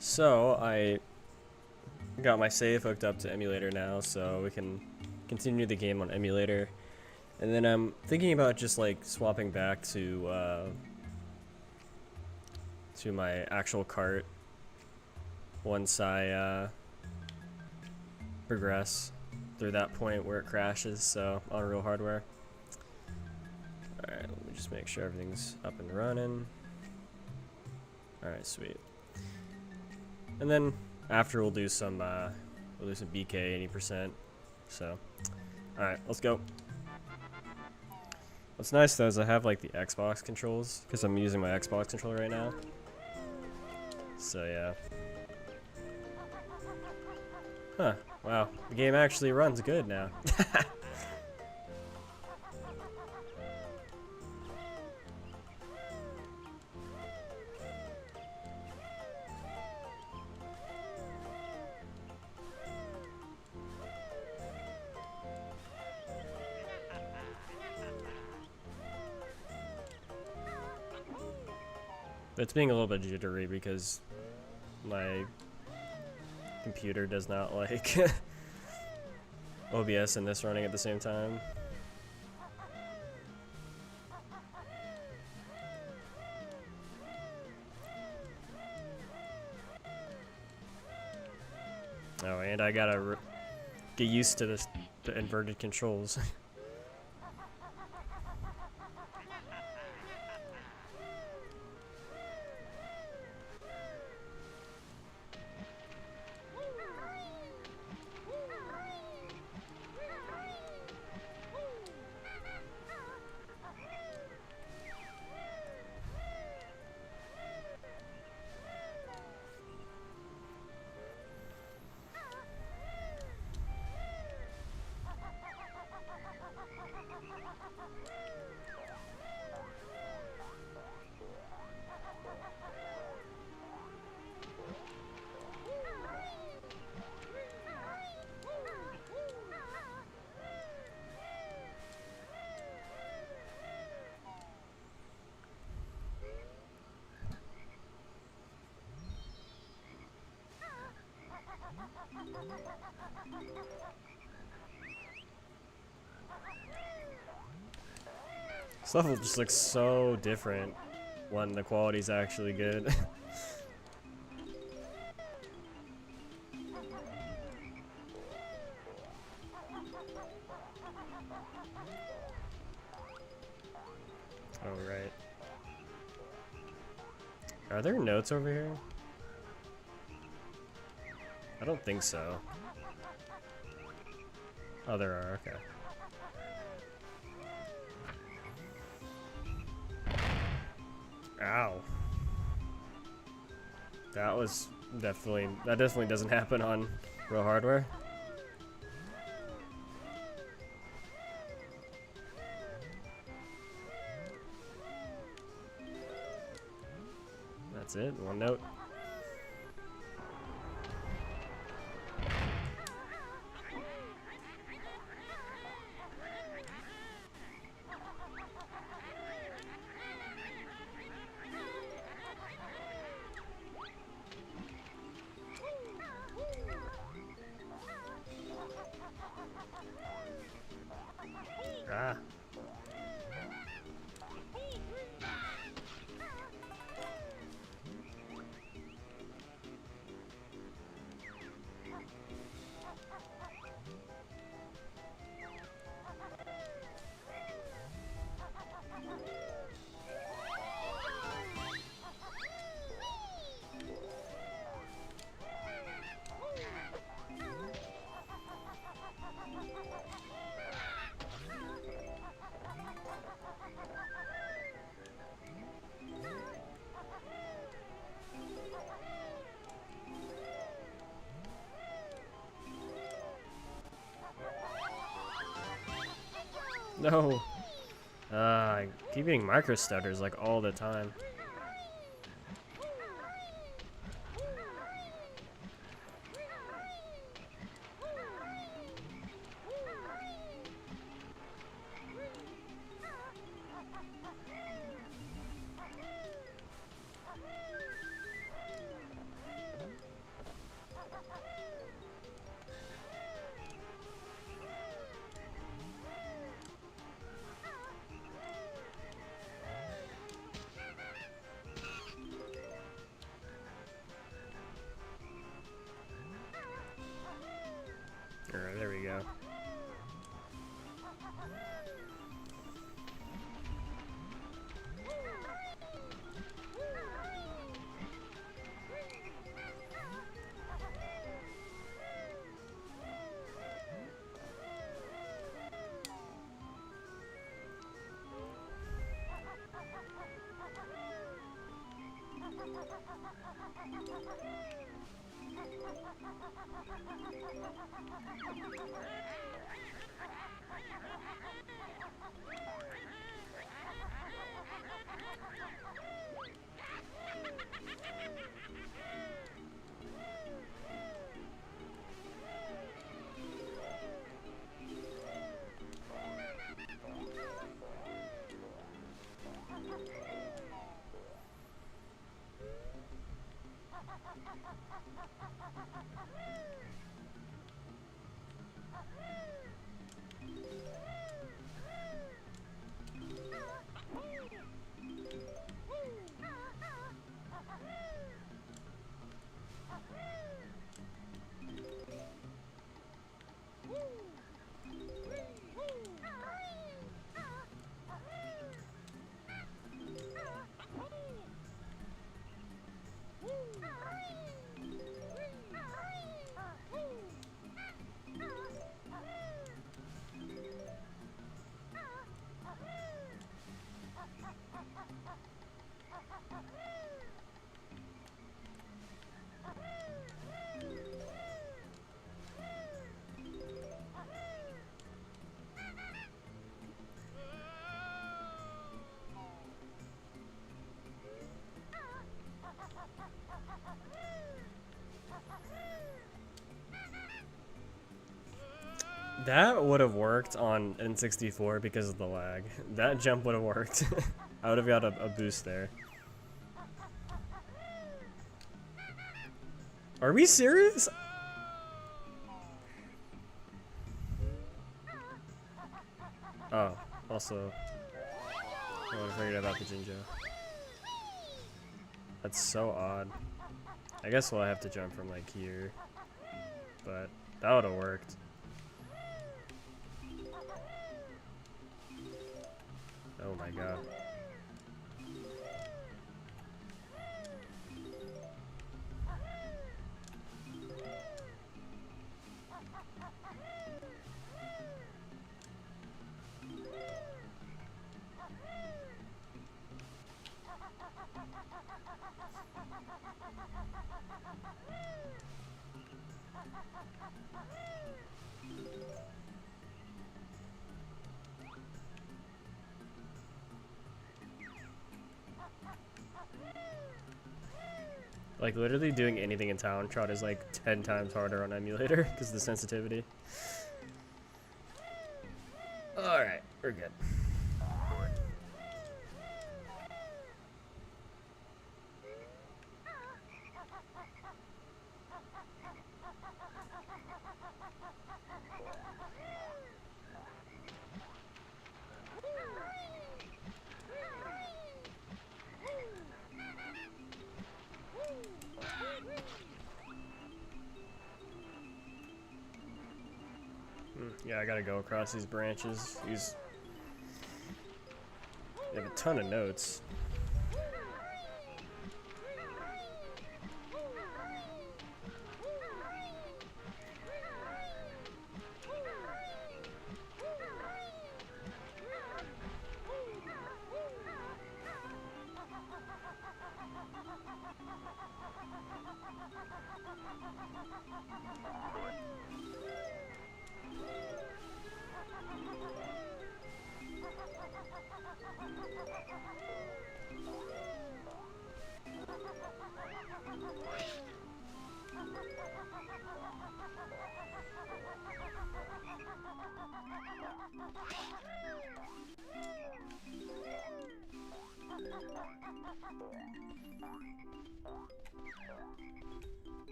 So I got my save hooked up to emulator now, so we can continue the game on emulator. And then I'm thinking about just like swapping back to my actual cart once I progress through that point where it crashes. So on real hardware. All right, let me just make sure everything's up and running. All right, sweet. And then after we'll do some BK 80%. So, all right, let's go. What's nice though is I have like the Xbox controls because I'm using my Xbox controller right now. So yeah. Huh? Wow, the game actually runs good now. It's being a little bit jittery because my computer does not like OBS and this running at the same time. Oh, and I gotta get used to the inverted controls. This level just looks so different when the quality's actually good. Oh, right. Are there notes over here? I don't think so. Oh, there are, okay. Ow. That definitely doesn't happen on real hardware. That's it, one note. Ah. No. I keep getting micro stutters like all the time. That would have worked on N64 because of the lag. That jump would have worked. I would have got a boost there. Are we serious? Oh, also, I would have figured out the Jinjo. That's so odd. I guess we'll have to jump from like here, but that would have worked. Oh my god. Like, literally doing anything in Town Trot is like 10 times harder on emulator because of the sensitivity. Alright, we're good. Yeah, I gotta go across these branches. They have a ton of notes.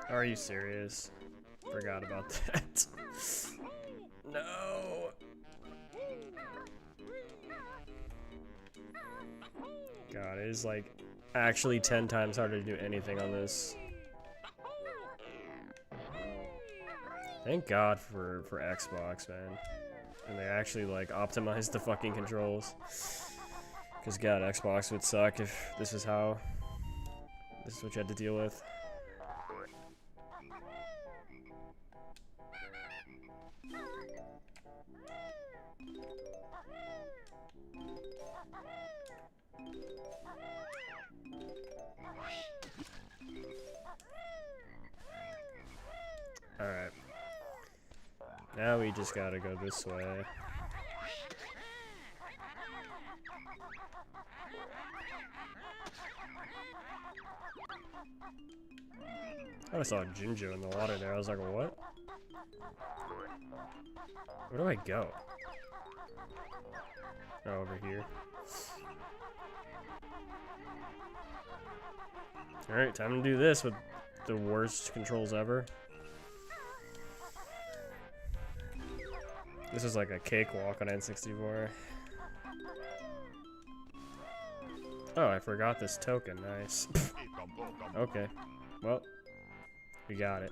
Are you serious? Forgot about that. No. God, it is like actually 10 times harder to do anything on this. Thank God for Xbox, man. And they actually like optimized the fucking controls. Cause God, Xbox would suck if this is what you had to deal with. Alright. Now we just gotta go this way. I saw Jinjo in the water there. I was like, what? Where do I go? Oh, over here. Alright, time to do this with the worst controls ever. This is like a cakewalk on N64. Oh, I forgot this token. Nice. Okay. Well, we got it.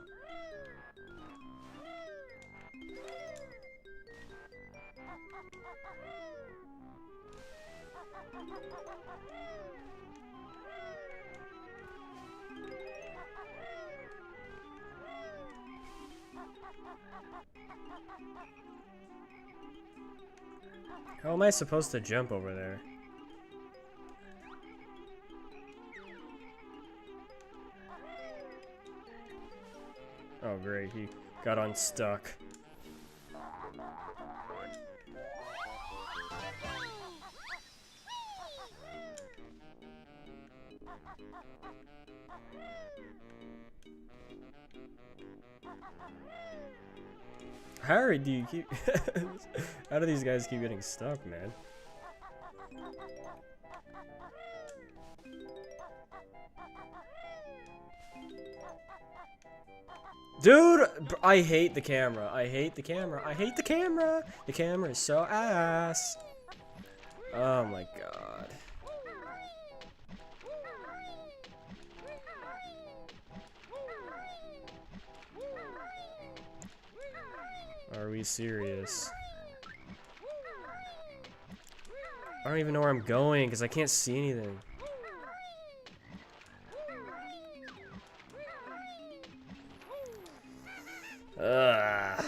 How am I supposed to jump over there? Oh great, he got unstuck. How do you keep how do these guys keep getting stuck, man? Dude, I hate the camera. I hate the camera. I hate the camera. The camera is so ass. Oh my god. Are we serious? I don't even know where I'm going because I can't see anything. Ugh.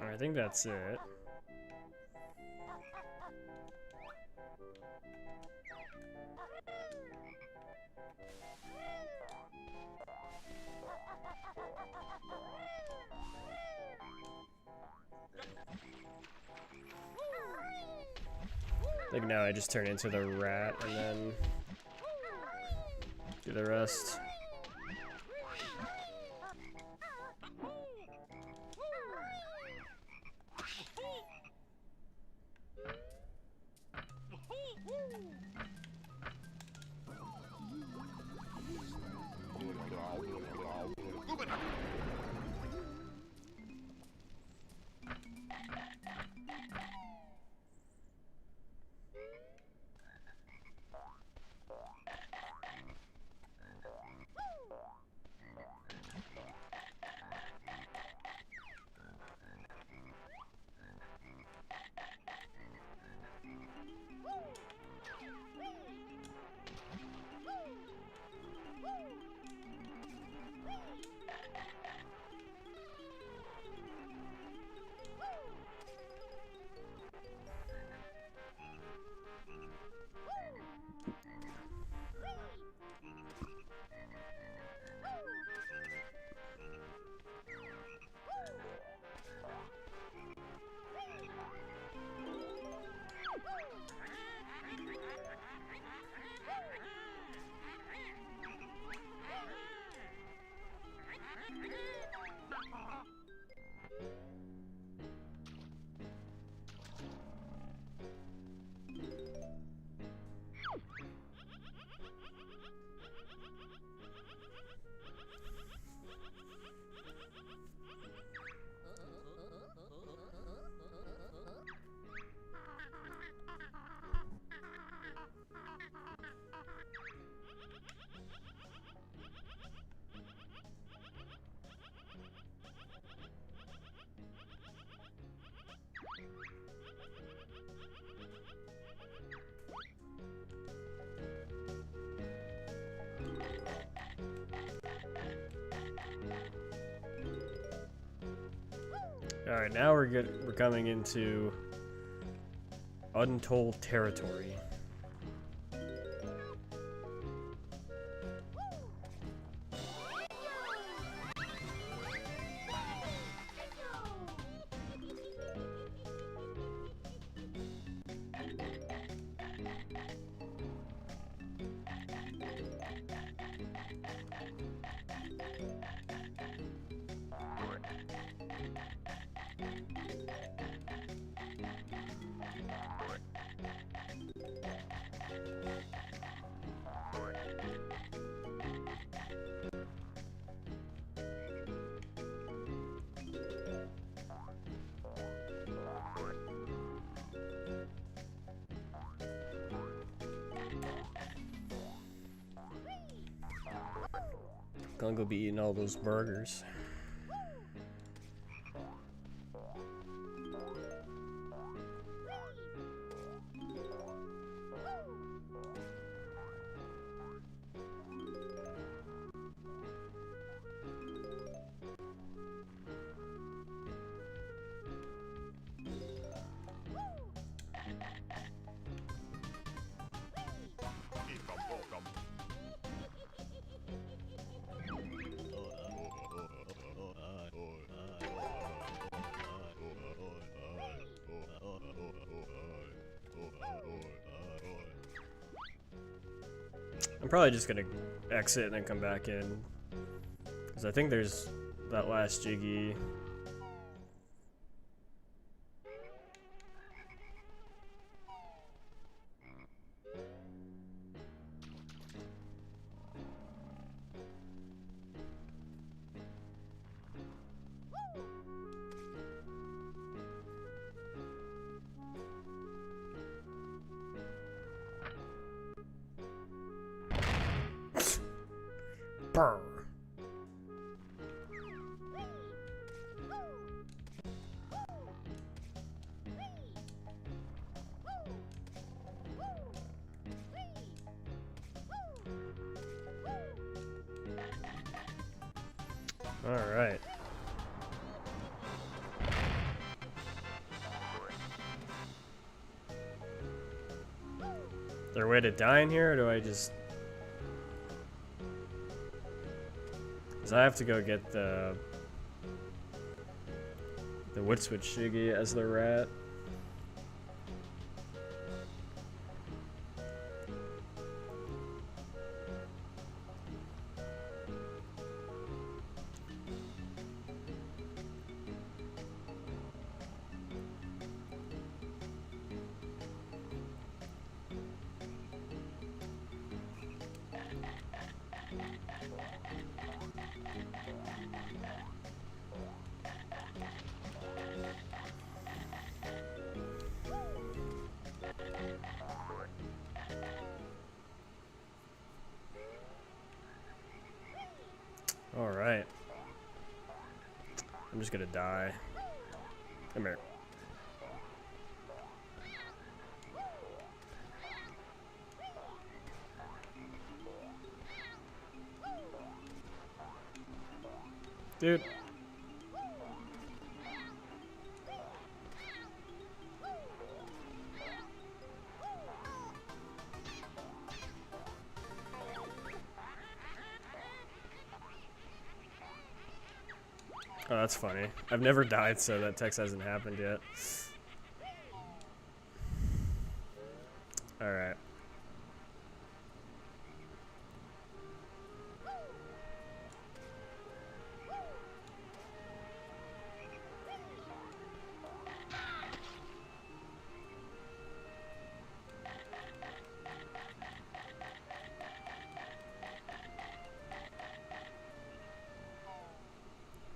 I think that's it. Like now I just turn into the rat and then do the rest. Alright, now we're coming into untold territory. Gonna go be eating all those burgers. I'm probably just gonna exit and then come back in, because I think there's that last Jiggy. Brr. All right. Is there a way to die in here, or do I just... Because I have to go get the wood switch Shiggy as the rat. Alright. I'm just gonna die. Come here. Dude. Oh, that's funny. I've never died, so that text hasn't happened yet. Alright.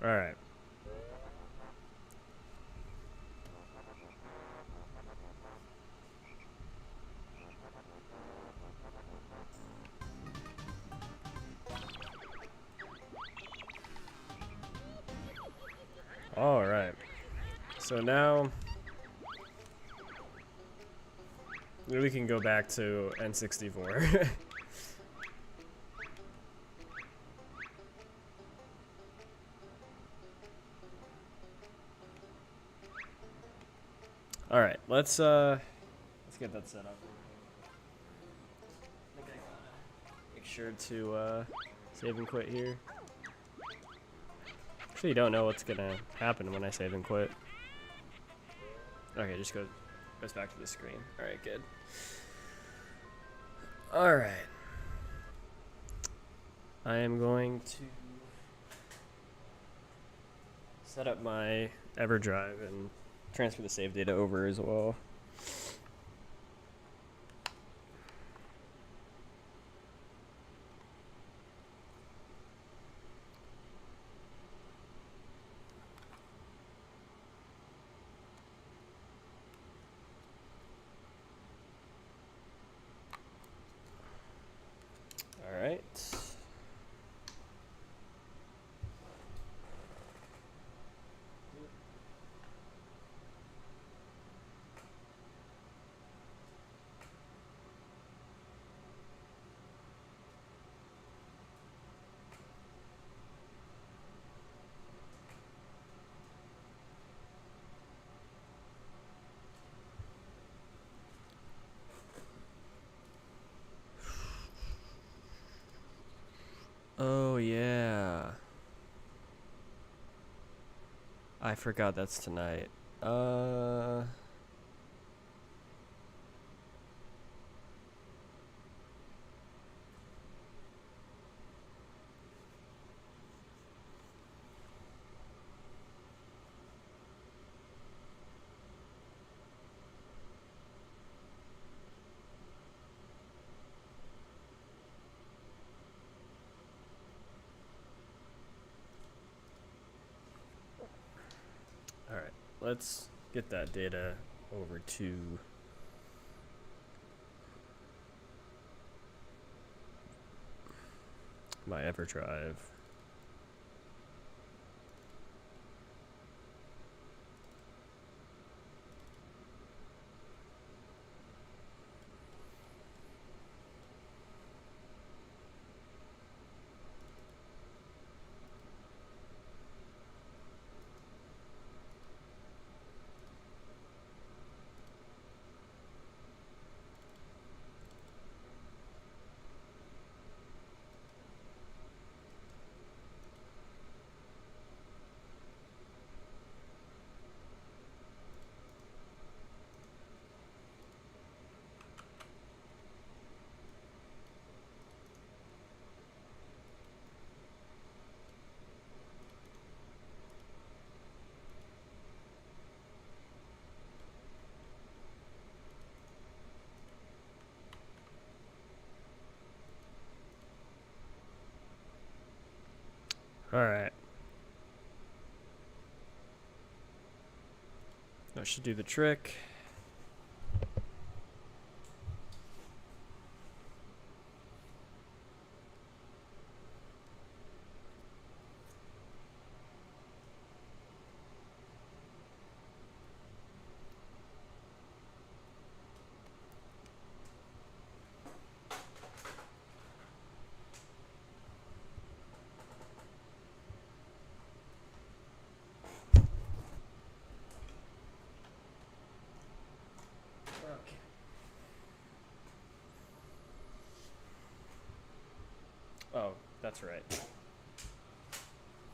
Alright. Alright. So now we can go back to N64. All right, let's get that set up. I think I gotta make sure to save and quit here. Actually, you don't know what's gonna happen when I save and quit. Okay, just goes back to the screen. All right, good. All right. I am going to set up my EverDrive and transfer the save data over as well. All right. Oh, yeah. I forgot that's tonight. All right, let's get that data over to my EverDrive. All right. That should do the trick. Oh, that's right.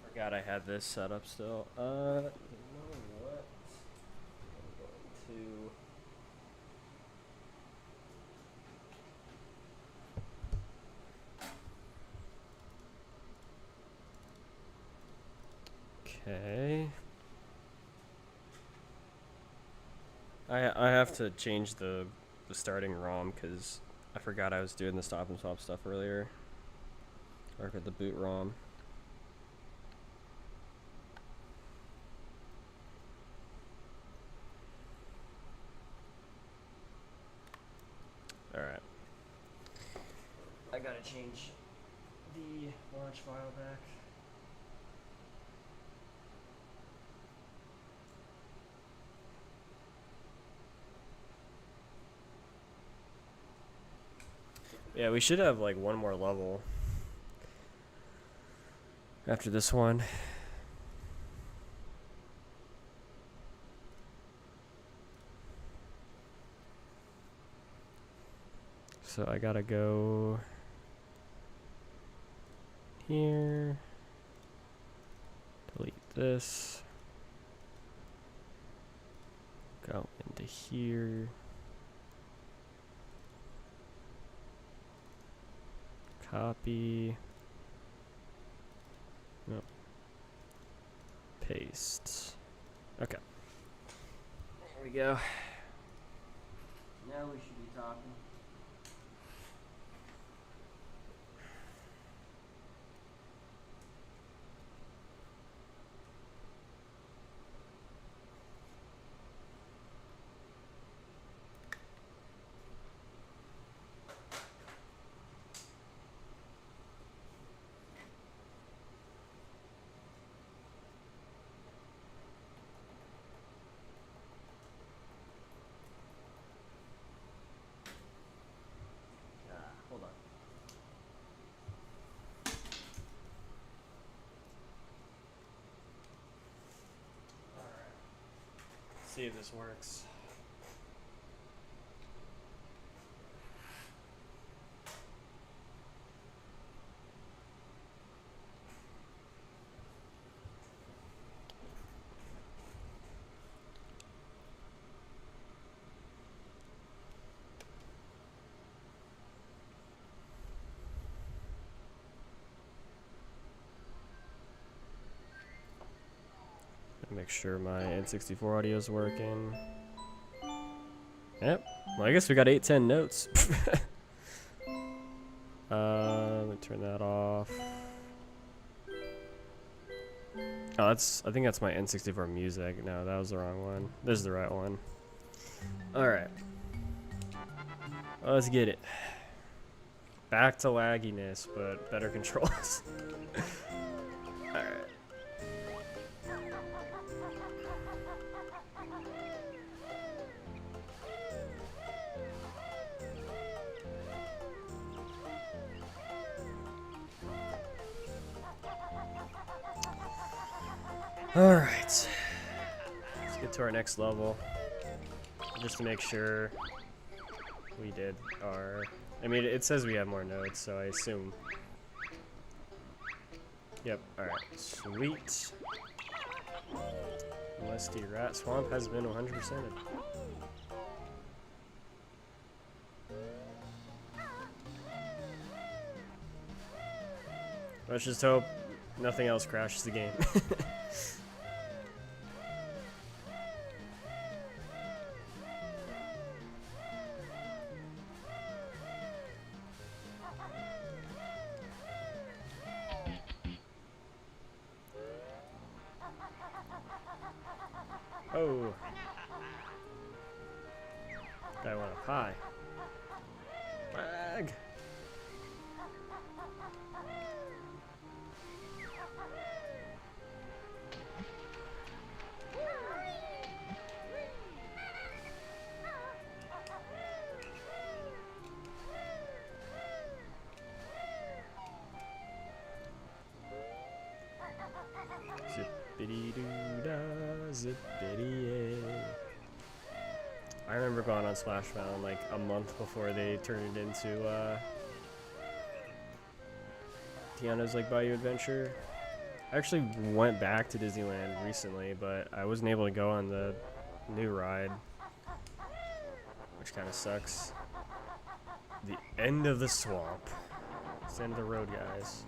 Forgot I had this set up still. You know what? I'm going to. Okay. I have to change the starting ROM because I forgot I was doing the stop and swap stuff earlier. Or the boot ROM. Alright. I gotta change the launch file back. Yeah, we should have like one more level after this one. So I gotta go here, delete this, go into here, copy, no, paste. Okay. There we go. Now we should be talking. Hold on. Alright. See if this works. Make sure my N64 audio is working. Yep. Well, I guess we got 810 notes. Let me turn that off. Oh, I think that's my N64 music. No, that was the wrong one. This is the right one. Alright. Let's get it. Back to lagginess, but better controls. Alright. Alright, let's get to our next level, just to make sure we did our, I mean, it says we have more nodes, so I assume. Yep, alright, sweet. Musty Rat Swamp has been 100%. Let's just hope nothing else crashes the game. Oh. I want a pie. Lag. Zippity-doo-dah, zippity-yay. I remember going on Splash Mountain like a month before they turned it into Tiana's like Bayou Adventure. I actually went back to Disneyland recently, but I wasn't able to go on the new ride, which kind of sucks. The end of the swamp. It's the end of the road, guys.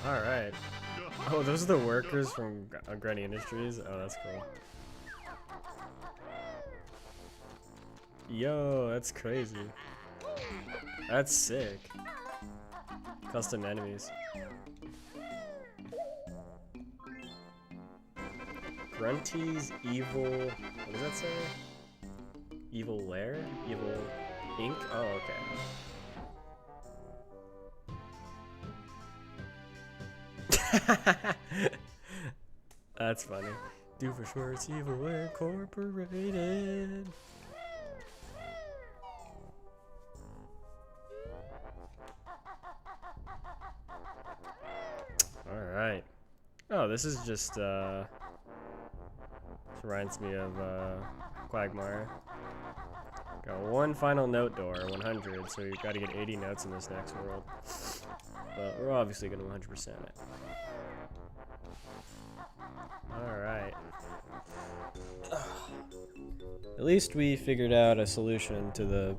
Alright. Oh, those are the workers from Granny Industries? Oh, that's cool. Yo, that's crazy. That's sick. Custom enemies. Grunty's Evil... What does that say? Evil Lair? Evil Ink? Oh, okay. That's funny. Doofenshmirtz Evil Incorporated. Alright. Oh, this is just, this reminds me of, Quagmire. Got one final note door, 100, so you've got to get 80 notes in this next world. But we're obviously going to 100% it. Alright. At least we figured out a solution to the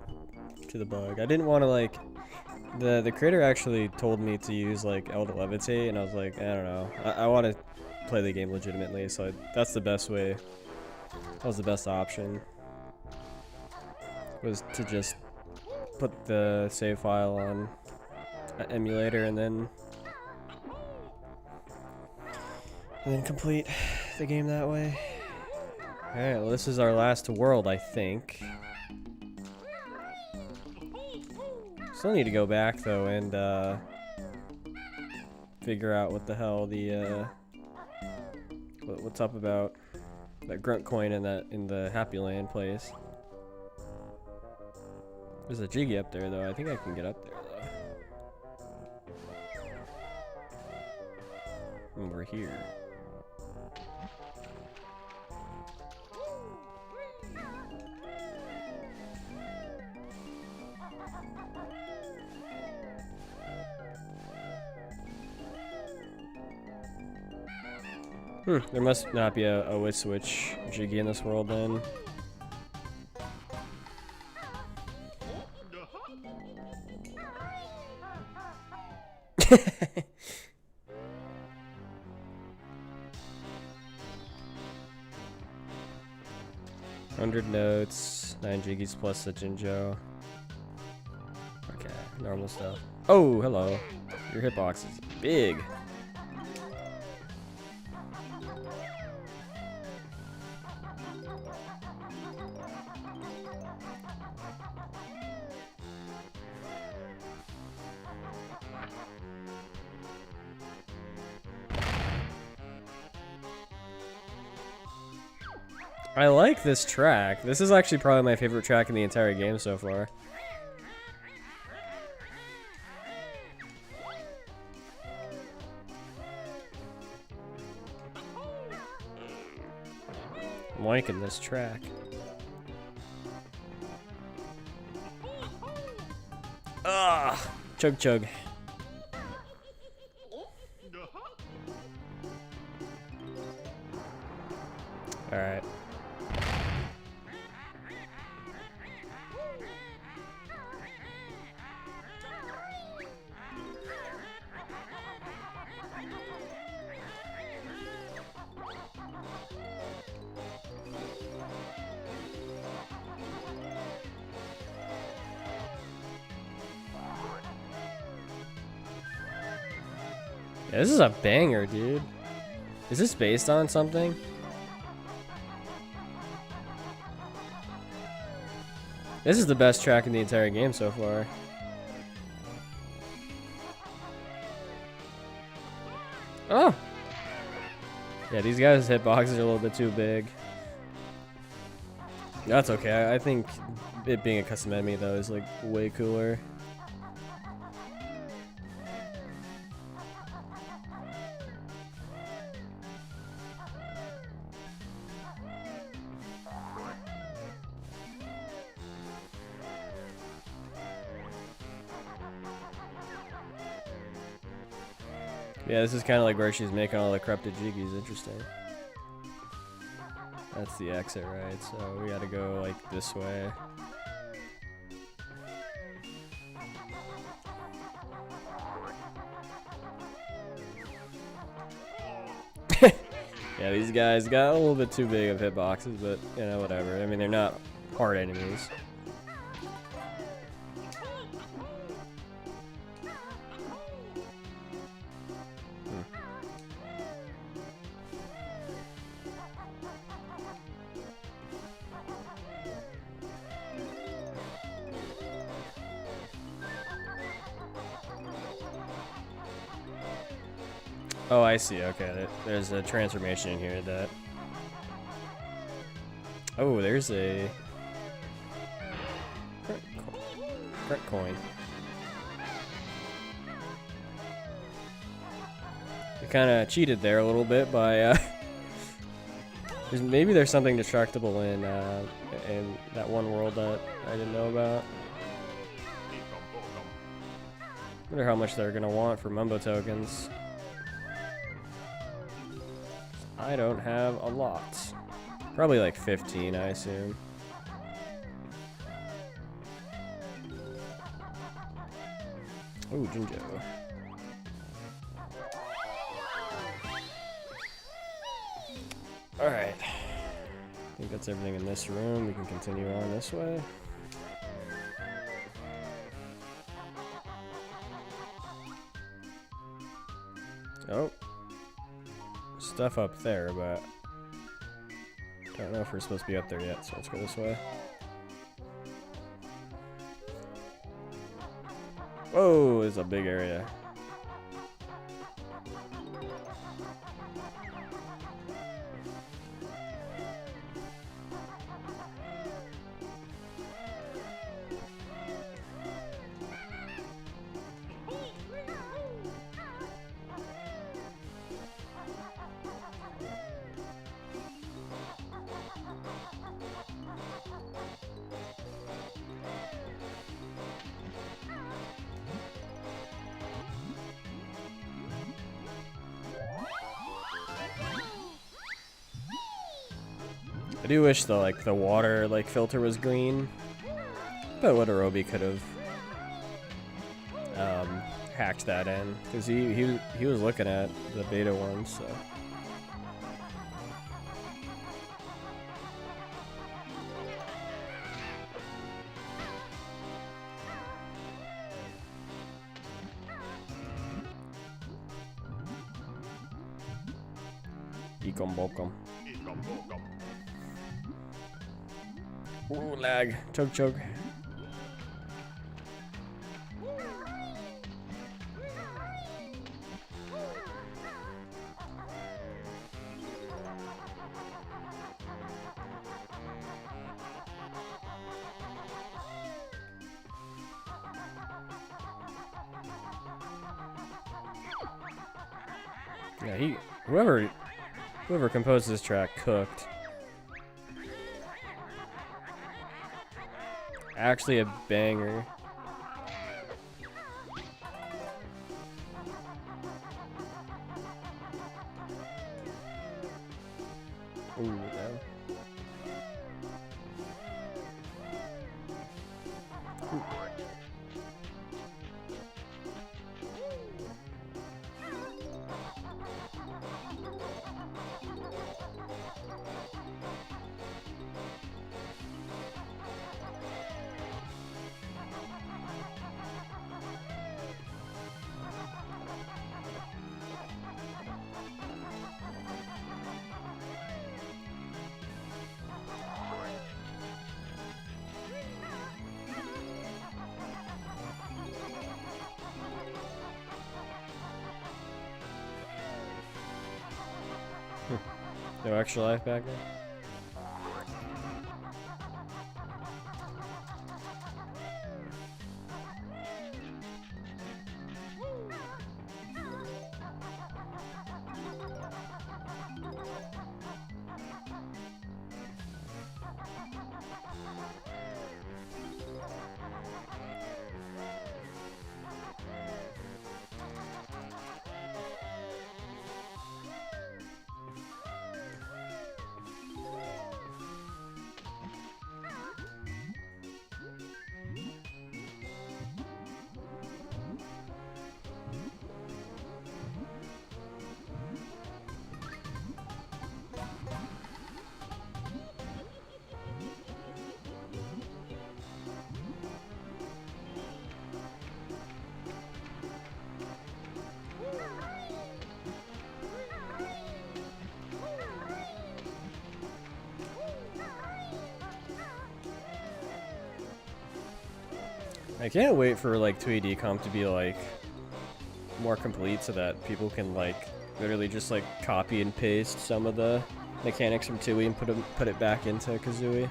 bug. I didn't want to, like... The creator actually told me to use like L to levitate, and I was like, I don't know. I want to play the game legitimately, so that's the best way. That was the best option. Was to just put the save file on an emulator and then complete the game that way. Alright, well this is our last world, I think. Still need to go back though and figure out what the hell the what's up about that grunt coin in the Happy Land place. There's a Jiggy up there though. I think I can get up there though. Over here. There must not be a Wit Switch Jiggy in this world then. $100 notes, 9 Jiggies plus the Jinjo. Okay, normal stuff. Oh, hello. Your hitbox is big. I like this track. This is actually probably my favorite track in the entire game so far. I'm liking this track. Ah, chug chug. All right. Yeah, this is a banger, dude. Is this based on something? This is the best track in the entire game so far. Oh! Yeah, these guys' hitboxes are a little bit too big. That's okay. I think it being a custom enemy, though, is like way cooler. Yeah, this is kind of like where she's making all the corrupted Jiggies. Interesting. That's the exit, right? So we gotta go like this way. Yeah, these guys got a little bit too big of hitboxes, but you know, whatever. I mean, they're not hard enemies. Oh, I see. Okay, there's a transformation in here that... Oh, there's a... Current coin. We kind of cheated there a little bit by... maybe there's something destructible in that one world that I didn't know about. Wonder how much they're gonna want for Mumbo tokens. I don't have a lot. Probably like 15, I assume. Ooh, Jinjo. Alright. I think that's everything in this room. We can continue on this way. Oh. Stuff up there, but don't know if we're supposed to be up there yet, so let's go this way. Whoa, it's a big area. I do wish the the water filter was green, but Watarobi could have hacked that in because he was looking at the beta one, so. Ekom bokom. Ooh, lag. Choke, choke. Yeah, whoever composed this track cooked. Actually a banger. Ooh, no. Ooh. No extra life back there? I can't wait for 2D comp to be more complete so that people can literally just like copy and paste some of the mechanics from Tooie and put it back into Kazooie.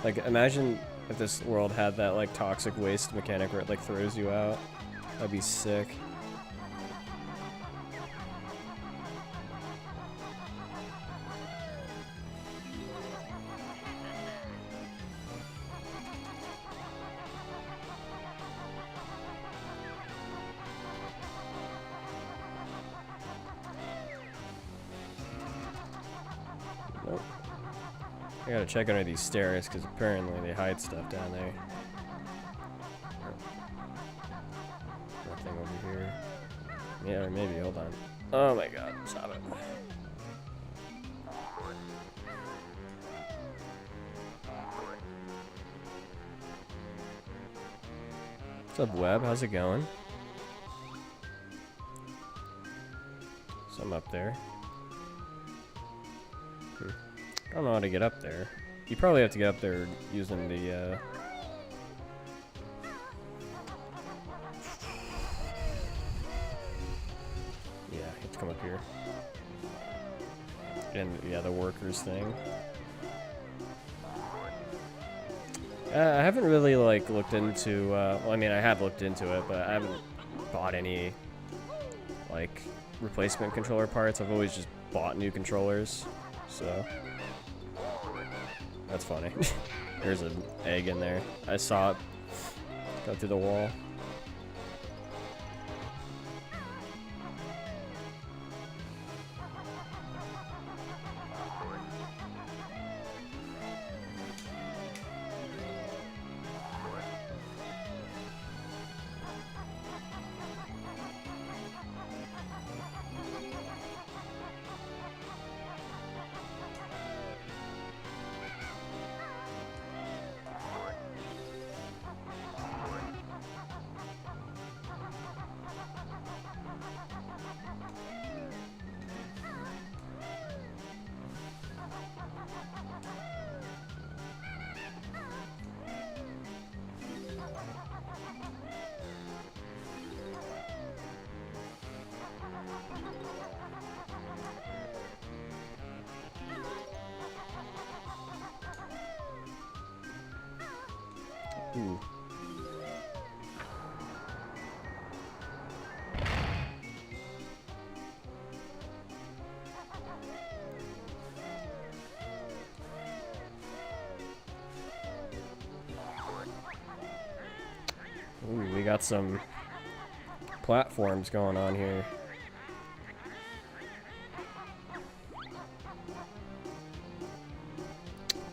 Like, imagine if this world had that like toxic waste mechanic where it like throws you out. That'd be sick. Nope. I gotta check under these stairs because apparently they hide stuff down there. Nothing over here. Yeah, or maybe, hold on. Oh my god, stop it. What's up, Web? How's it going? Some up there. I don't know how to get up there. You probably have to get up there using the, yeah, you have to come up here. And, yeah, the workers thing. I haven't really, like, looked into, well, I mean, I have looked into it, but I haven't bought any, like, replacement controller parts. I've always just bought new controllers, so... That's funny. There's an egg in there. I saw it go through the wall. Ooh. Ooh, we got some platforms going on here.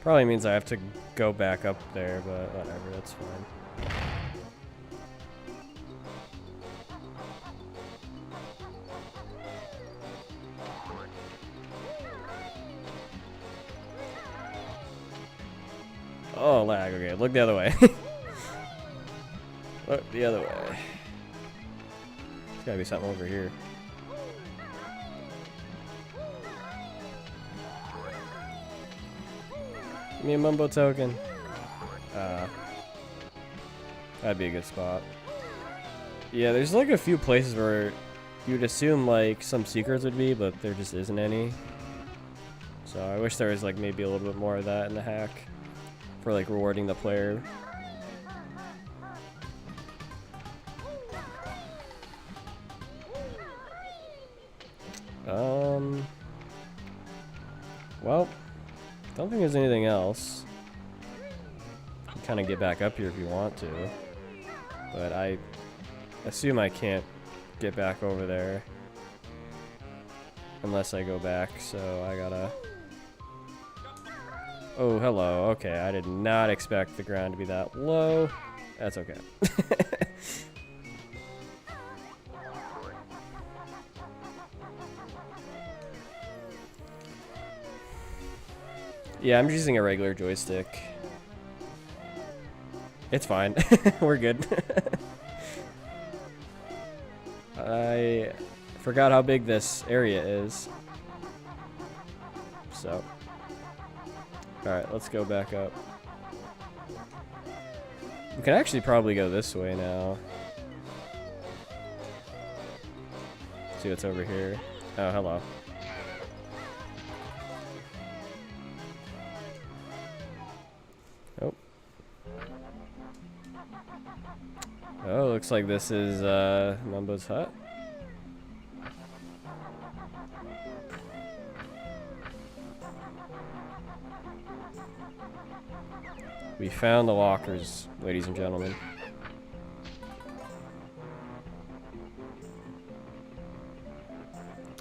Probably means I have to go back up there, but whatever, that's fine. Oh, lag, okay, look the other way. Look the other way. There's gotta be something over here. Give me a Mumbo token. That'd be a good spot. Yeah, there's like a few places where you'd assume like some secrets would be, but there just isn't any. So I wish there was like maybe a little bit more of that in the hack for like rewarding the player. Well, don't think there's anything else. You can kind of get back up here if you want to, but I assume I can't get back over there unless I go back, so I gotta... Oh, hello. Okay, I did not expect the ground to be that low. That's okay. Yeah, I'm using a regular joystick. It's fine. We're good. I forgot how big this area is. So. Alright, let's go back up. We can actually probably go this way now. See what's over here. Oh, hello. Oh. Oh, looks like this is Mumbo's hut. We found the lockers, ladies and gentlemen.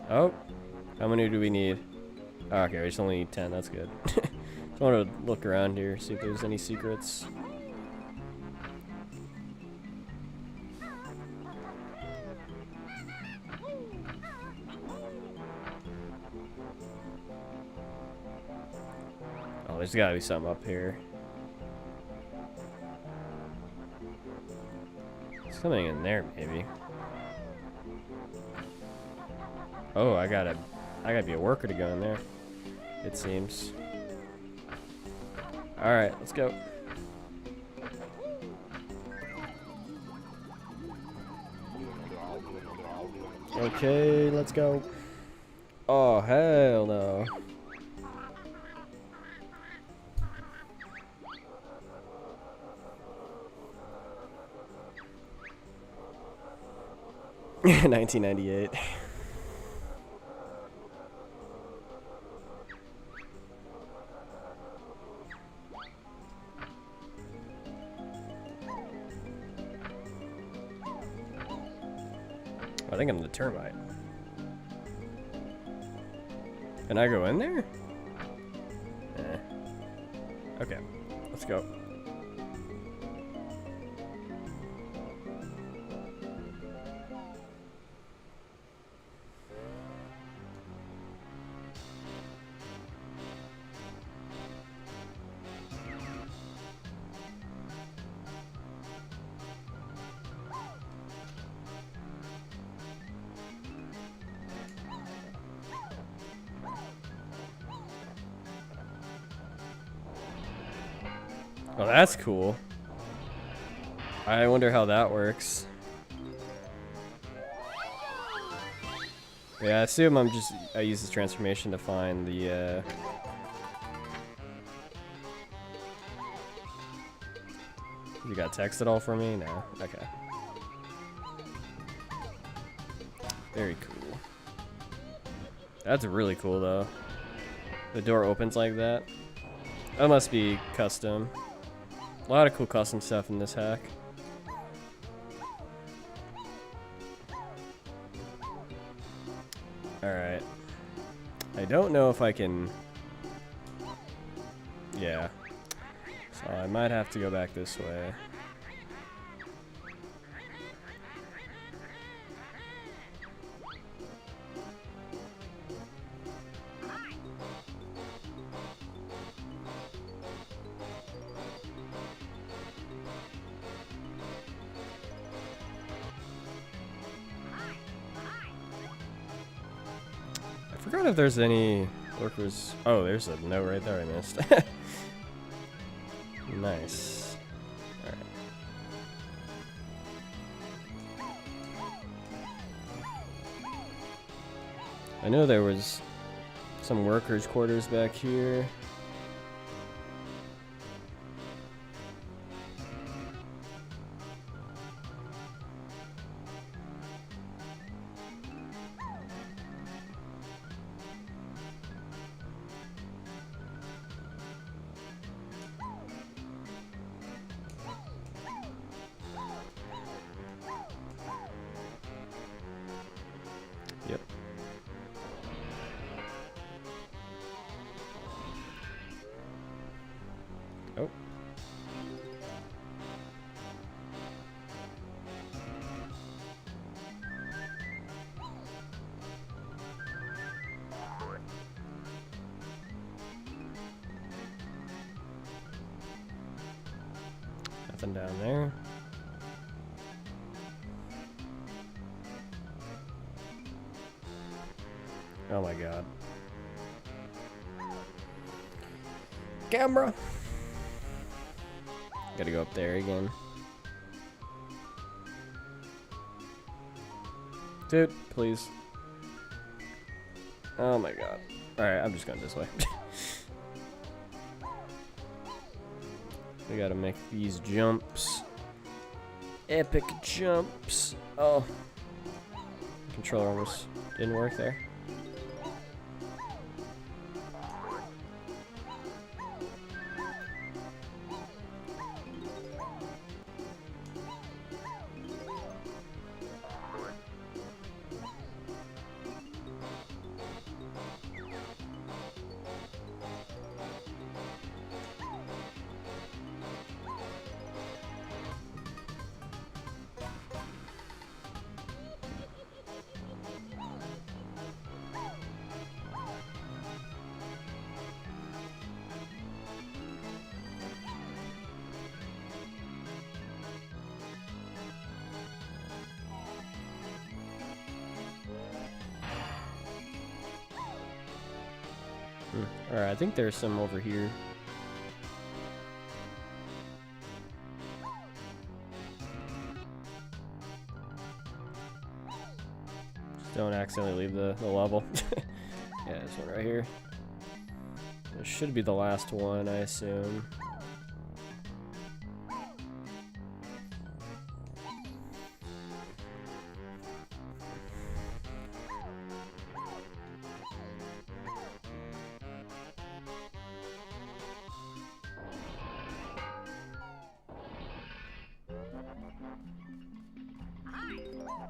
Oh, how many do we need? Oh, okay, we just only need 10. That's good. Just want to look around here, see if there's any secrets. Oh, there's gotta be something up here. Something in there, maybe. Oh, I gotta be a worker to go in there, it seems. Alright, let's go. Okay, let's go. Oh, hell no. $19.98. I think I'm the termite. Can I go in there? Eh. Okay, let's go. Oh, that's cool. I wonder how that works. Yeah, I assume I use this transformation to find the, You got text at all for me? No? Okay. Very cool. That's really cool, though. The door opens like that. That must be custom. A lot of cool custom stuff in this hack. Alright. I don't know if I can... Yeah. So I might have to go back this way. I forgot if there's any workers. Oh, there's a note right there I missed. Nice. Alright. I know there was some workers' quarters back here. Yep. Oh. Nothing down there. Oh my god. Camera! Gotta go up there again. Dude, please. Oh my god. Alright, I'm just going this way. We gotta make these jumps. Epic jumps. Oh. Controller almost didn't work there. Alright, I think there's some over here. Just don't accidentally leave the level. Yeah, this one right here. This should be the last one, I assume.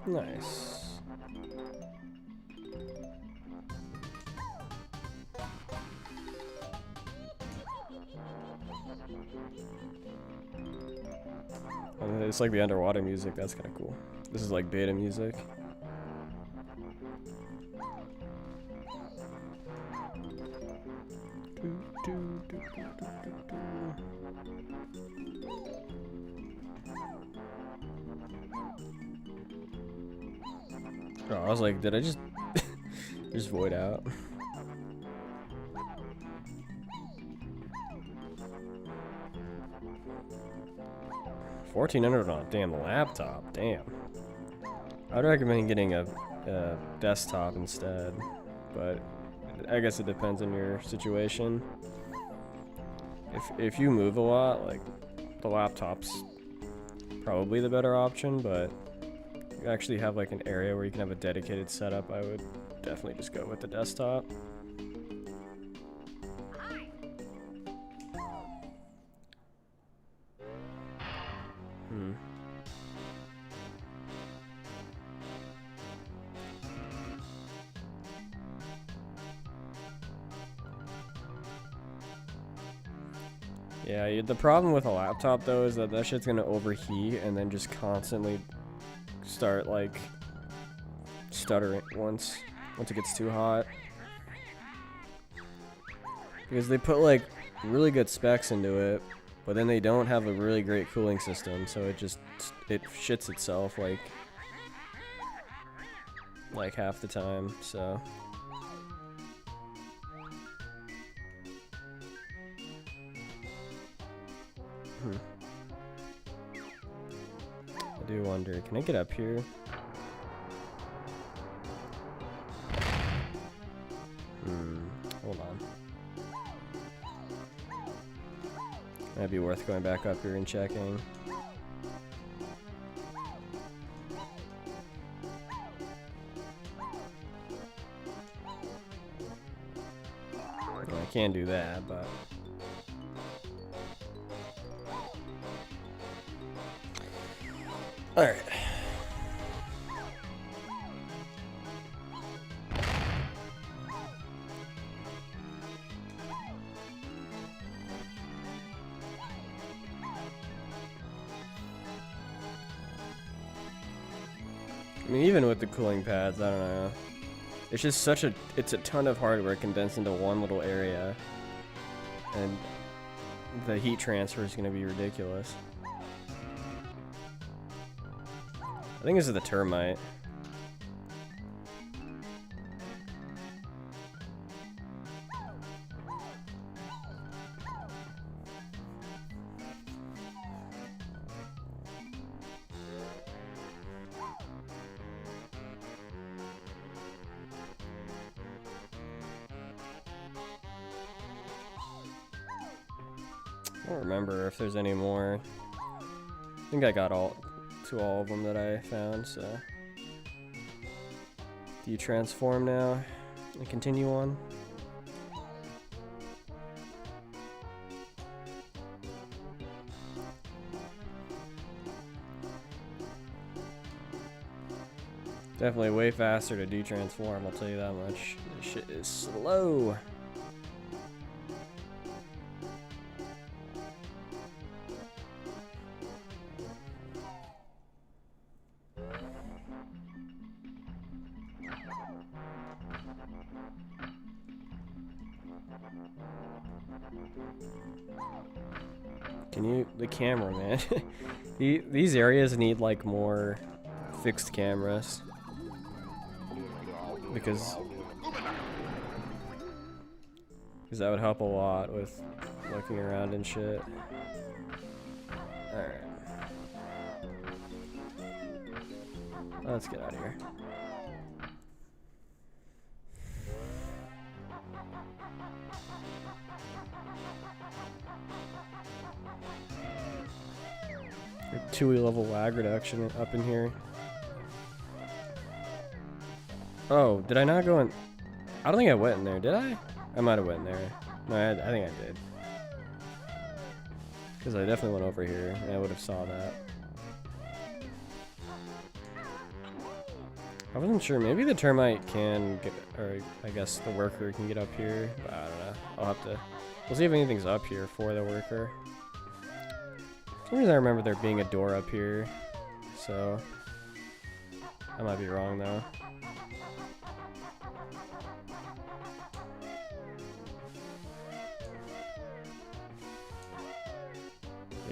Nice. And it's like the underwater music, that's kind of cool. This is like beta music. Oh, I was like, did I just just void out? $1,400 on a damn laptop, damn. I would recommend getting a desktop instead, but I guess it depends on your situation. If you move a lot, like, the laptop's probably the better option, but you actually have like an area where you can have a dedicated setup, I would definitely just go with the desktop. Yeah, the problem with a laptop though is that shit's gonna overheat and then just constantly start like stuttering once it gets too hot. Because they put like really good specs into it, but then they don't have a really great cooling system, so it shits itself like half the time, so. I do wonder, can I get up here? Hold on. That'd be worth going back up here and checking. Well, I can do that, but all right. I mean, even with the cooling pads, I don't know. It's just it's a ton of hardware condensed into one little area. And the heat transfer is going to be ridiculous. I think this is the termite. I don't remember if there's any more. I think I got all of them that I found, so. Do you transform now and continue on? Definitely way faster to de-transform, I'll tell you that much. This shit is slow. Can you, the camera, man. These areas need like more fixed cameras. Because that would help a lot with looking around and shit. Alright. Let's get out of here. Two level lag reduction up in here. Oh, did I not go in? I don't think I went in there, did I? I might have went in there. No, I think I did. Because I definitely went over here, and I would have saw that. I wasn't sure. Maybe the termite can get, or I guess the worker can get up here. But I don't know. I'll have to. We'll see if anything's up here for the worker. For some reason I remember there being a door up here, so I might be wrong though.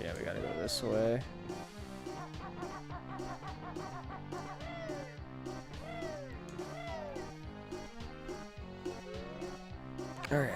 Yeah, we gotta go this way. All right.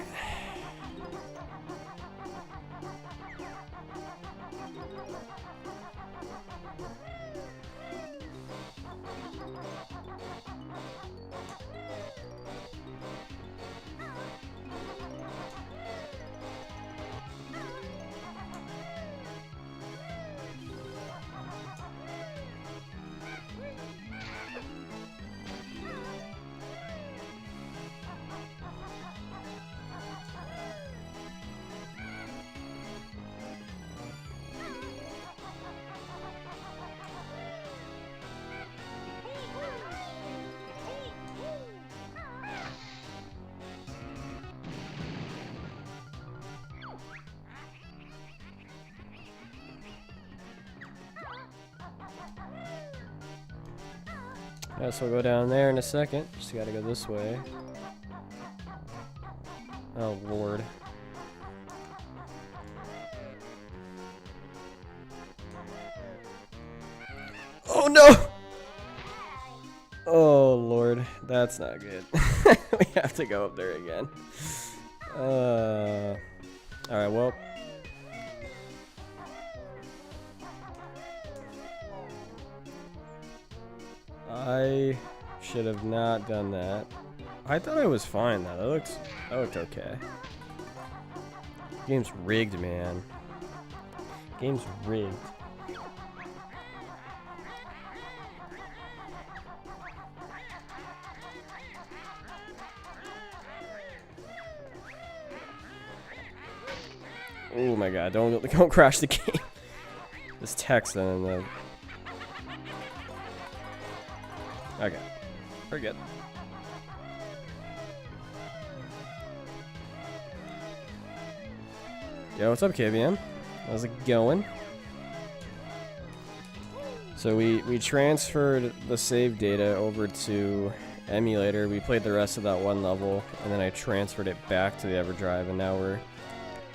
Yeah, so we'll go down there in a second. Just gotta go this way. Oh, Lord. Oh, no! Oh, Lord. That's not good. We have to go up there again. Alright, well. I should have not done that. I thought I was fine though. That looked okay. Game's rigged, man. Game's rigged. Oh my god, don't crash the game. This text then the okay, we're good. Yo, what's up, KBM? How's it going? So we transferred the save data over to emulator. We played the rest of that one level, and then I transferred it back to the EverDrive, and now we're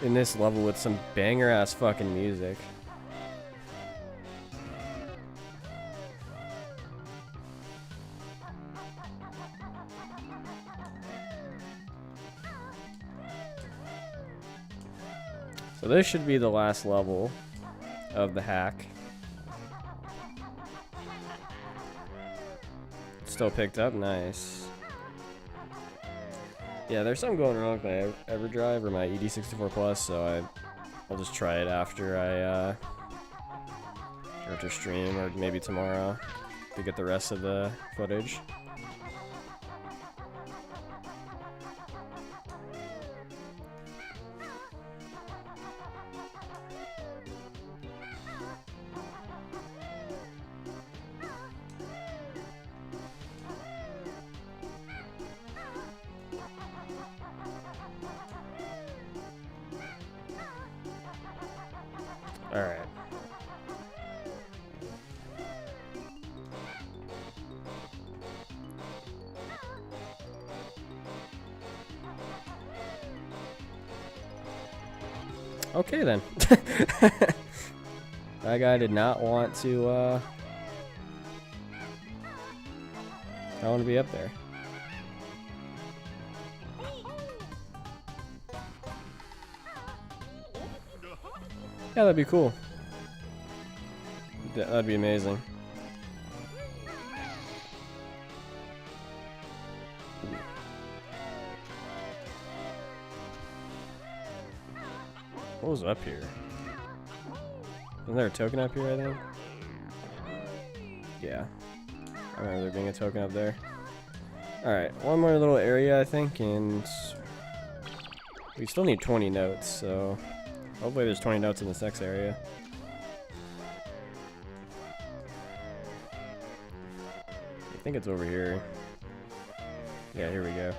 in this level with some banger-ass fucking music. So this should be the last level of the hack. Still picked up, nice. Yeah, there's something going wrong with my EverDrive or my ED64 Plus, so I'll just try it after I after stream, or maybe tomorrow, to get the rest of the footage. All right. Okay then. That guy did not want to I want to be up there. Yeah, that'd be cool. That'd be amazing. What was up here? Isn't there a token up here, I think? Yeah. I remember there being a token up there. Alright, one more little area, I think, and we still need 20 notes, so hopefully there's 20 notes in this next area. I think it's over here. Yeah, here we go.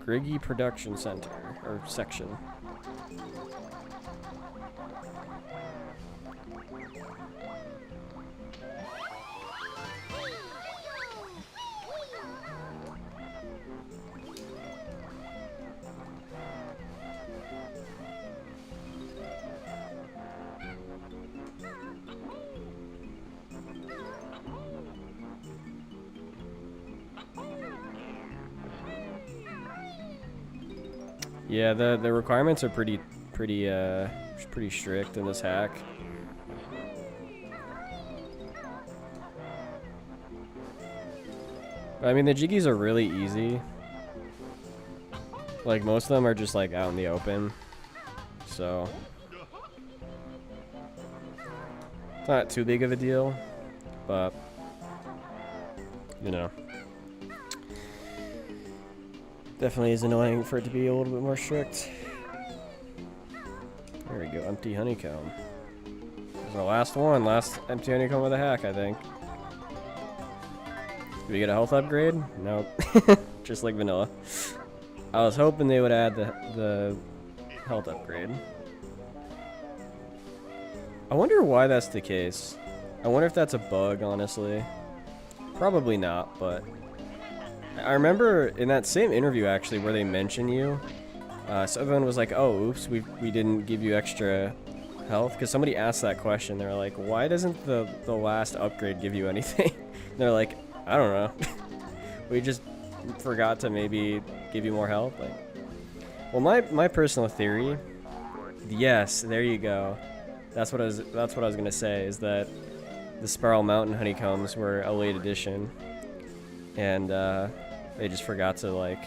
Griggy Production Center, or section. Yeah, the requirements are pretty strict in this hack. But, I mean, the jiggies are really easy. Like, most of them are just like out in the open, so it's not too big of a deal, but you know. Definitely is annoying for it to be a little bit more strict. There we go, empty honeycomb. This is our last one, last empty honeycomb of the hack, I think. Did we get a health upgrade? Nope. Just like vanilla. I was hoping they would add the health upgrade. I wonder why that's the case. I wonder if that's a bug, honestly. Probably not, but I remember in that same interview, actually, where they mention you, someone was like, oh, oops, we didn't give you extra health, because somebody asked that question. They were like, why doesn't the last upgrade give you anything? And they're like, I don't know. We just forgot to maybe give you more health. Like, well, my personal theory, yes, there you go. That's what I was gonna say, is that the Spiral Mountain honeycombs were a late addition, and they just forgot to, like,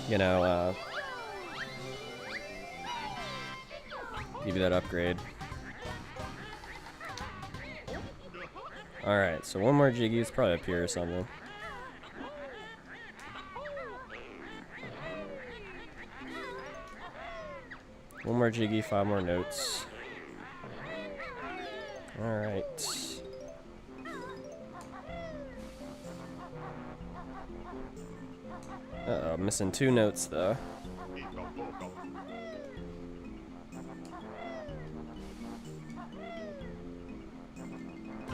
you know, give you that upgrade. Alright, so one more jiggy. It's probably up here or something. One more jiggy, 5 more notes. Alright. Uh-oh, missing 2 notes though.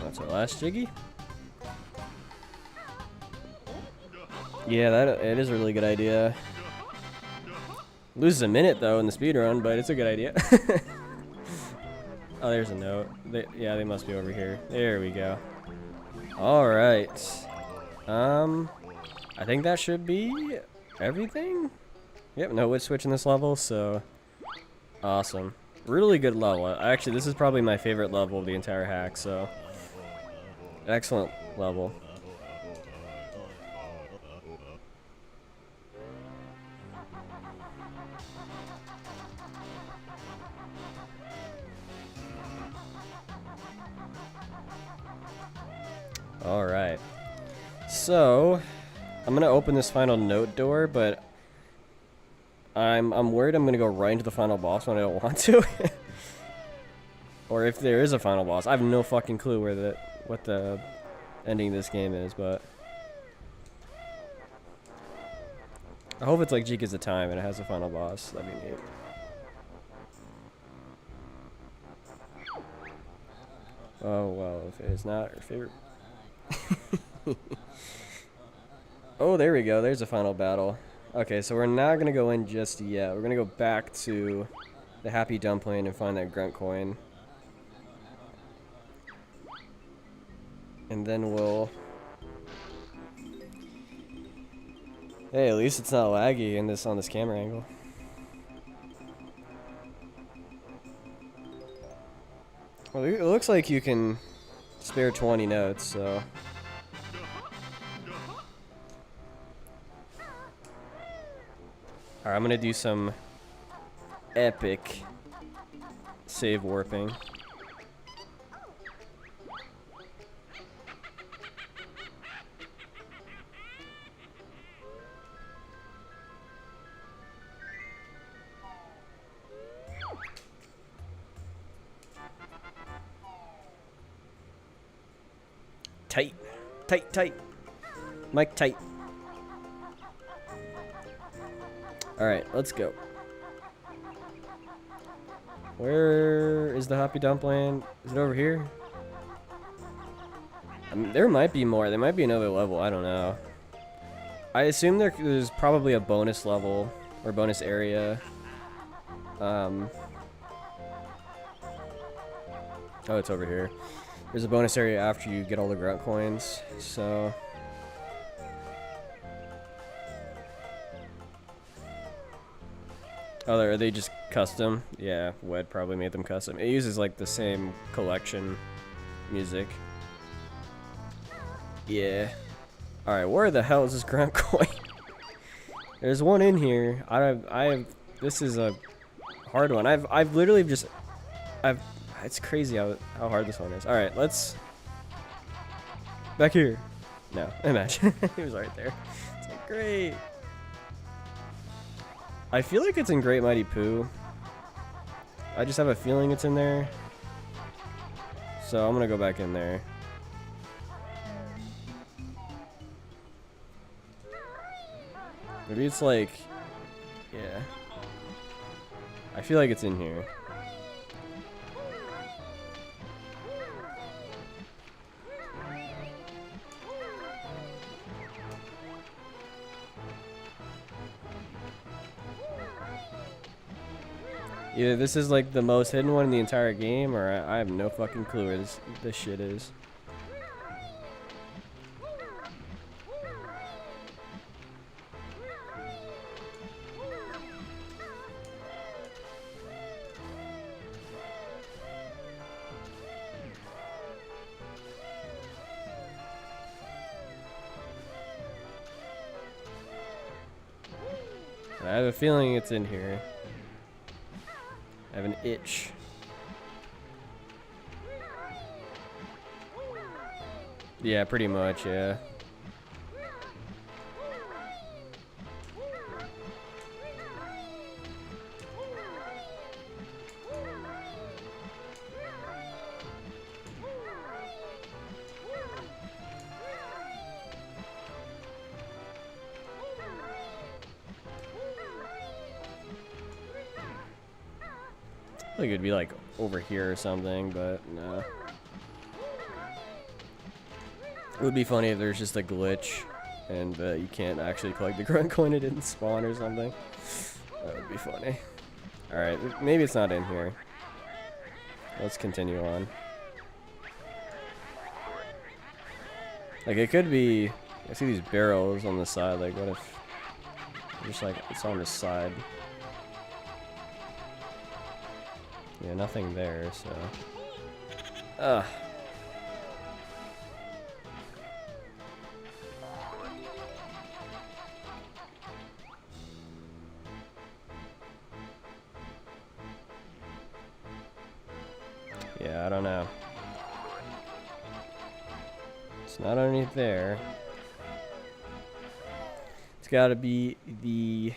That's our last jiggy. Yeah, it is a really good idea. Loses a minute though in the speedrun, but it's a good idea. Oh, there's a note. Yeah, they must be over here. There we go. Alright. I think that should be everything. Yep, no wood switch in this level, so awesome. Really good level. Actually, this is probably my favorite level of the entire hack, so... Excellent level. Alright. So, I'm gonna open this final note door, but I'm worried I'm gonna go right into the final boss when I don't want to. Or if there is a final boss. I have no fucking clue where what the ending of this game is, but I hope it's like Geek is the Time and it has a final boss. That'd be neat. Oh well, if it's not your favorite. Oh, there we go. There's a final battle. Okay, so we're not gonna go in just yet. We're gonna go back to the Happy Dumpling and find that grunt coin. And then we'll... Hey, at least it's not laggy in this on this camera angle. Well, it looks like you can spare 20 notes, so... Alright, I'm gonna do some epic save warping. Tight. Tight, tight. Mic tight. Alright, let's go. Where is the Happy Dumpling? Is it over here? I mean, there might be more. There might be another level. I don't know. I assume there's probably a bonus level or bonus area. Oh, it's over here. There's a bonus area after you get all the grunt coins, so... Oh, are they just custom? Yeah, Wed probably made them custom. It uses like the same collection music. Yeah. Alright, where the hell is this grunt coin? There's one in here. This is a hard one. I've literally just... It's crazy how hard this one is. Alright, let's... Back here. No, imagine. It was right there. It's like, great. I feel like it's in Great Mighty Pooh. I just have a feeling it's in there. So I'm gonna go back in there. Maybe it's like... Yeah. I feel like it's in here. Either this is like the most hidden one in the entire game, or I have no fucking clue where this shit is. I have a feeling it's in here. I have an itch. Yeah, pretty much, yeah. I think it'd be like over here or something, but no. It would be funny if there's just a glitch and you can't actually collect the grunt coin, it didn't spawn or something. That would be funny. Alright, maybe it's not in here. Let's continue on. Like, it could be... I see these barrels on the side, like, what if... Just like, it's on the side. Yeah, nothing there, so... Ugh. Yeah, I don't know. It's not underneath there. It's gotta be the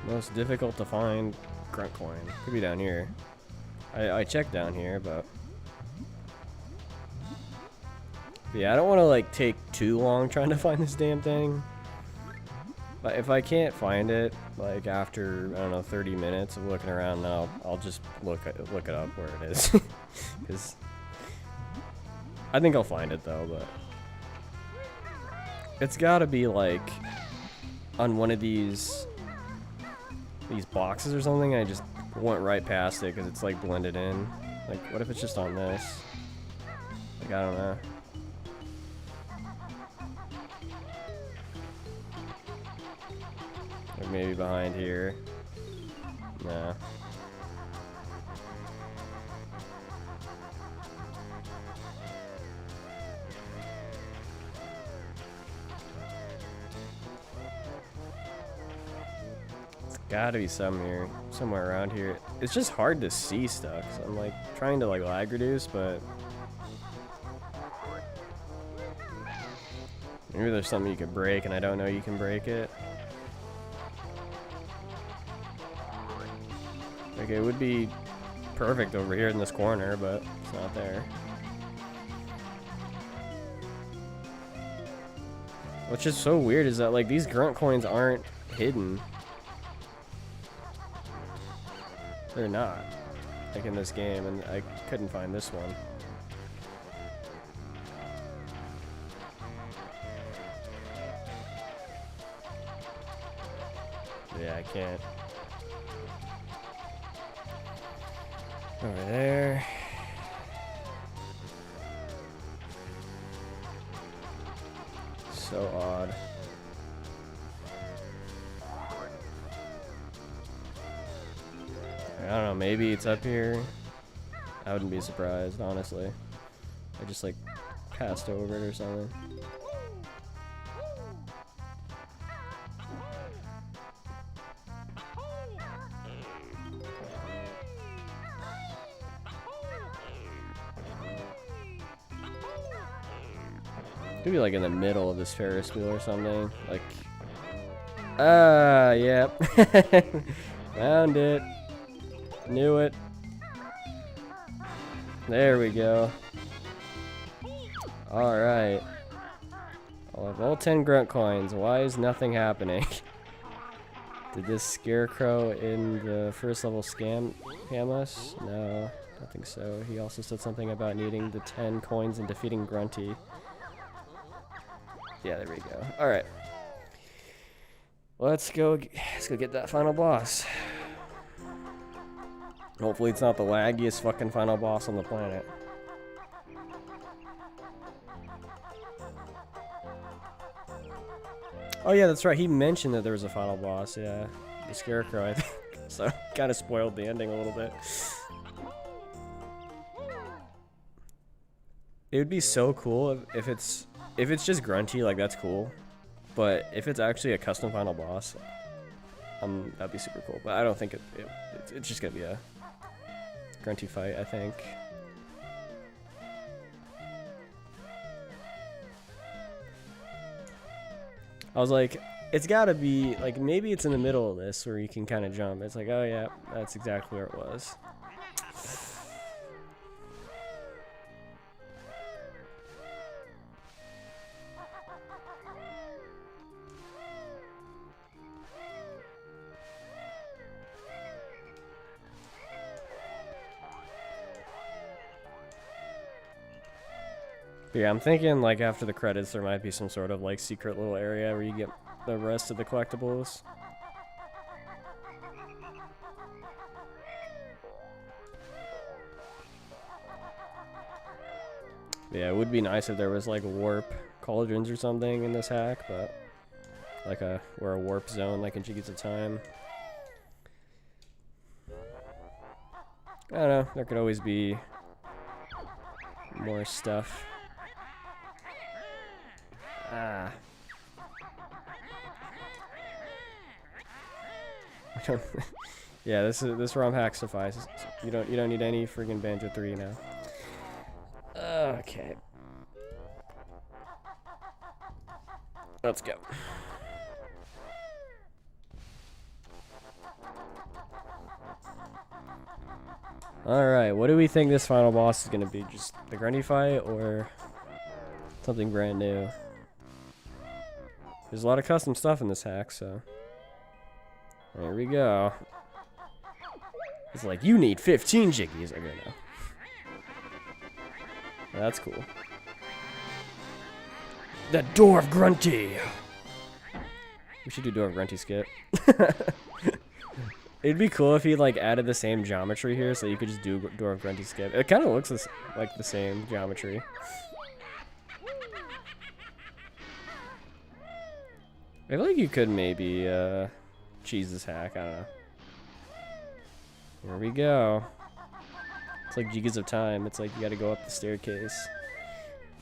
most difficult to find grunt coin. Could be down here. I checked down here, but yeah, I don't want to like take too long trying to find this damn thing. But if I can't find it, like after I don't know 30 minutes of looking around, then I'll just look it up where it is, because I think I'll find it though. But it's got to be like on one of these boxes or something. I just went right past it because it's like blended in. Like, what if it's just on this? Like, I don't know. Or maybe behind here. Nah. It's gotta be somewhere around here. It's just hard to see stuff. So I'm like trying to like lag reduce, but maybe there's something you could break and I don't know you can break it. Okay, it would be perfect over here in this corner, but it's not there. What's just so weird is that like these grunt coins aren't hidden. They're not, like in this game, and I couldn't find this one. Yeah, I can't. Over there. So odd. I don't know, maybe it's up here. I wouldn't be surprised, honestly. I just like passed over it or something. Could be like in the middle of this Ferris wheel or something. Like, yep. Found it. Knew it. There we go. Alright. I'll have all 10 grunt coins. Why is nothing happening? Did this scarecrow in the first level scam us? No, I don't think so. He also said something about needing the 10 coins and defeating Grunty. Yeah, there we go. Alright. Let's go get that final boss. Hopefully it's not the laggiest fucking final boss on the planet. Oh yeah, that's right. He mentioned that there was a final boss. Yeah, the Scarecrow, I think. So kind of spoiled the ending a little bit. It would be so cool if it's just Grunty, like that's cool. But if it's actually a custom final boss, that'd be super cool. But I don't think it's just gonna be a Grunty fight, I think. I was like, it's gotta be, like, maybe it's in the middle of this where you can kind of jump. It's like, oh yeah, that's exactly where it was. But yeah, I'm thinking like after the credits there might be some sort of like secret little area where you get the rest of the collectibles. Yeah, it would be nice if there was like warp cauldrons or something in this hack, but like we're a warp zone like in Jiggies of Time. I don't know, there could always be more stuff. Ah. Yeah, this ROM hack suffices. You don't need any friggin' Banjo 3 now. Okay. Let's go. Alright, what do we think this final boss is gonna be? Just the Grundy fight or something brand new? There's a lot of custom stuff in this hack, so there we go. It's like, you need 15 jiggies. Okay, no. That's cool. The Dwarf Grunty! We should do Dwarf Grunty skip. It'd be cool if he like added the same geometry here so you could just do Dwarf Grunty skip. It kind of looks like the same geometry. I feel like you could maybe cheese this hack, I don't know. Here we go. It's like Gigas of Time. It's like you gotta go up the staircase.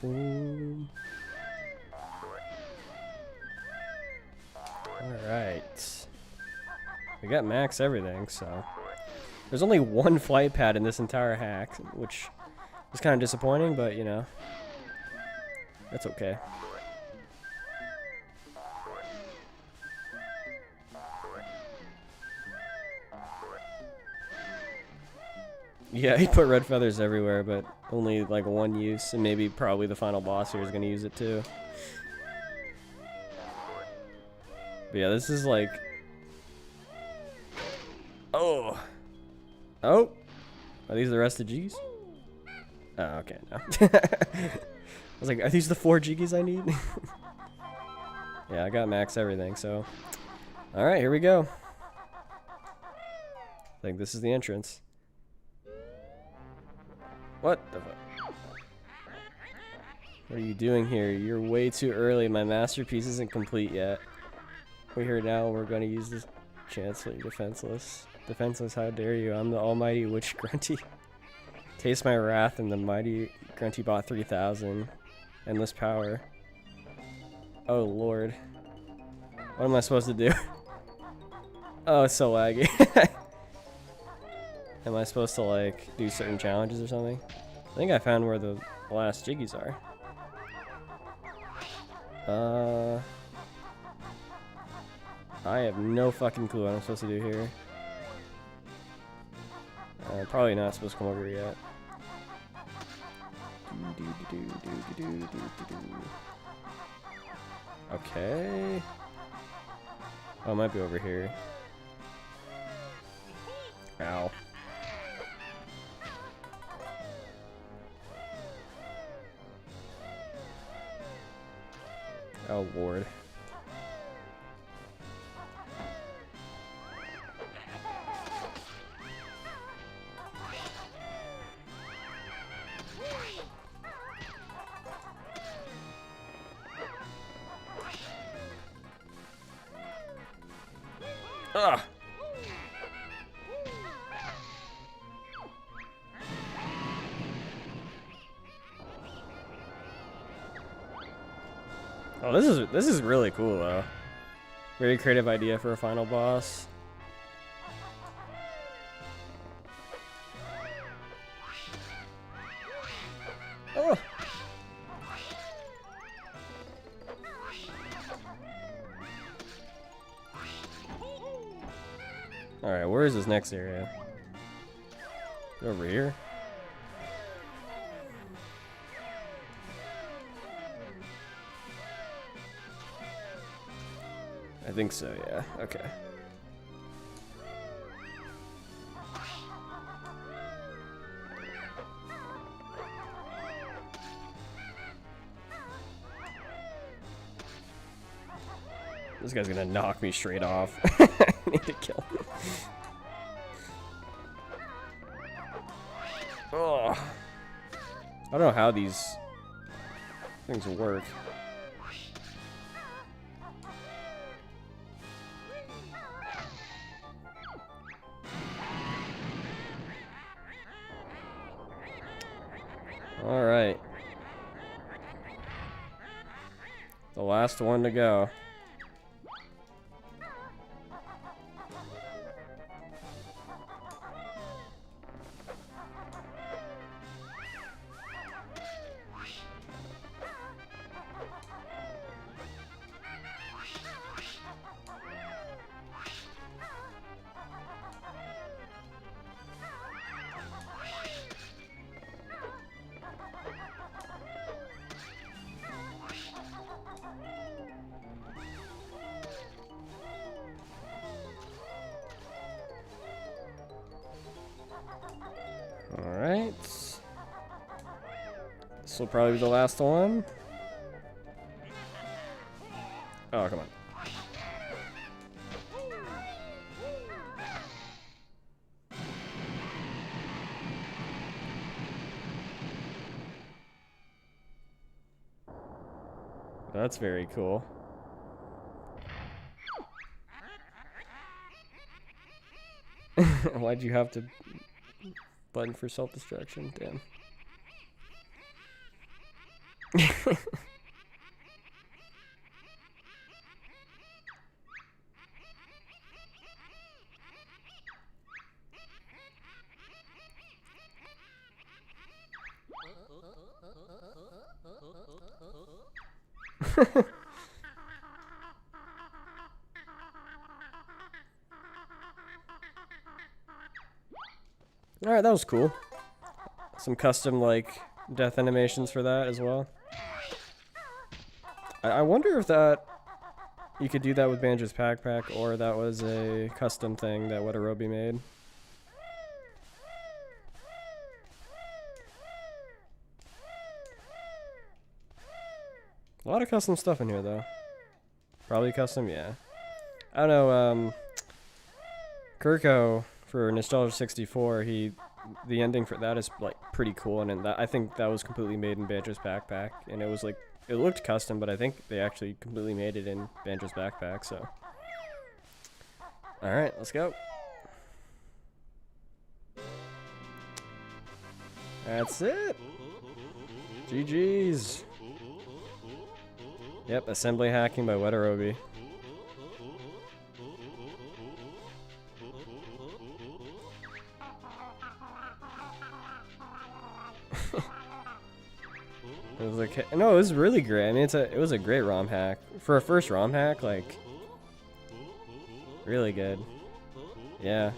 Boom. Alright. We got max everything, so. There's only one flight pad in this entire hack, which is kind of disappointing, but you know. That's okay. Yeah, he put red feathers everywhere, but only like one use, and maybe probably the final boss here is gonna use it too. But yeah, this is like... Oh! Oh! Are these the rest of G's? Oh, okay, no. I was like, are these the 4 G's I need? Yeah, I got max everything, so... Alright, here we go. I think this is the entrance. What the fuck? What are you doing here? You're way too early. My masterpiece isn't complete yet. We're here now. We're going to use this chance. You're defenseless. Defenseless, how dare you? I'm the almighty witch Grunty. Taste my wrath and the mighty Grunty bot 3000. Endless power. Oh lord. What am I supposed to do? Oh, it's so laggy. Am I supposed to like do certain challenges or something? I think I found where the last jiggies are. I have no fucking clue what I'm supposed to do here. Probably not supposed to come over here yet. Okay. Oh, it might be over here. Ow. Oh lord. Ugh. Oh, this is really cool though. Very creative idea for a final boss. Oh. All right, where is this next area? Over here. I think so, yeah. Okay. This guy's gonna knock me straight off. I need to kill him. Oh. I don't know how these things work. Alright. The last one to go. Alright. This will probably be the last one. Oh, come on. That's very cool. Why'd you have to button for self-destruction? Damn. Alright, that was cool. Some custom, like, death animations for that as well. I wonder if that... you could do that with Banjo's Backpack, or that was a custom thing that Wetarobi made. A lot of custom stuff in here, though. Probably custom, yeah. I don't know, Kirko for Nostalgia 64, the ending for that is like pretty cool, and I think that was completely made in Banjo's Backpack, and it was like, it looked custom, but I think they actually completely made it in Banjo's Backpack, so. Alright, let's go. That's it. GG's. Yep, assembly hacking by Wetarobi. It was like, no, it was really great. I mean, it was a great ROM hack for a first ROM hack. Like, really good. Yeah.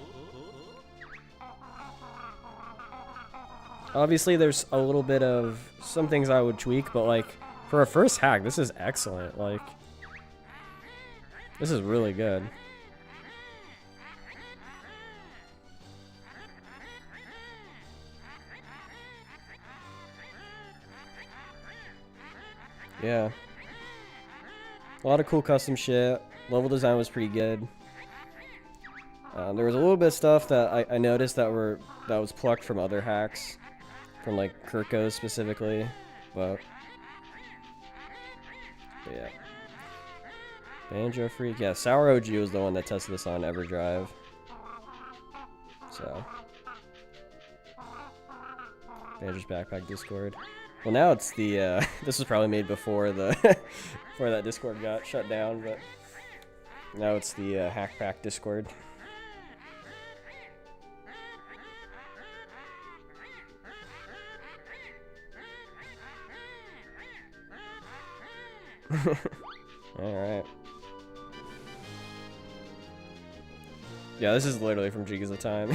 Obviously, there's a little bit of some things I would tweak, but like for a first hack, this is excellent. Like, this is really good. Yeah. A lot of cool custom shit. Level design was pretty good. There was a little bit of stuff that I noticed that was plucked from other hacks. From like Kirko specifically. But yeah. Banjo Freak. Yeah, Sour OG was the one that tested this on EverDrive. So. Banjo's Backpack Discord. Well, now it's the, this was probably made before the, before that Discord got shut down, but now it's the Hackpack Discord. Alright. Yeah, this is literally from Gigas of Time.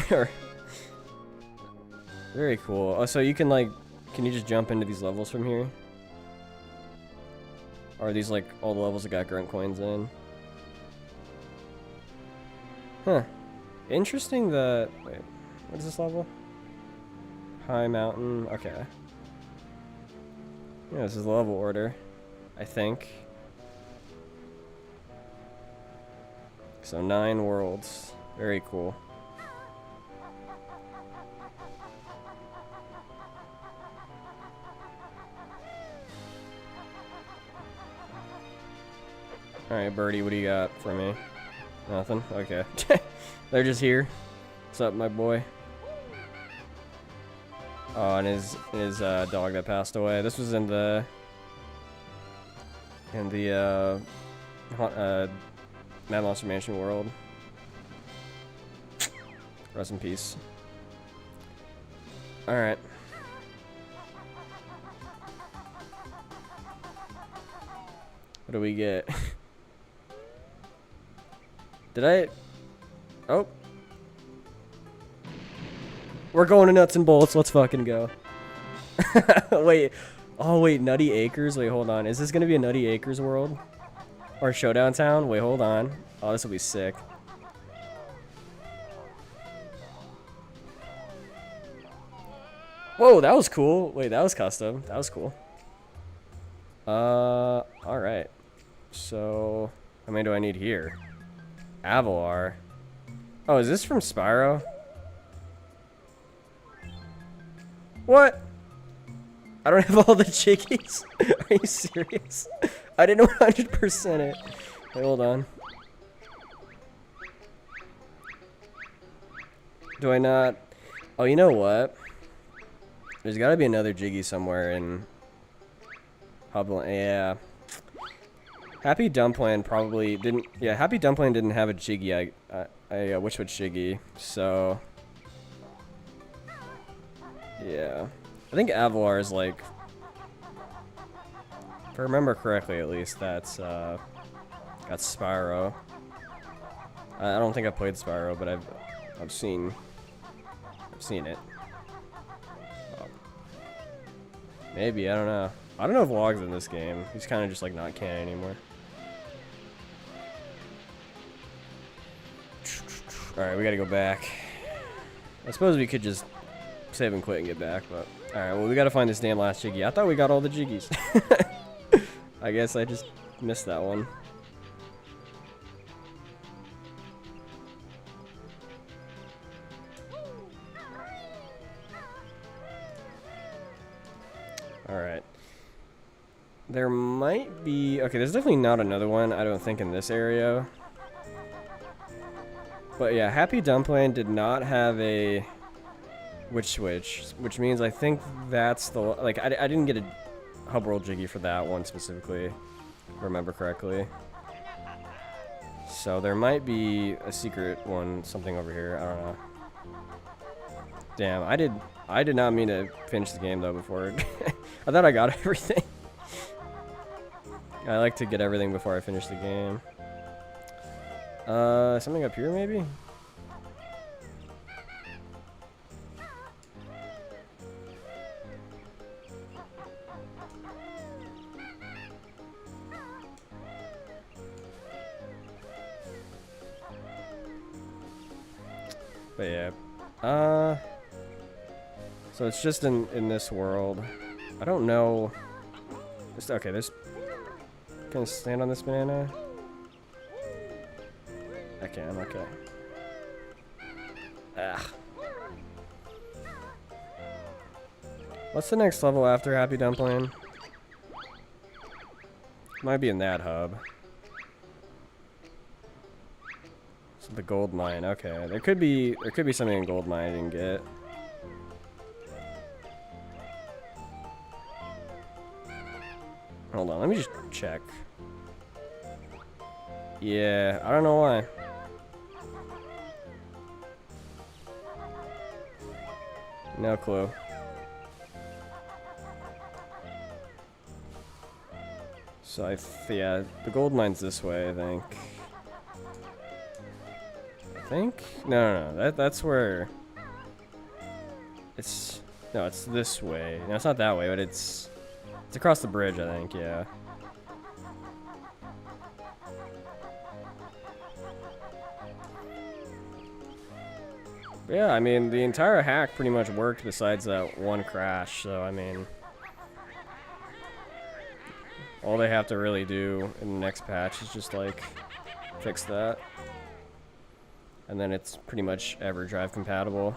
Very cool. Oh, so you can like, can you just jump into these levels from here? Or are these like all the levels that got grunt coins in? Huh. Interesting that, wait, what is this level? High mountain, okay. Yeah, this is the level order, I think. So 9 worlds, very cool. Alright, Birdie, what do you got for me? Nothing? Okay. They're just here. What's up, my boy? Oh, and his dog that passed away. This was in the Mad Monster Mansion world. Rest in peace. All right. What do we get? Did I? Oh. We're going to nuts and bolts. Let's fucking go. Wait. Oh, wait. Nutty Acres? Wait, hold on. Is this going to be a Nutty Acres world? Or Showdown Town? Wait, hold on. Oh, this will be sick. Whoa, that was cool. Wait, that was custom. That was cool. Alright. So, how many do I need here? Avalar. Oh, is this from Spyro? What? I don't have all the chickies. Are you serious? I didn't 100% it. Wait, hold on. Do I not? Oh, you know what? There's got to be another Jiggy somewhere in Hubble. Yeah. Happy Dumpling probably didn't. Yeah, Happy Dumpling didn't have a Jiggy. I wish would Jiggy. So. Yeah. I think Avalar is like. If I remember correctly, at least that's Spyro. I don't think I played Spyro, but I've seen it. Oh. Maybe, I don't know. I don't know if Log's in this game. He's kind of just like not canon anymore. Alright, we gotta go back. I suppose we could just save and quit and get back, but... Alright, well we gotta find this damn last Jiggy. I thought we got all the Jiggies. I guess I just missed that one. Alright. There might be... Okay, there's definitely not another one, I don't think, in this area. But yeah, Happy Dumpling did not have a Witch Switch, which means I think that's the... Like, I didn't get a Hub World Jiggy for that one specifically, if I remember correctly. So there might be a secret one, something over here, I don't know. Damn, I did not mean to finish the game though before. I thought I got everything. I like to get everything before I finish the game. Something up here maybe? But yeah. So it's just in this world. I don't know. Okay, there's... Can I stand on this banana? I can, okay. Ah. What's the next level after Happy Dumpling? Might be in that hub. So the gold mine, okay. There could be something in gold mine I didn't get. Hold on, let me just check. Yeah, I don't know why. No clue. So yeah, the gold mine's this way, I think. No, that's where it's... No, it's this way. No, it's not that way, but it's across the bridge, I think, yeah. But yeah, I mean, the entire hack pretty much worked besides that one crash, so I mean... All they have to really do in the next patch is just, like, fix that. And then it's pretty much EverDrive compatible.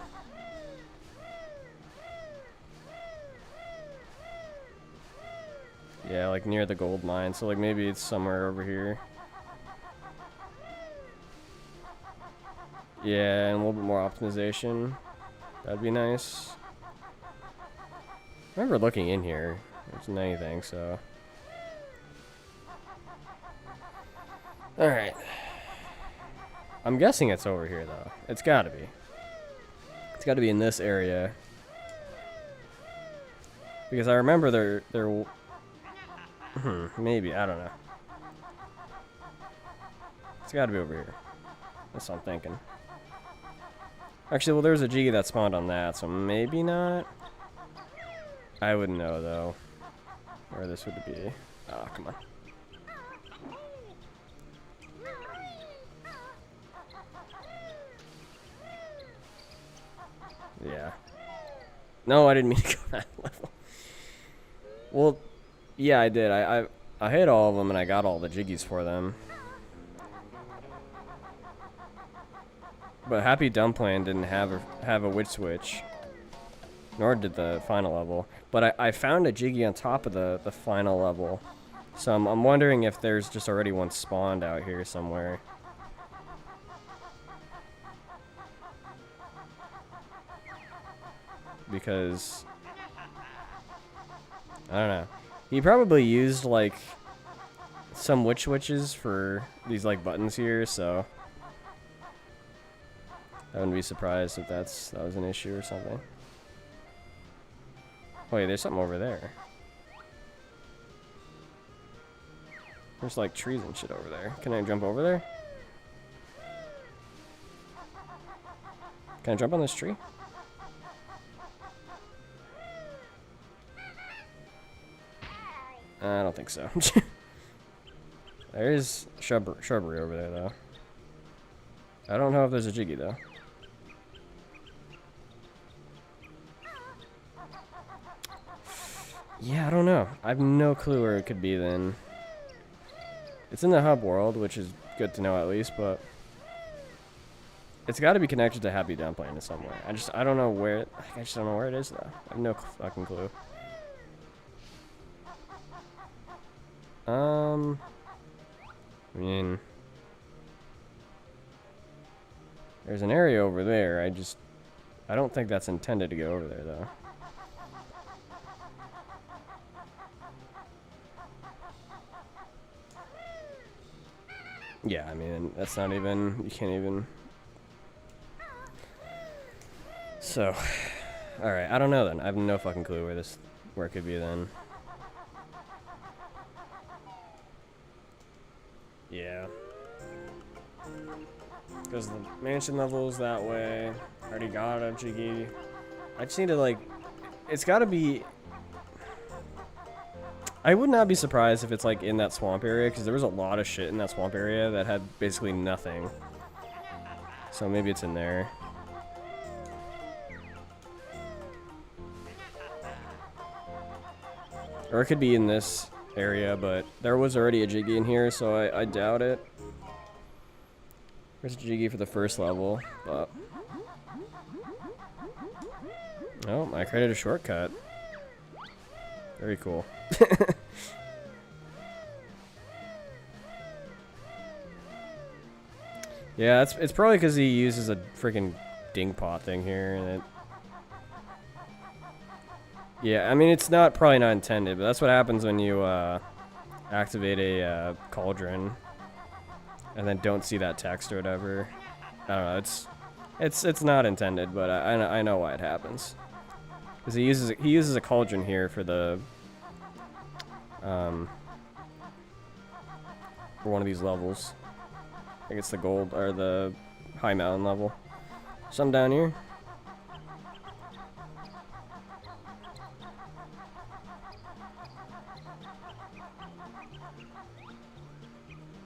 Yeah, like near the gold mine, so like maybe it's somewhere over here. Yeah, and a little bit more optimization. That'd be nice. remember looking in here. There wasn't anything, so. Alright. I'm guessing it's over here, though. It's gotta be. It's gotta be in this area. Because I remember there maybe, I don't know. It's gotta be over here. That's what I'm thinking. Actually, well, there's a Jiggy that spawned on that, so maybe not. I wouldn't know, though, where this would be. Oh, come on. Yeah. No, I didn't mean to go that level. Well, yeah, I did. I hit all of them, and I got all the Jiggies for them. But Happy Dumpling didn't have a witch switch, nor did the final level. But I found a Jiggy on top of the final level, so I'm wondering if there's just already one spawned out here somewhere. Because I don't know. He probably used like some witch switches for these like buttons here, so. I wouldn't be surprised if that was an issue or something. Oh yeah, there's something over there. There's like trees and shit over there. Can I jump over there? Can I jump on this tree? I don't think so. There is shrubbery over there though. I don't know if there's a Jiggy though. Yeah, I don't know. I have no clue where it could be then. It's in the hub world, which is good to know at least, but it's got to be connected to Happy Dumpling in somewhere. I don't know where. I just don't know where it is though. I have no fucking clue. I mean, there's an area over there. I don't think that's intended to go over there though. Yeah, I mean, that's not even, you can't even. So, alright, I don't know then. I have no fucking clue where it could be then. Yeah. Because the mansion level's that way. I already got a Jiggy. I just need to, like, it's gotta be. I would not be surprised if it's like in that swamp area, because there was a lot of shit in that swamp area that had basically nothing. So maybe it's in there. Or it could be in this area, but there was already a Jiggy in here, so I doubt it. There's a Jiggy for the first level, but. Oh, I created a shortcut. Very cool. Yeah, it's probably because he uses a freaking dingpot thing here, and it. Yeah, I mean it's probably not intended, but that's what happens when you activate a cauldron, and then don't see that text or whatever. I don't know. It's not intended, but I know why it happens. Because he uses a cauldron here for the for one of these levels. I think it's the gold or the high mountain level. Some down here.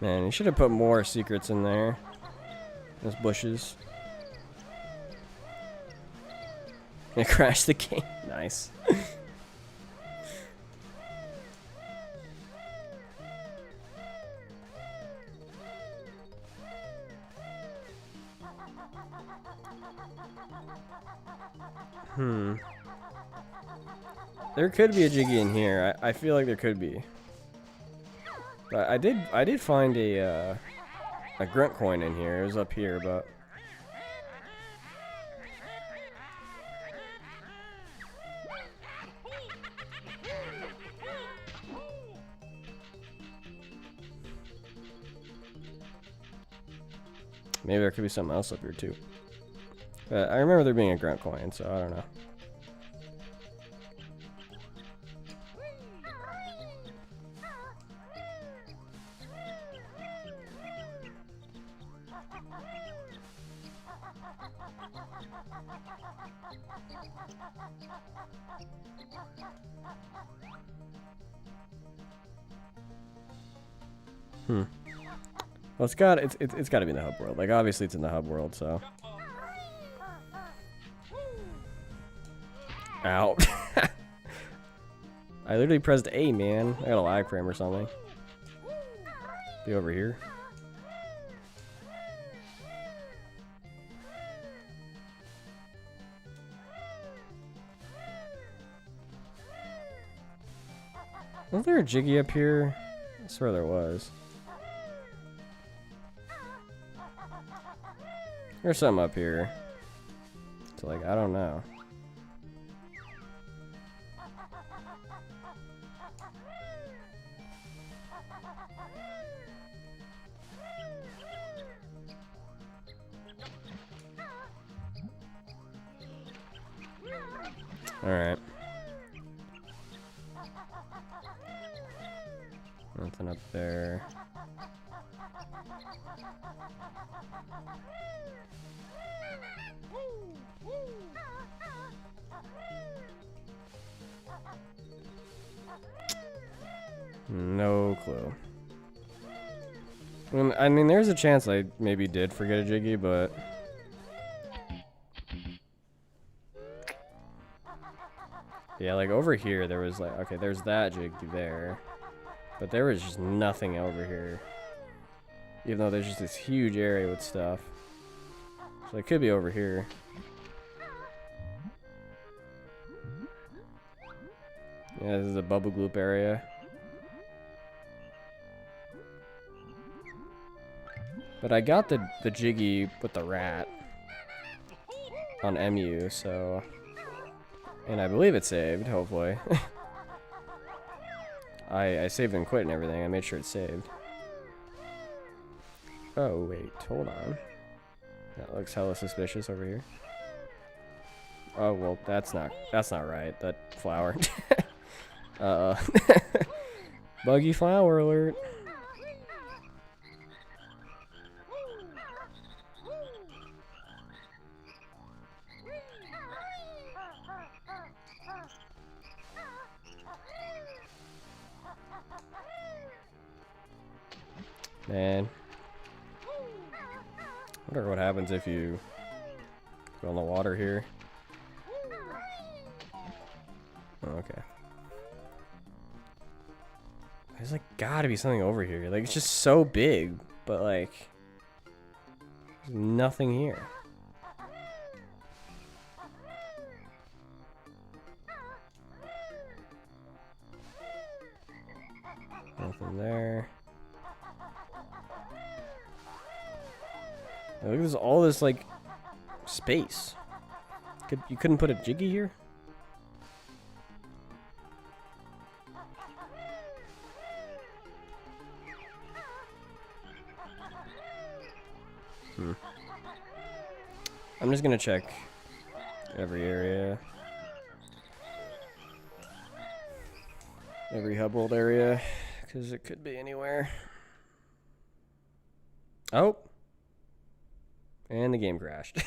Man, you should have put more secrets in there. Those bushes. It crashed the game. Nice. There could be a Jiggy in here. I feel like there could be. But I did find a grunt coin in here. It was up here, but Maybe there could be something else up here too. But I remember there being a grunt coin, so I don't know. Well, it's got to be in the hub world. Like obviously it's in the hub world, so. Ow. I literally pressed A, man. I got a lag frame or something. Be over here. Was there a Jiggy up here? I swear there was. There's something up here. It's like, I don't know. Alright. Nothing up there. No clue. I mean, there's a chance I maybe did forget a Jiggy, but... Yeah, like over here, there was like... Okay, there's that Jiggy there. But there was just nothing over here. Even though there's just this huge area with stuff. So it could be over here. Yeah, this is a bubble gloop area. But I got the Jiggy with the rat on MU, so... And I believe it saved, hopefully. I saved and quit and everything. I made sure it saved. Oh, wait. Hold on. That looks hella suspicious over here. Oh, well, that's not right. That flower. Buggy flower alert. Man. I wonder what happens if you go in the water here. Oh, okay. There's like gotta be something over here. Like it's just so big, but like there's nothing here. Nothing there. Look, there's all this like space. You couldn't put a Jiggy here? I'm just gonna check every area. Every hub world area, because it could be anywhere. Oh! And the game crashed.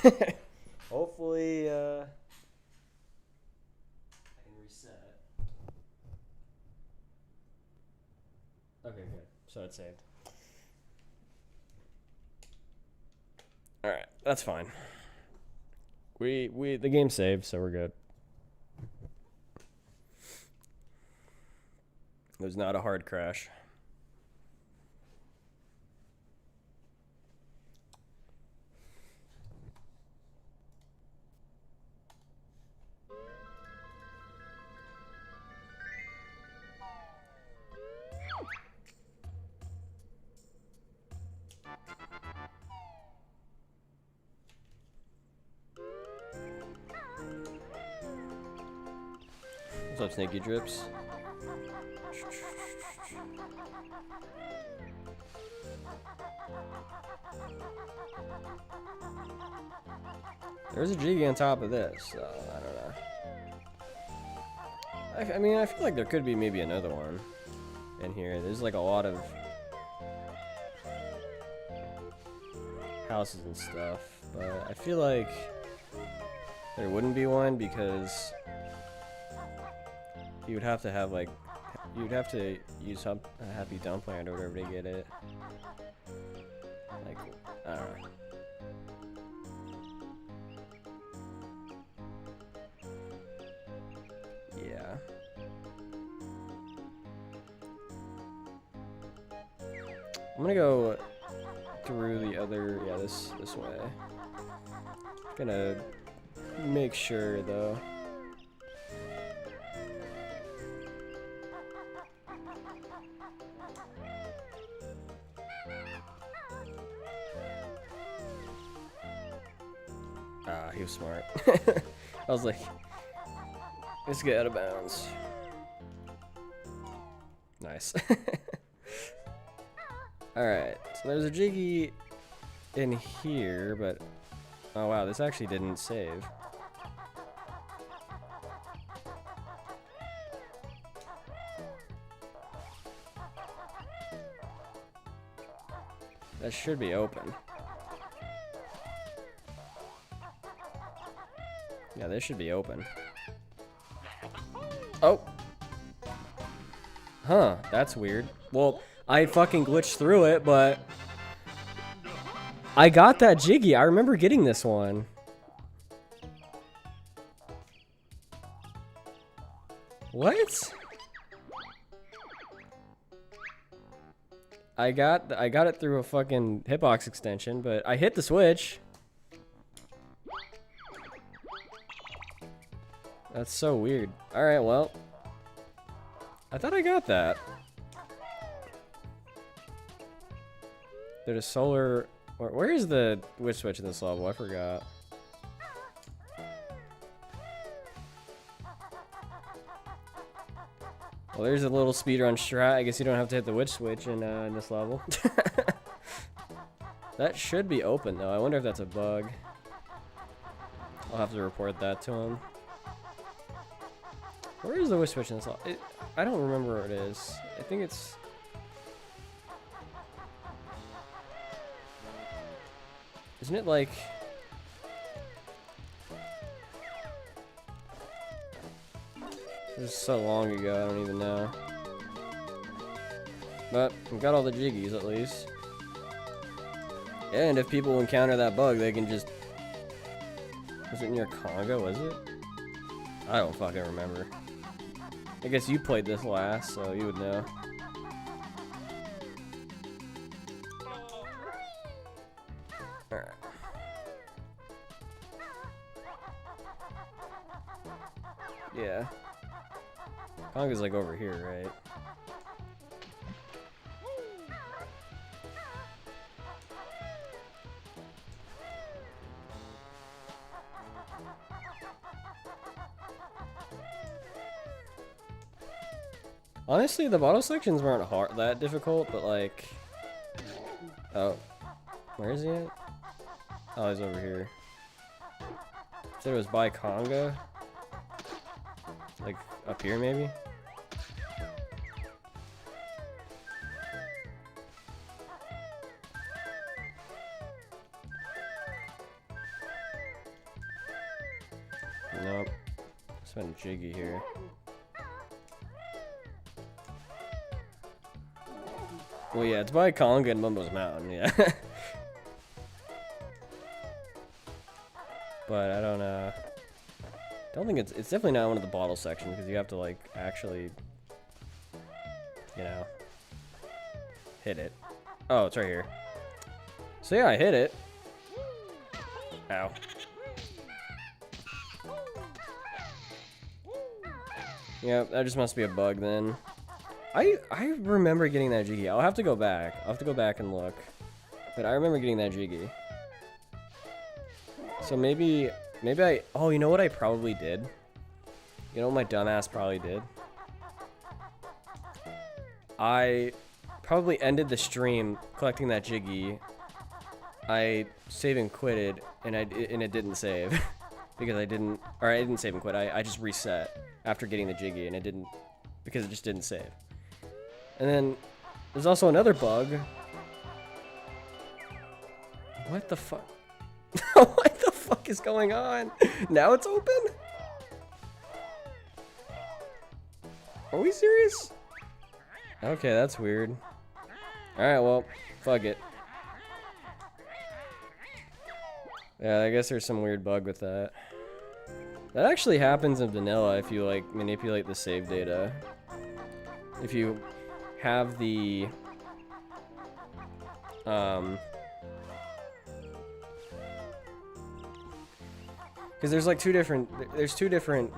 Hopefully, I can reset. Okay, good. So it's saved. Alright, that's fine. The game saved, so we're good. It was not a hard crash. What's up, Snaky Drips? There's a Jiggy on top of this, so I don't know. I mean, I feel like there could be maybe another one in here. There's like a lot of houses and stuff, but I feel like there wouldn't be one because you would have to have like, you'd have to use a Happy Dumpling or whatever to get it. Like, I don't know. Yeah. I'm gonna go through the other, yeah, this way. Gonna make sure though. Ah, he was smart. I was like, let's get out of bounds. Nice. Alright, so there's a Jiggy in here, but oh wow, this actually didn't save. That should be open. Yeah, this should be open. Oh! Huh, that's weird. Well, I fucking glitched through it, but I got that Jiggy. I remember getting this one. What? I got it through a fucking hitbox extension, but I hit the switch. That's so weird. Alright, well. I thought I got that. There's a solar... Where is the which switch in this level? I forgot. Well, there's a little speedrun strat. I guess you don't have to hit the witch switch in this level. That should be open, though. I wonder if that's a bug. I'll have to report that to him. Where is the witch switch in this level? I don't remember where it is. I think it's... Isn't it like... This is so long ago, I don't even know. But, we got all the Jiggies at least. And if people encounter that bug, they can just... Was it near Congo, was it? I don't fucking remember. I guess you played this last, so you would know. Alright. Yeah. Congo's like over here, right? Honestly, the bottle sections weren't that difficult, but like... Oh. Where is he at? Oh, he's over here. Said it was by Conga? Like, up here maybe? Nope. It's been Jiggy here. Well, yeah, it's by Conga and Mumbo's Mountain, yeah. But I don't think it's definitely not one of the bottle sections because you have to like actually, you know, hit it. Oh, it's right here. So yeah, I hit it. Ow. Yeah, that just must be a bug then. I remember getting that Jiggy. I'll have to go back. I'll have to go back and look. But I remember getting that Jiggy. So maybe I... Oh, you know what I probably did? You know what my dumbass probably did? I probably ended the stream collecting that Jiggy. I save and quitted, and it didn't save because I didn't save and quit. I just reset after getting the Jiggy, and it didn't, because it just didn't save. And then there's also another bug. What the fuck? What the fuck is going on? Now it's open? Are we serious? Okay, that's weird. Alright, well, fuck it. Yeah, I guess there's some weird bug with that. That actually happens in vanilla if you, like, manipulate the save data. If you have the... Because there's like two different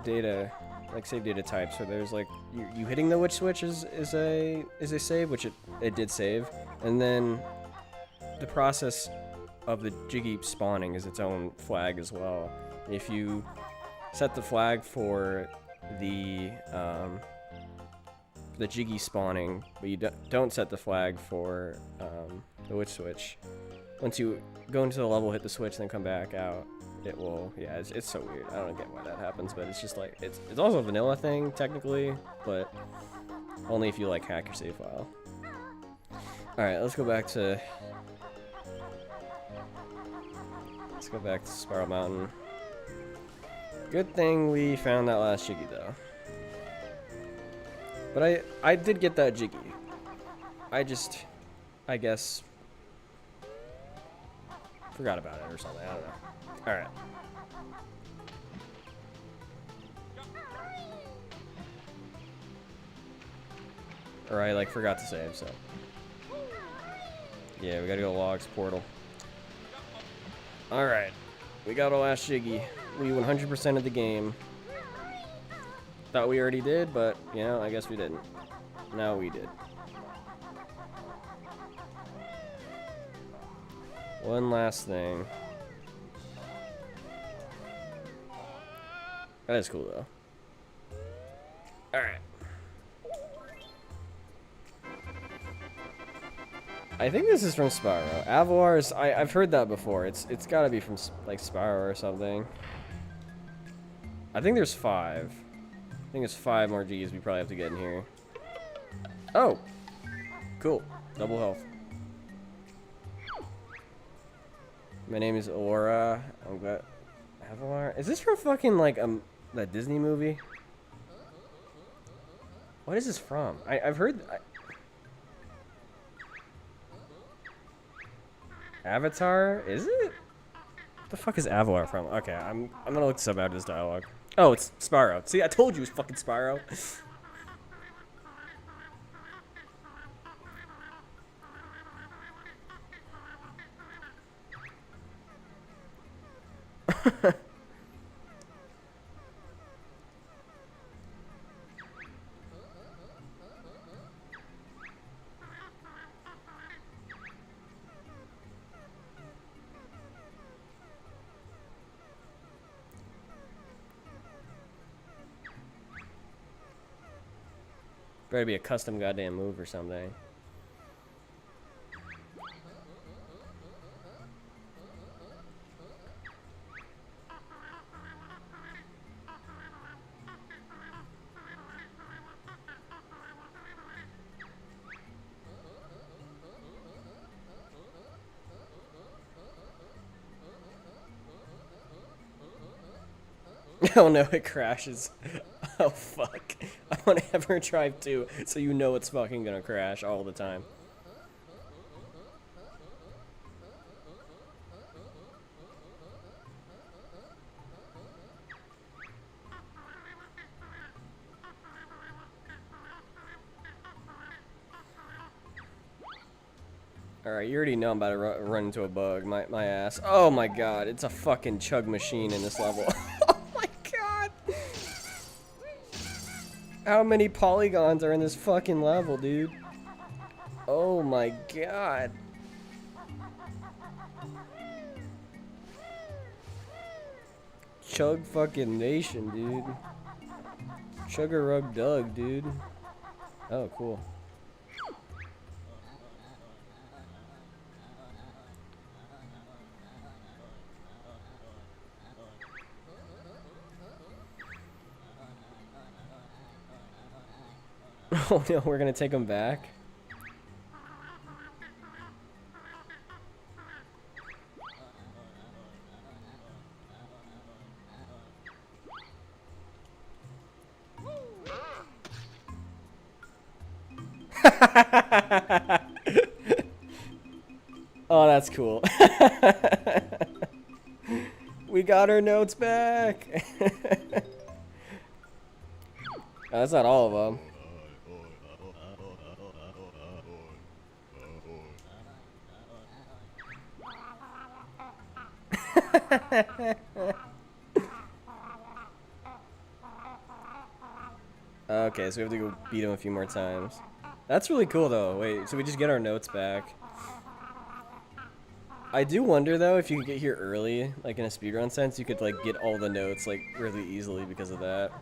data, like save data types. So there's like you hitting the witch switch is a save, which it did save, and then the process of the Jiggy spawning is its own flag as well. If you set the flag for the Jiggy spawning, but you don't set the flag for the witch switch, once you go into the level, hit the switch, then come back out, it will, yeah, it's so weird. I don't get why that happens, but it's just like, it's also a vanilla thing, technically, but only if you, like, hack your save file. Alright, let's go back to Spiral Mountain. Good thing we found that last Jiggy, though. But I did get that Jiggy. I guess, forgot about it or something, I don't know. Alright. Or I, like, forgot to save, so. Yeah, we gotta go to Logs Portal. Alright. We got our last Jiggy. We 100% of the game. Thought we already did, but, you know, I guess we didn't. Now we did. One last thing. That is cool, though. Alright. I think this is from Spyro. Avalar's, I've heard that before. It's gotta be from, like, Spyro or something. I think there's 5. I think there's 5 more G's we probably have to get in here. Oh! Cool. Double health. My name is Aura. I'm glad. Avalar? Is this from fucking, like, that Disney movie? What is this from? I've heard... Avatar? Is it? What the fuck is Avalar from? Okay, I'm gonna look this up after this dialogue. Oh, it's Spyro. See, I told you it was fucking Spyro. Better be a custom goddamn move or something. Oh no, it crashes. Oh fuck. I want to have her drive too, so you know it's fucking gonna crash all the time. Alright, you already know I'm about to run into a bug. My ass. Oh my god, it's a fucking chug machine in this level. Oh my god! How many polygons are in this fucking level, dude? Oh my god. Chug fucking nation, dude. Sugar Rug Doug, dude. Oh, cool. Oh no, we're gonna take them back. Oh, that's cool. We got our notes back. Oh, that's not all of them. Okay, so we have to go beat him a few more times. That's really cool, though. Wait, so we just get our notes back. I do wonder, though, if you could get here early, like in a speedrun sense, you could, like, get all the notes, like, really easily because of that.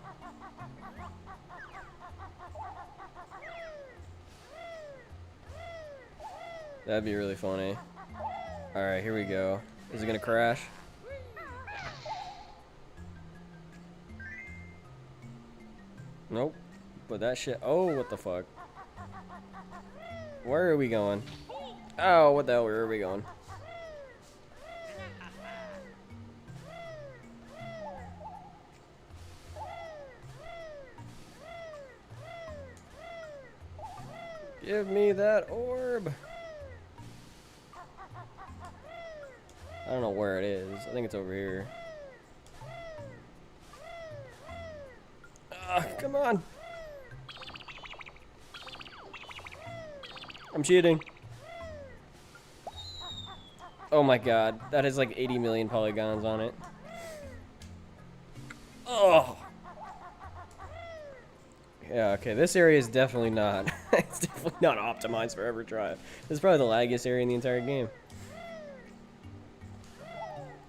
That'd be really funny. Alright, here we go. Is it gonna crash? Nope. But that shit... Oh, what the fuck? Where are we going? Oh, what the hell? Where are we going? Give me that orb! I don't know where it is. I think it's over here. Come on! I'm cheating. Oh my god, that has like 80 million polygons on it. Oh! Yeah, okay, this area is definitely not. It's definitely not optimized for Everdrive. This is probably the laggiest area in the entire game.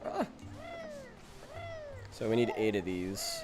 Ah. So we need 8 of these.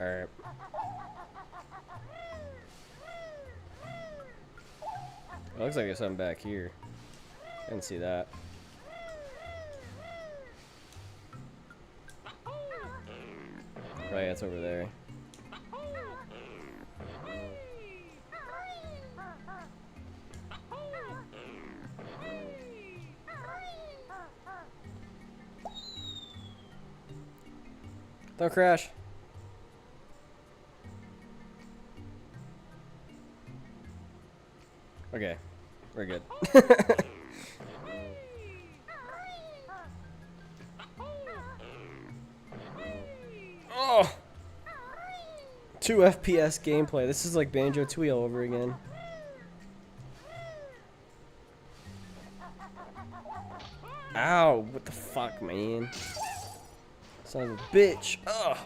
Alright. It looks like there's something back here. I didn't see that. Right, it's over there. Don't crash. Okay, we're good. Oh! 2 FPS gameplay. This is like Banjo-Kazooie all over again. Ow! What the fuck, man? Son of a bitch. Ugh!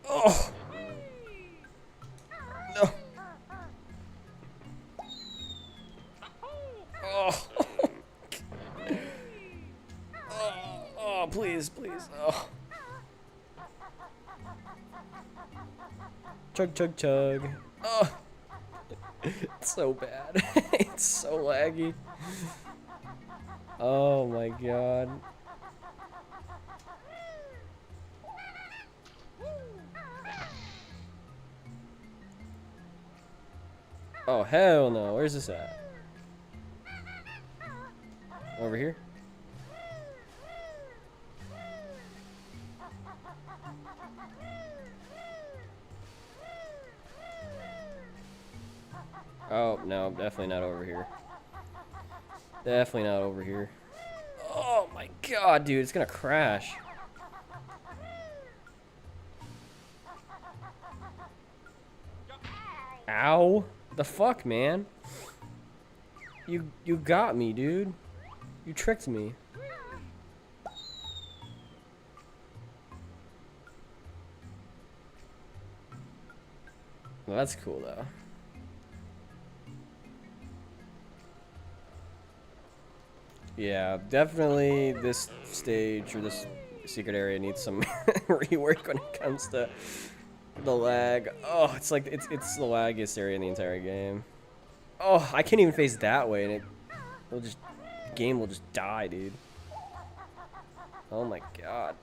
Oh! No! Oh! Oh, please, please. Oh. Chug, chug, chug. Oh! It's so bad. It's so laggy. Oh my god. Oh, hell no. Where's this at? Over here? Oh, no, definitely not over here. Definitely not over here. Oh my god, dude, it's gonna crash. Ow. The fuck, man? You got me, dude. You tricked me. Well, that's cool, though. Yeah, definitely this stage or this secret area needs some rework when it comes to the lag. Oh, it's like it's the laggiest area in the entire game. Oh, I can't even face that way, and game will just die, dude. Oh my god.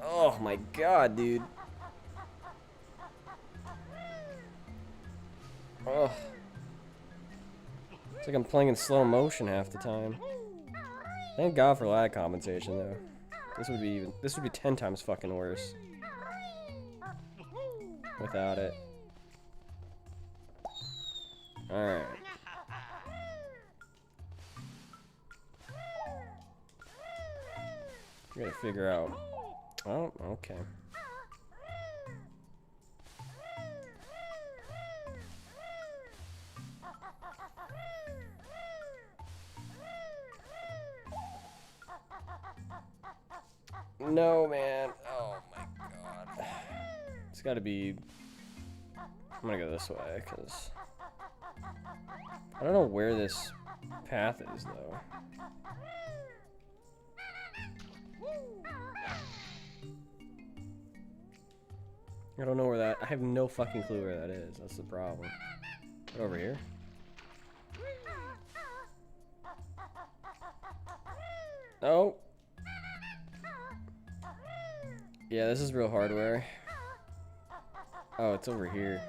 Oh my god, dude. Oh. It's like I'm playing in slow motion half the time. Thank God for lag compensation, though. This would be 10 times fucking worse without it. Alright. We gotta figure out. Oh, okay. No, man. Oh my god. It's gotta be. I'm gonna go this way, because I don't know where this path is, though. I don't know where that. I have no fucking clue where that is. That's the problem. Over here? Oh. Yeah, this is real hardware. Oh, it's over here.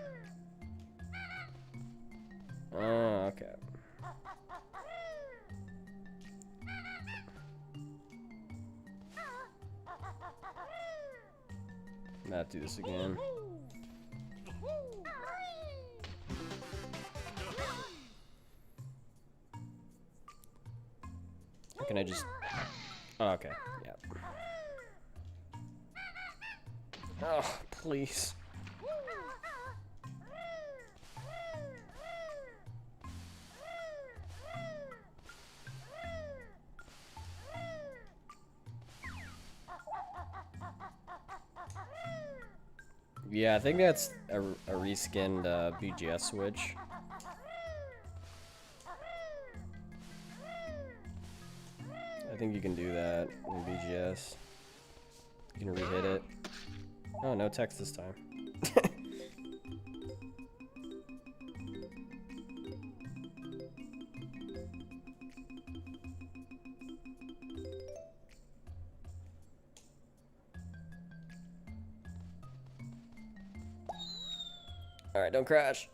Oh, okay. Not do this again. Or can I just... Oh, okay, yeah. Oh, please. Yeah, I think that's a reskinned BGS switch. I think you can do that in BGS. You can re-hit it. Oh, no text this time. Alright, don't crash.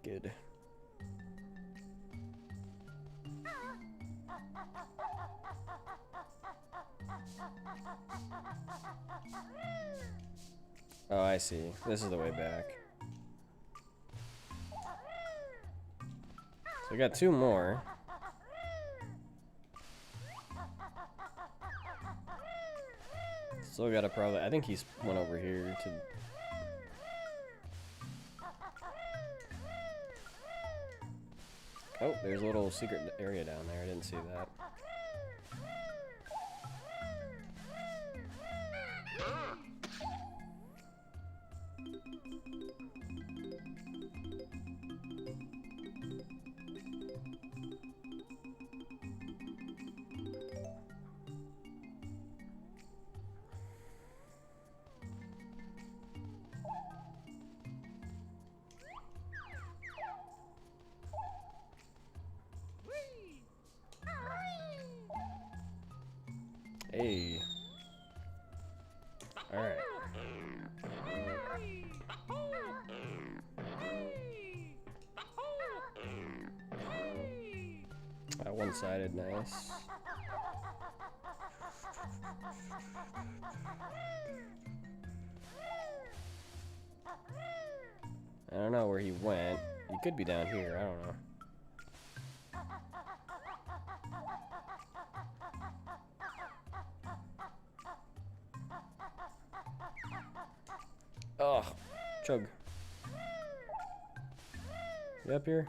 Good. Oh, I see. This is the way back. So we got two more. Still gotta probably. I think he's went over here to. Oh, there's a little secret area down there. I didn't see that. Hey. Alright. One-sided, nice. I don't know where he went. He could be down here. I don't know. Oh, chug. You up here?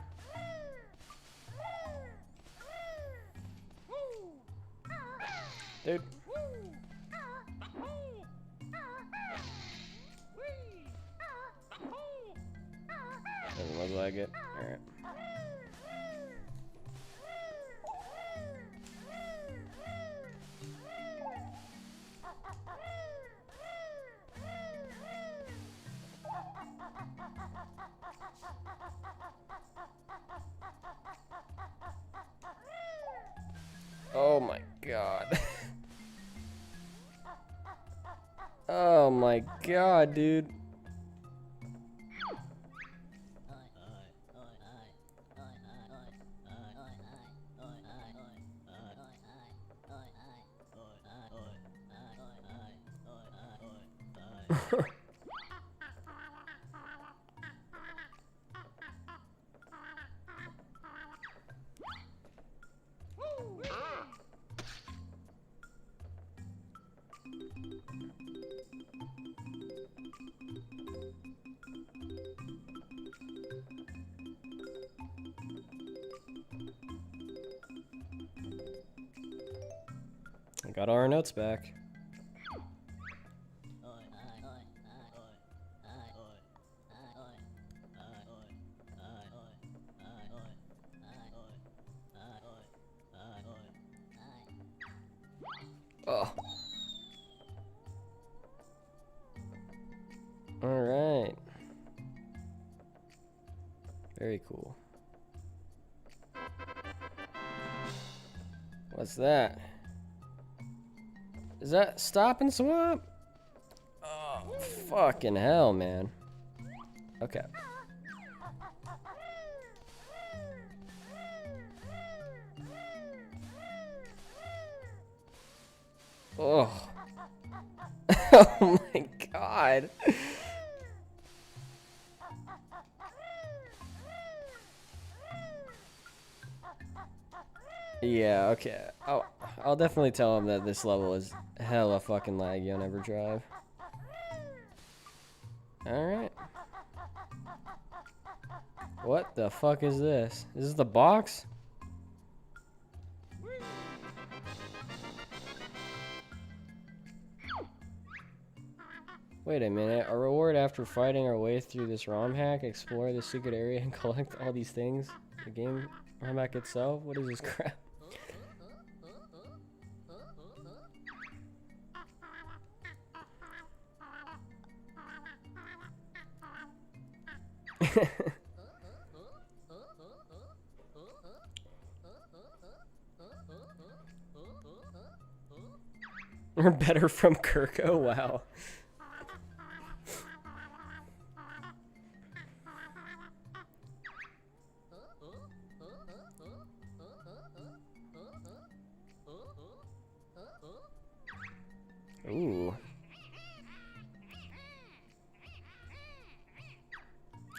Dude. Doesn't look like it. Alright. Oh my god. Oh my god, dude. I got all our notes back. Oh. All right. Very cool. What's that? Is that Stop and Swap? Oh, fucking hell, man. Okay. Oh. Oh my god. Yeah, okay. I'll definitely tell him that this level is hella fucking laggy on EverDrive. Alright. What the fuck is this? Is this the box? Wait a minute. A reward after fighting our way through this ROM hack. Explore the secret area and collect all these things. The game ROM hack itself? What is this crap? We're better from Kirko? Wow. Ooh.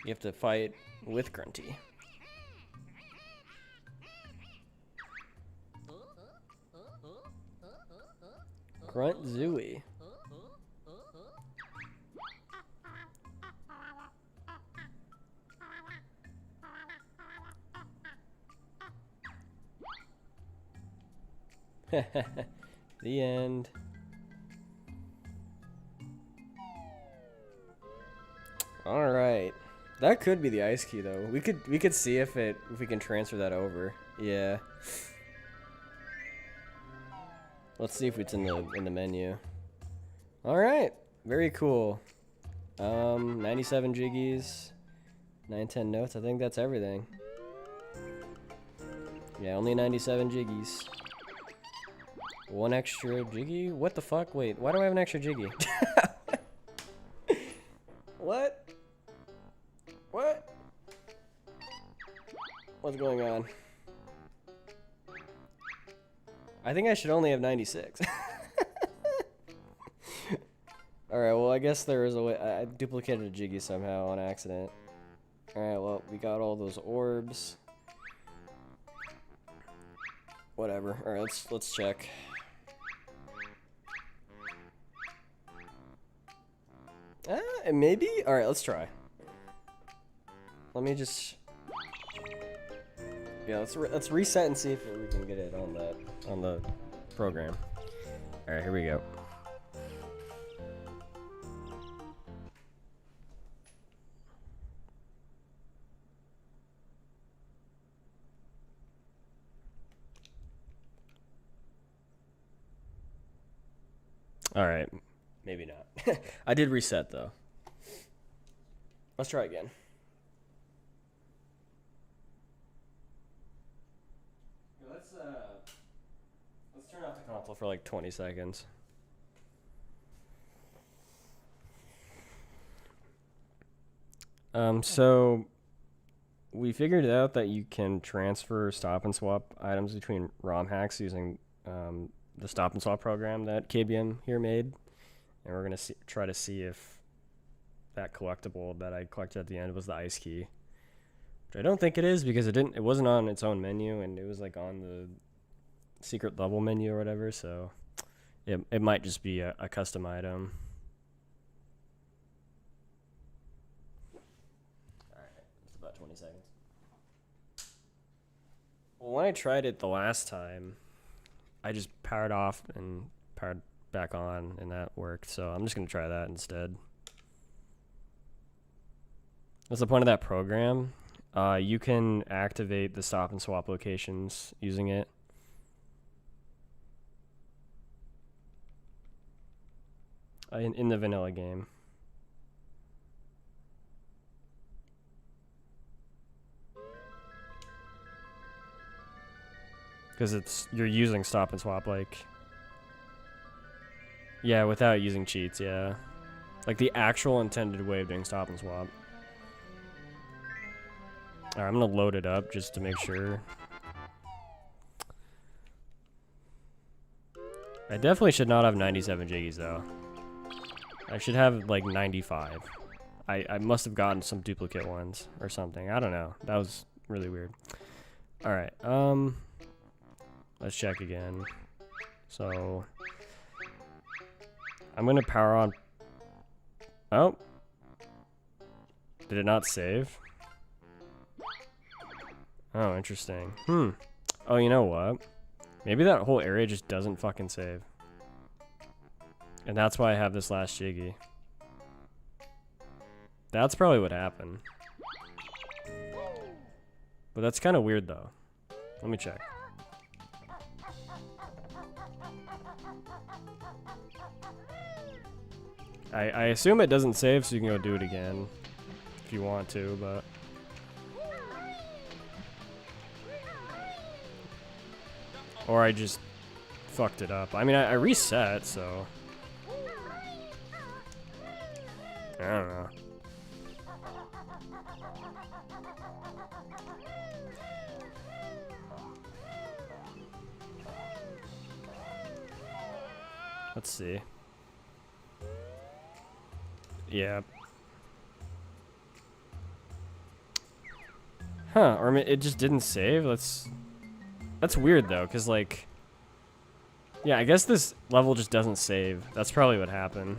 You have to fight with Grunty. Banjo-Kazooie. The end. All right. That could be the ice key though. We could see if we can transfer that over. Yeah. Let's see if it's in the menu. All right. Very cool. 97 jiggies, 910 notes. I think that's everything. Yeah, only 97 jiggies. One extra jiggy? What the fuck? Wait, why do I have an extra jiggy? What? What? What's going on? I think I should only have 96. Alright, well, I guess there is a way. I duplicated a Jiggy somehow on accident. Alright, well, we got all those orbs. Whatever. Alright, let's check. Maybe? Alright, let's try. Let me just... Yeah, let's reset and see if we can get it on the program. Alright, here we go. Alright, maybe not. I did reset though. Let's try again. Let's turn off the console for like 20 seconds. So we figured out that you can transfer stop and swap items between ROM hacks using the stop and swap program that KBM here made, and we're gonna try to see if that collectible that I collected at the end was the ice key, which I don't think it is because it wasn't on its own menu, and it was like on the secret level menu or whatever, so it might just be a custom item. Alright, it's about 20 seconds. Well, when I tried it the last time, I just powered off and powered back on, and that worked. So I'm just going to try that instead. What's the point of that program? You can activate the stop and swap locations using it. In the vanilla game. Because you're using stop and swap, like, yeah, without using cheats, yeah, like the actual intended way of doing stop and swap. All right, I'm gonna load it up just to make sure. I definitely should not have 97 jiggies though. I should have like 95. I must have gotten some duplicate ones or something. I don't know. That was really weird. All right, let's check again. So I'm gonna power on. Oh, did it not save? Oh, interesting. Oh, you know what? Maybe that whole area just doesn't fucking save. And that's why I have this last jiggy. That's probably what happened. But that's kind of weird though. Let me check. I assume it doesn't save, so you can go do it again if you want to, but or I just fucked it up. I mean, I reset, so I don't know. Let's see. Yeah. Huh, or it just didn't save? That's weird though, cause like, yeah, I guess this level just doesn't save. That's probably what happened.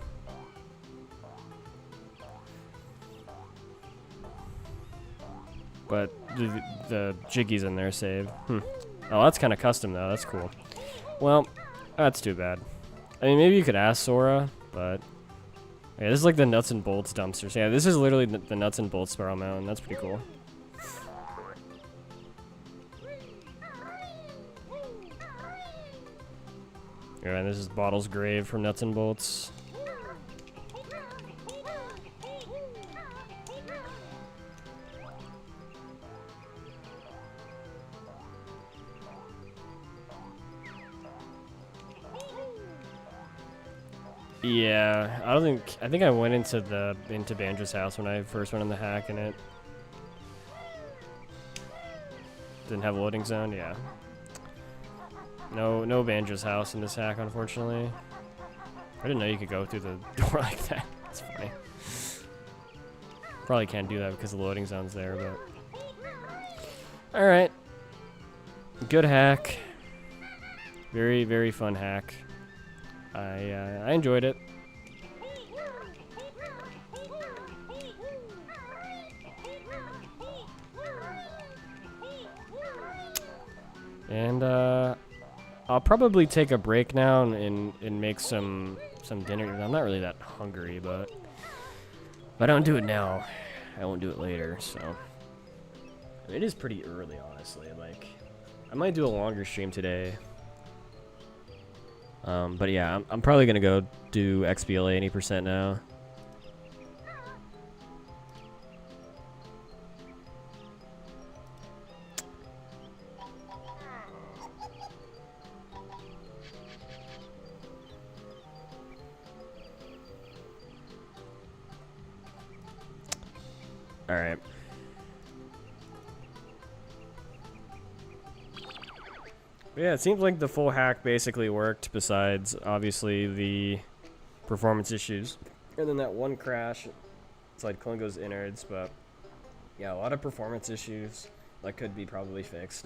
But the jiggies in there save. Oh, that's kind of custom though. That's cool. Well, that's too bad. I mean, maybe you could ask Sora, but yeah, this is like the nuts and bolts dumpster. So yeah, this is literally the nuts and bolts Spiral Mountain. That's pretty cool. Yeah, and this is Bottle's grave from Nuts and Bolts. Yeah, I think I went into Banjo's house when I first went in the hack, and it didn't have a loading zone. Yeah. No Banjo's house in this hack, unfortunately. I didn't know you could go through the door like that. That's funny. Probably can't do that because the loading zone's there, but... Alright. Good hack. Very, very fun hack. I enjoyed it. And I'll probably take a break now and make some dinner. I'm not really that hungry, but if I don't do it now, I won't do it later. So it is pretty early, honestly. Like, I might do a longer stream today. But yeah, I'm probably gonna go do XBLA 80% now. All right. Yeah, it seems like the full hack basically worked, besides obviously the performance issues. And then that one crash, it's like Klingo's innards, but yeah, a lot of performance issues that could be probably fixed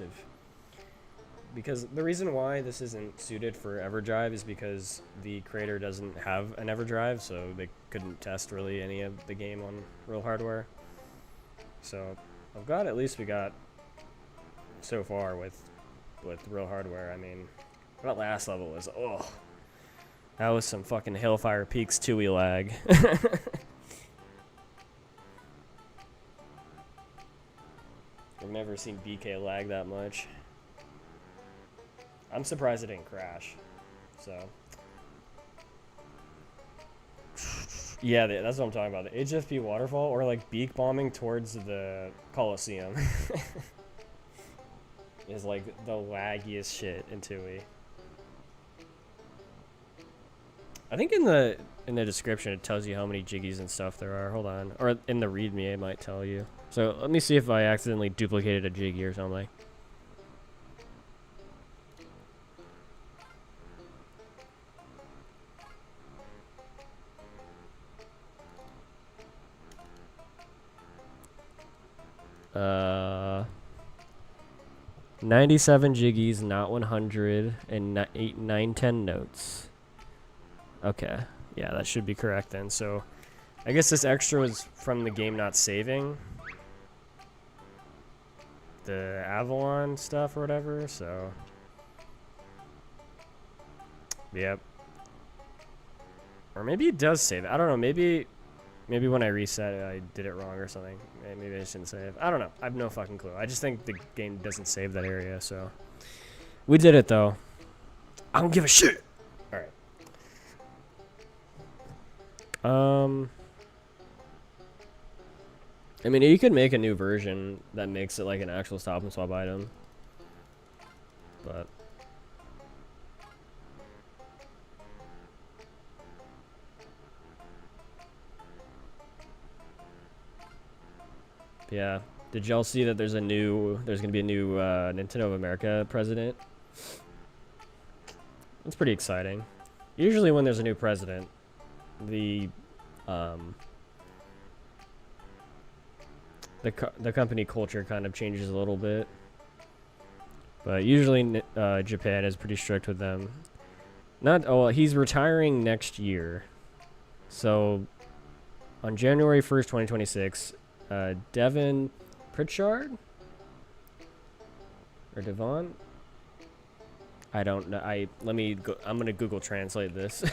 because the reason why this isn't suited for EverDrive is because the creator doesn't have an EverDrive, so they couldn't test really any of the game on real hardware. So at least we got so far with real hardware. I mean, that last level was, oh, that was some fucking Hellfire Peaks 2E lag. I've never seen BK lag that much. I'm surprised it didn't crash. So yeah, that's what I'm talking about. The HFP waterfall, or like beak bombing towards the Coliseum. Is like the laggiest shit in 2E. I think in the description it tells you how many jiggies and stuff there are. Hold on. Or in the readme it might tell you. So let me see if I accidentally duplicated a jiggy or something. Uh 97 jiggies, not 100, and 8, 9, 10 notes. Okay, yeah, that should be correct then. So, I guess this extra was from the game not saving the Avalon stuff or whatever, so... Yep. Or maybe it does save it. I don't know, maybe when I reset it, I did it wrong or something. Maybe I shouldn't save. I don't know. I have no fucking clue. I just think the game doesn't save that area, so... We did it, though. I don't give a shit! Alright. I mean, you could make a new version that makes it like an actual stop and swap item. But... yeah. Did y'all see that there's gonna be a new Nintendo of America president? That's pretty exciting. Usually when there's a new president, the company culture kind of changes a little bit. But usually Japan is pretty strict with them. He's retiring next year. So on January 1st, 2026, Devon Pritchard? Or Devon? I don't know. I'm gonna Google Translate this.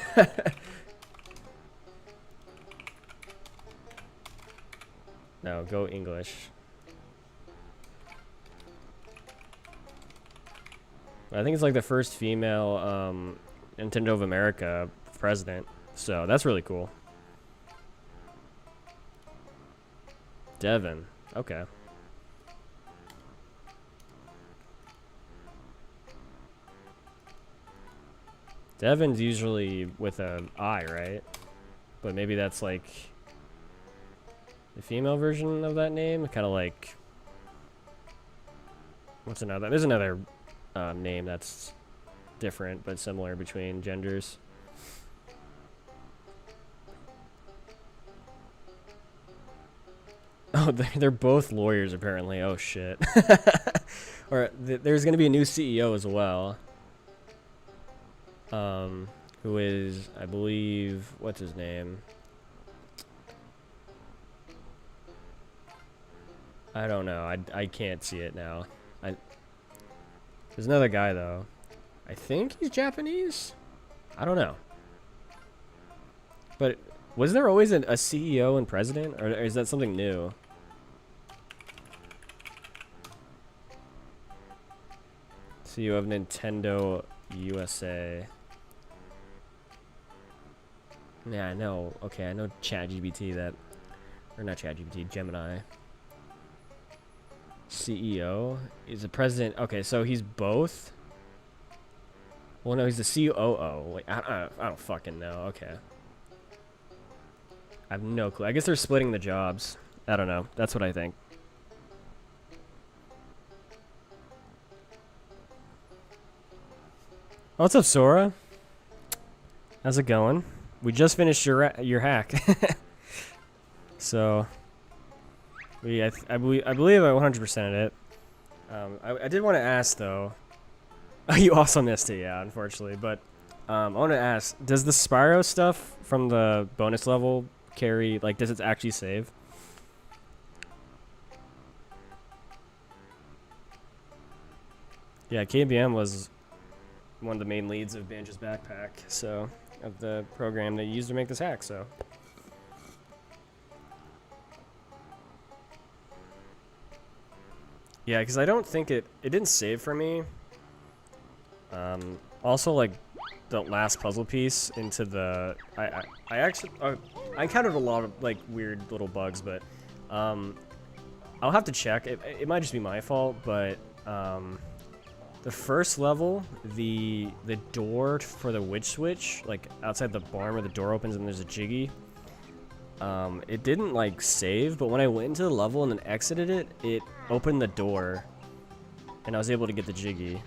No, go English. I think it's like the first female Nintendo of America president. So that's really cool. Devon. Okay. Devon's usually with an I, right? But maybe that's like the female version of that name. Kind of like... what's another? There's another name that's different but similar between genders. Oh, they're both lawyers apparently. Oh shit. Or there's gonna be a new CEO as well. Who is, I believe, what's his name? I don't know. I can't see it now. There's another guy though. I think he's Japanese. I don't know. But was there always a CEO and president, or is that something new? CEO of Nintendo USA. Yeah, I know. Okay, I know ChatGPT that, or not ChatGPT, Gemini. CEO is the president. Okay, so he's both. Well, no, he's the COO. Like, I don't fucking know. Okay. I have no clue. I guess they're splitting the jobs. I don't know. That's what I think. What's up, Sora? How's it going? We just finished your hack. So, I believe I 100%ed it. I did want to ask though. You also missed it, yeah, unfortunately. But I want to ask: does the Spyro stuff from the bonus level carry? Like, does it actually save? Yeah, KBM was one of the main leads of Banjo's backpack, so of the program they used to make this hack. So. Yeah, because I don't think it didn't save for me. Also, like, the last puzzle piece into the... I actually... I encountered a lot of, like, weird little bugs, but... I'll have to check. It might just be my fault, but... the first level, the door for the witch switch, like, outside the barn where the door opens and there's a Jiggy... it didn't like save, but when I went into the level and then exited it, it opened the door and I was able to get the Jiggy.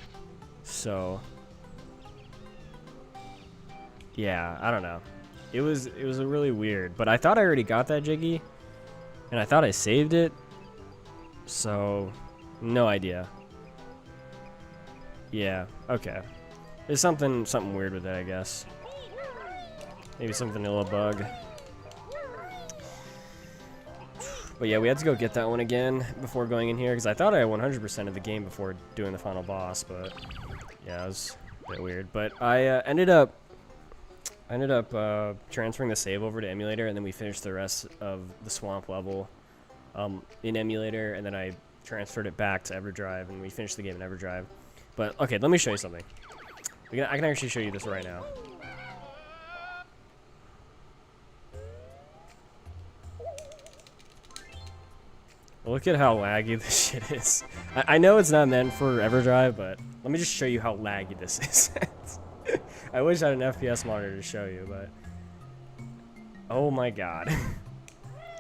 So yeah, I don't know. It was a really weird, but I thought I already got that Jiggy and I thought I saved it. So no idea. Yeah, okay. There's something weird with it, I guess. Maybe some vanilla bug. But yeah, we had to go get that one again before going in here, because I thought I 100% of the game before doing the final boss, but yeah, it was a bit weird. But I ended up transferring the save over to emulator, and then we finished the rest of the swamp level in emulator, and then I transferred it back to EverDrive, and we finished the game in EverDrive. But okay, let me show you something. I can actually show you this right now. Look at how laggy this shit is. I know it's not meant for EverDrive, but let me just show you how laggy this is. I wish I had an FPS monitor to show you, but... oh my god.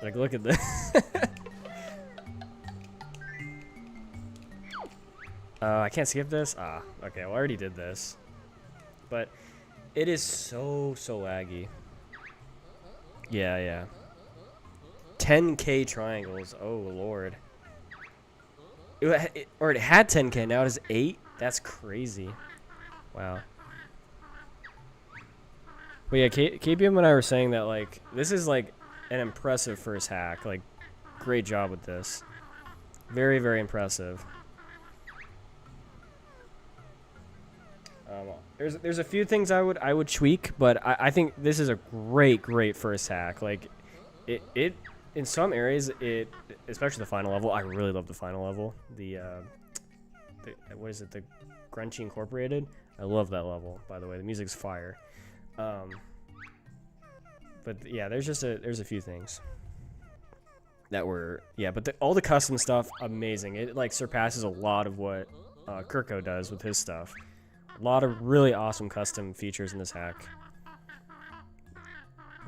Like, look at this. I can't skip this? Ah, okay, well, I already did this. But it is so laggy. Yeah. 10K triangles. Oh lord. It had 10K. Now it is 8. That's crazy. Wow. But yeah, KBM and I were saying that like this is like an impressive first hack. Like, great job with this. Very impressive. There's a few things I would tweak, but I think this is a great first hack. Like, it in some areas, especially the final level, I really love the final level. What is it? The Grunchy Incorporated. I love that level, by the way. The music's fire. But yeah, there's a few things that were, yeah. But all the custom stuff, amazing. It like surpasses a lot of what Kirko does with his stuff. A lot of really awesome custom features in this hack.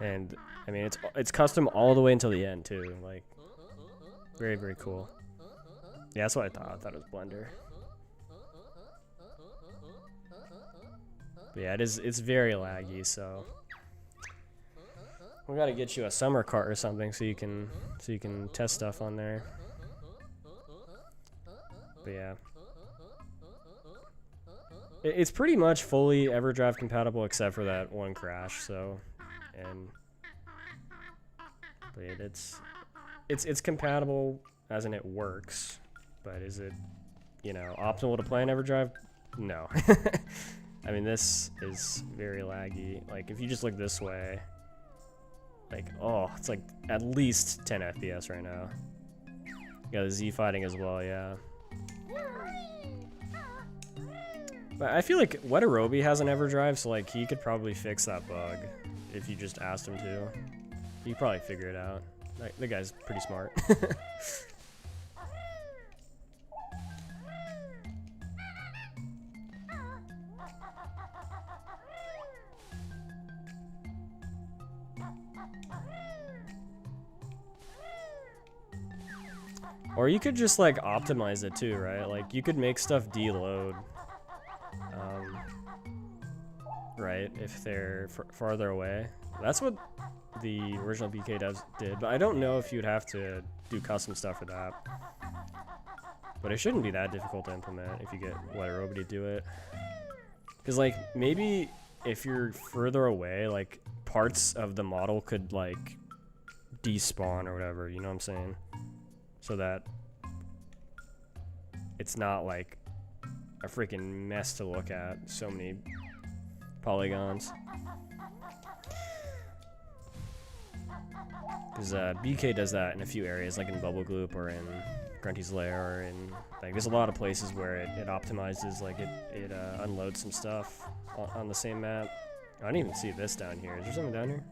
And I mean, it's custom all the way until the end too. Like, very cool. Yeah, that's what I thought. I thought it was Blender. But yeah, it's very laggy. So We gotta get you a summer cart or something so you can test stuff on there. But yeah. It's pretty much fully EverDrive compatible except for that one crash, so but it's compatible as in it works, but is it, you know, optimal to play in EverDrive? No. I mean, this is very laggy. Like if you just look this way, like, oh, it's like at least 10 FPS right now. You got the Z fighting as well, yeah. But I feel like Wetarobi has an EverDrive, so like he could probably fix that bug if you just asked him to. He'd probably figure it out. Like, the guy's pretty smart. Or you could just like optimize it too, right? Like you could make stuff deload. Right, if they're farther away. That's what the original BK devs did, but I don't know if you'd have to do custom stuff for that. But it shouldn't be that difficult to implement if you get Wetarobi to do it. Because like maybe if you're further away, like parts of the model could like despawn or whatever, you know what I'm saying? So that it's not like a freaking mess to look at. So many polygons. Because BK does that in a few areas, like in Bubble Gloop or in Grunty's Lair, or in like there's a lot of places where it optimizes, like it unloads some stuff on the same map. I didn't even see this down here. Is there something down here?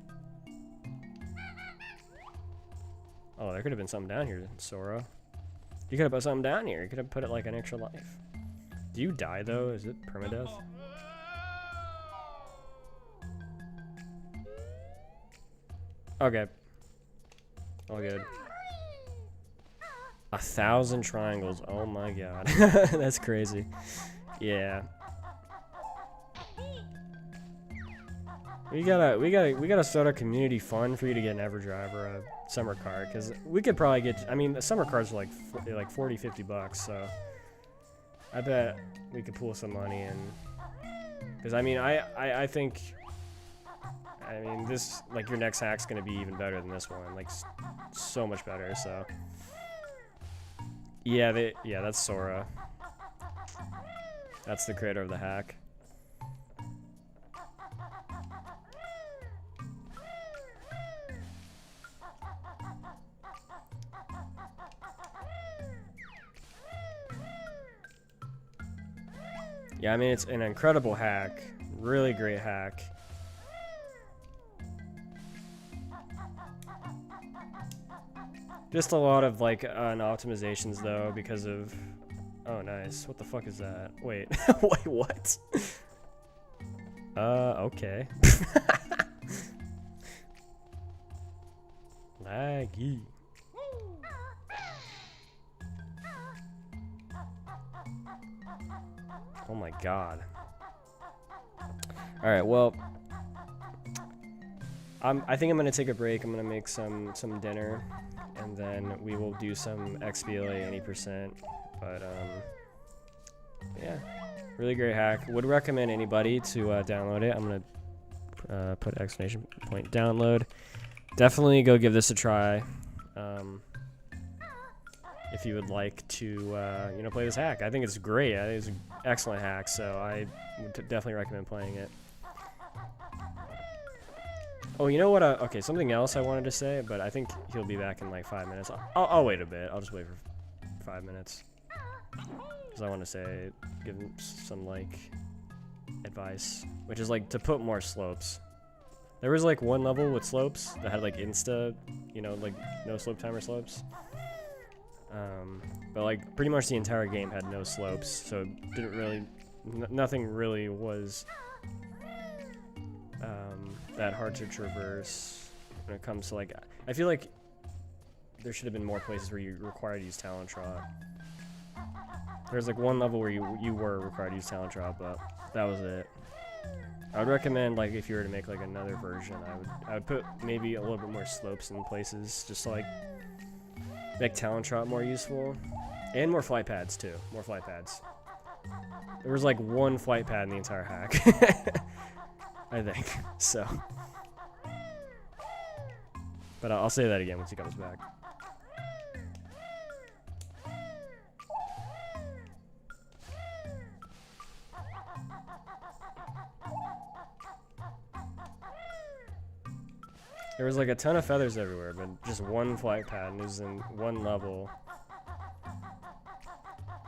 Oh, there could have been something down here, Sora. You could have put something down here. You could have put it like an extra life. Do you die though? Is it permadeath? Okay. All good. 1,000 triangles. Oh my god. That's crazy. Yeah. We gotta start a community fund for you to get an EverDrive or a summer card, because we could probably get, I mean, the summer cards are like 40, 50 bucks, so I bet we could pull some money in. Because I mean, I think, I mean, this, like, your next hack's gonna be even better than this one, like so much better. So yeah, yeah, that's Sora. That's the creator of the hack. Yeah, I mean, it's an incredible hack. Really great hack. Just a lot of, like, optimizations, though, because of... Oh, nice. What the fuck is that? Wait. Wait, what? Okay. Laggy. Oh my god. Alright, well, I think I'm gonna take a break. I'm gonna make some dinner, and then we will do some XBLA any %. But yeah, really great hack. Would recommend anybody to download it. I'm gonna put exclamation point download. Definitely go give this a try. If you would like to, you know, play this hack. I think it's great. I think it's an excellent hack, so I would definitely recommend playing it. Oh, you know what? Okay, something else I wanted to say, but I think he'll be back in like 5 minutes. I'll wait a bit. I'll just wait for 5 minutes. Because I want to say, give him some, like, advice. Which is, like, to put more slopes. There was, like, one level with slopes that had, like, insta, you know, like, no slope timer slopes. But like pretty much the entire game had no slopes, so it didn't really, nothing really was that hard to traverse when it comes to, like, I feel like there should have been more places where you required to use Talon Trot. There's like one level where you were required to use Talon Trot, but that was it. I would recommend, like, if you were to make like another version, I would put maybe a little bit more slopes in places, just to like make talent trot more useful, and more flight pads too. More flight pads. There was like one flight pad in the entire hack, I think. So, but I'll say that again once he comes back. There was like a ton of feathers everywhere, but just one flight pad, and it was in one level.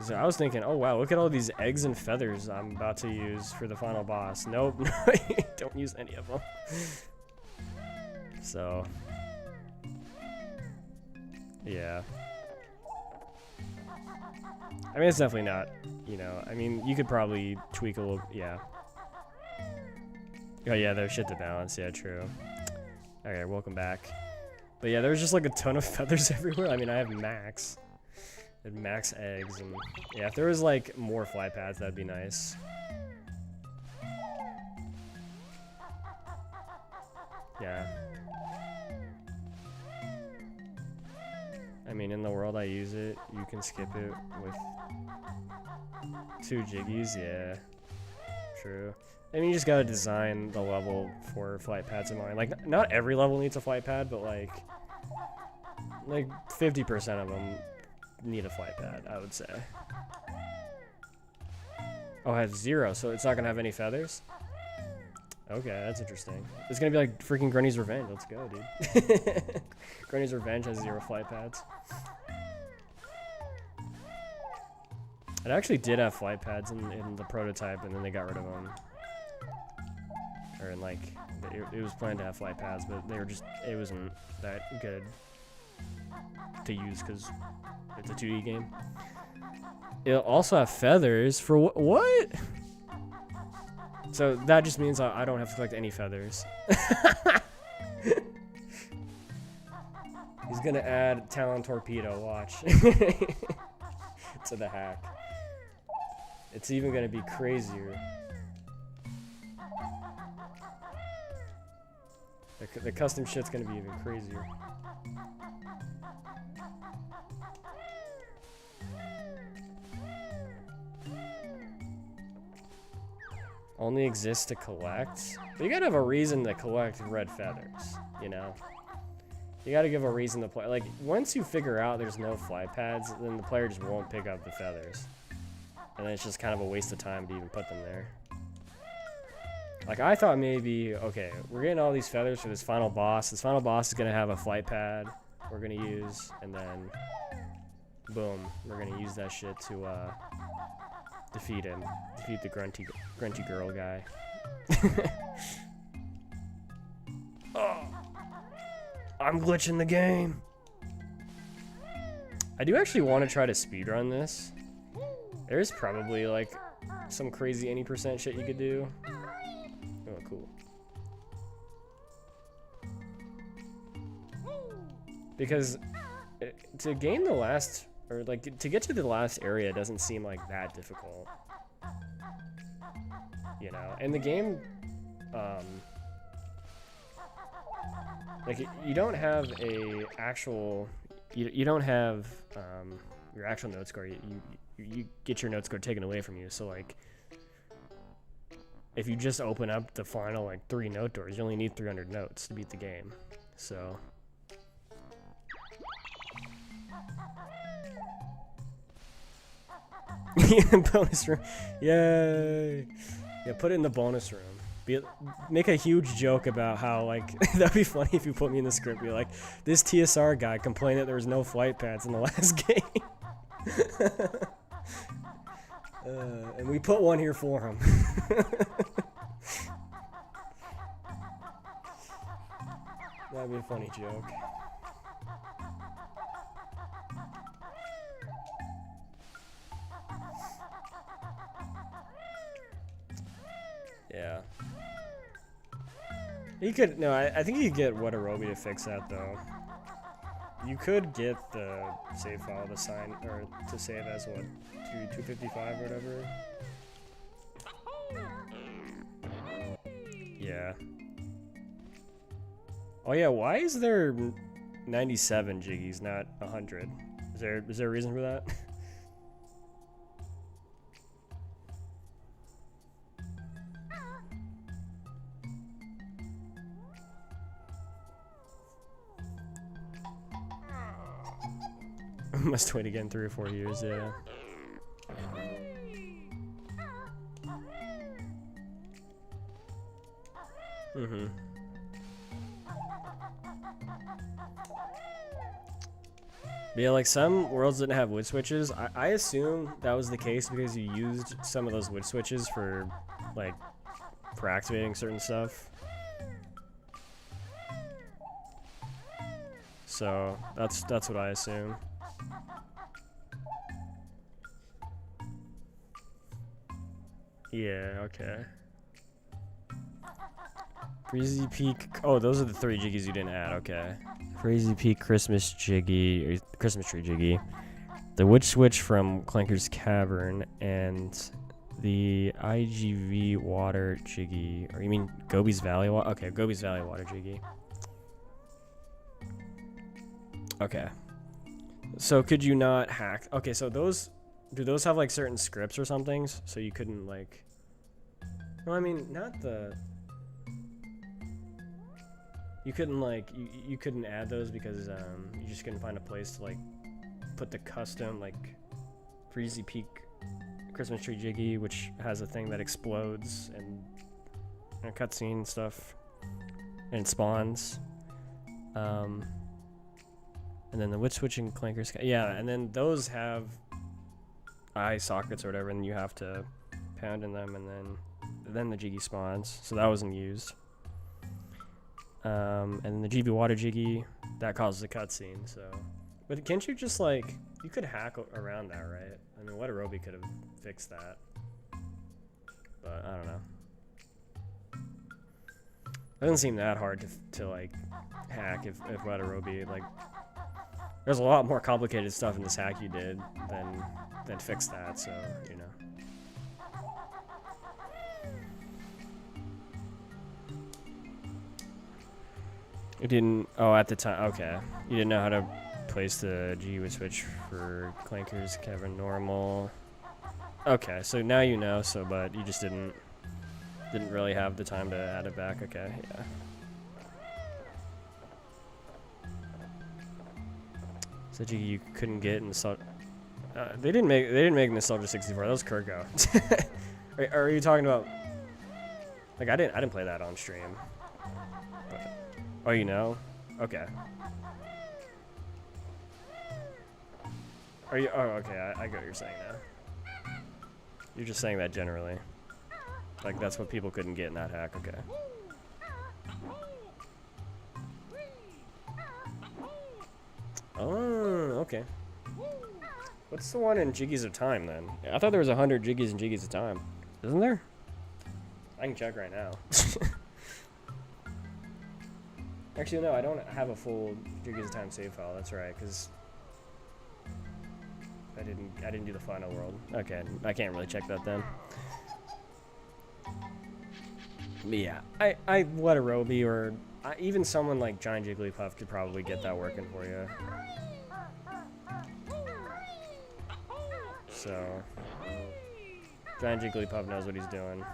So I was thinking, oh wow, look at all these eggs and feathers I'm about to use for the final boss. Nope, don't use any of them. So, yeah. I mean, it's definitely not, you know, I mean, you could probably tweak a little, yeah. Oh yeah, there's shit to balance, yeah, true. Okay, welcome back. But yeah, there's just like a ton of feathers everywhere. I mean, I have max. I had max eggs, and yeah, if there was like more fly pads, that'd be nice. Yeah. I mean, in the world I use it, you can skip it with 2 jiggies, yeah. True. I mean, you just gotta design the level for flight pads in mind. Like, not every level needs a flight pad, but like 50% of them need a flight pad, I would say. Oh, it has 0, so it's not gonna have any feathers? Okay, that's interesting. It's gonna be like freaking Granny's Revenge. Let's go, dude. Granny's Revenge has 0 flight pads. It actually did have flight pads in the prototype, and then they got rid of them. Or in like, it was planned to have flight pads, but they were just, it wasn't that good to use because it's a 2D game. It'll also have feathers for what? So that just means I don't have to collect any feathers. He's gonna add Talon Torpedo, watch. To the hack. It's even gonna be crazier. The custom shit's gonna be even crazier. Only exists to collect? But you gotta have a reason to collect red feathers, you know? You gotta give a reason to play. Like, once you figure out there's no fly pads, then the player just won't pick up the feathers. And then it's just kind of a waste of time to even put them there. Like, I thought maybe, okay, we're getting all these feathers for this final boss. This final boss is gonna have a flight pad we're gonna use, and then, boom, we're gonna use that shit to, defeat him. Defeat the grunty girl guy. Oh, I'm glitching the game. I do actually want to try to speedrun this. There's probably like some crazy any % shit you could do. Oh, cool. Because to gain the last, or like to get to the last area doesn't seem like that difficult. You know, and the game, like you don't have a actual, you don't have your actual note score. You get your note score taken away from you. So like, if you just open up the final like 3 note doors, you only need 300 notes to beat the game. So. Bonus room, yay! Yeah, put it in the bonus room. Make a huge joke about how, like, that'd be funny if you put me in the script. Be like, this TSR guy complained that there was no flight pads in the last game. And we put one here for him. That'd be a funny joke. Yeah. You could, no, I think you could get Watarobi to fix that though. You could get the save file to sign, or to save as what, 255 or whatever. Yeah. Oh yeah, why is there 97 jiggies, not 100? Is there a reason for that? Must wait again 3 or 4 years, yeah. Mm-hmm. Yeah, like some worlds didn't have wood switches. I assume that was the case because you used some of those wood switches for, like, for activating certain stuff. So that's what I assume. Yeah, okay. Crazy Peak. Oh, those are the 3 jiggies you didn't add. Okay. Crazy Peak Christmas Jiggy, or Christmas Tree Jiggy. The Wood Switch from Clanker's Cavern, and the IGV Water Jiggy. Or you mean Gobi's Valley Water? Okay, Gobi's Valley Water Jiggy. Okay. So could you not hack? Okay, so those, do those have like certain scripts or something? So you couldn't like, no, I mean, not the, you couldn't like, you couldn't add those because you just couldn't find a place to like put the custom like Breezy Peak Christmas Tree Jiggy, which has a thing that explodes and a cutscene stuff and spawns. And then the wood switching clankers, yeah, and then those have eye sockets or whatever, and you have to pound in them, and then the jiggy spawns. So that wasn't used. And then the GB water jiggy, that causes a cutscene. So, but can't you just like, you could hack around that, right? I mean, Wetarobi could have fixed that, but I don't know. It doesn't seem that hard to like hack if Wetarobi, like, there's a lot more complicated stuff in this hack you did than fix that, so, you know. You didn't, oh, at the time, okay. You didn't know how to place the G switch for Clanker's Cavern normal. Okay, so now you know, so, but you just didn't really have the time to add it back, okay, yeah. So you couldn't get in the they didn't make Nostalgia 64. That was Kurgo. are you talking about? Like I didn't play that on stream. But, oh, you know? Okay. Are you? Oh, okay. I get what you're saying now. You're just saying that generally. Like that's what people couldn't get in that hack. Okay. Oh, okay. What's the one in Jiggies of Time, then? I thought there was 100 Jiggies and Jiggies of Time. Isn't there? I can check right now. Actually, no, I don't have a full Jiggies of Time save file. That's right, because I didn't do the final world. Okay, I can't really check that then. But yeah, I Wetarobi or even someone like Giant Jigglypuff could probably get that working for you. So, Giant Jigglypuff knows what he's doing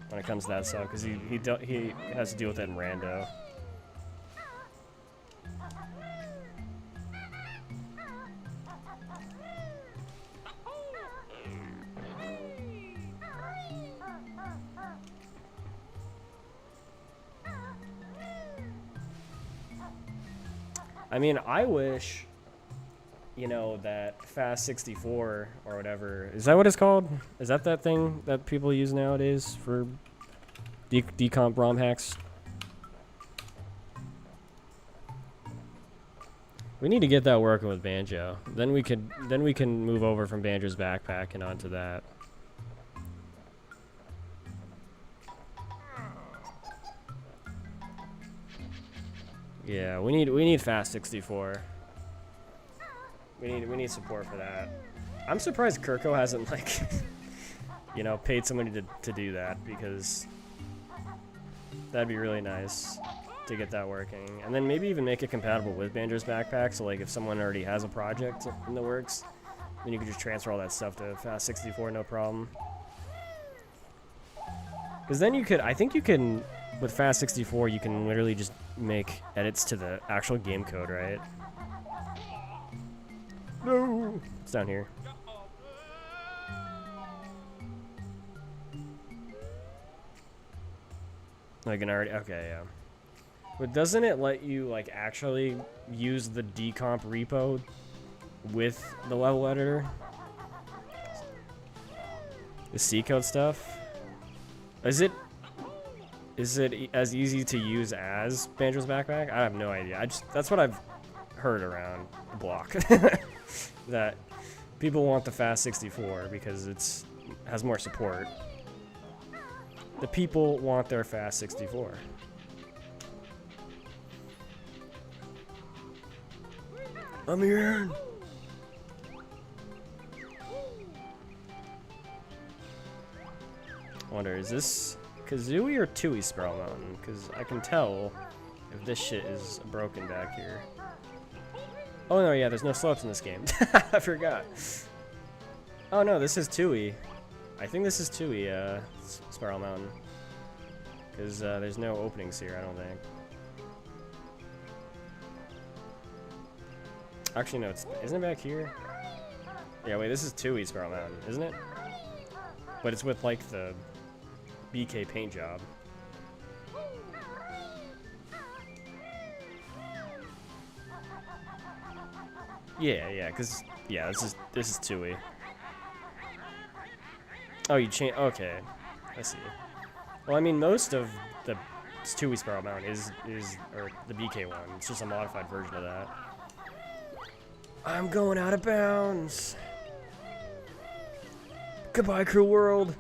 when it comes to that stuff, because he has to deal with it in rando. I mean, I wish, you know, that Fast 64 or whatever, is that what it's called? Is that thing that people use nowadays for decomp ROM hacks? We need to get that working with Banjo. Then we can move over from Banjo's backpack and onto that. Yeah, we need Fast 64. We need support for that. I'm surprised Kirko hasn't, like, you know, paid somebody to do that, because That'd be really nice to get that working. And then maybe even make it compatible with Banjo's backpack, so like if someone already has a project in the works, then you could just transfer all that stuff to Fast64, no problem. Because then you could, I think you can, with Fast64, you can literally just make edits to the actual game code, right? No! It's down here. Like an already, okay, yeah. But doesn't it let you, like, actually use the decomp repo with the level editor? The C code stuff? Is it as easy to use as Banjo's backpack? I have no idea. That's what I've heard around the block. That people want the Fast64 because it has more support. The people want their Fast64. I'm here. I wonder, is this Kazooie or Tooie Spiral Mountain? Because I can tell if this shit is broken back here. Oh no, yeah, there's no slopes in this game. I forgot. Oh no, this is Tooie. I think this is Tooie, Spiral Mountain. Because there's no openings here, I don't think. Actually, no, isn't it back here? Yeah, wait, this is Tooie Spiral Mountain, isn't it? But it's with, like, the BK paint job. Yeah, because, yeah, this is Tooie. Oh, you change, okay, I see. Well, I mean, most of the Tooie Spiral Mountain is or the BK one, it's just a modified version of that. I'm going out of bounds. Goodbye, cruel world.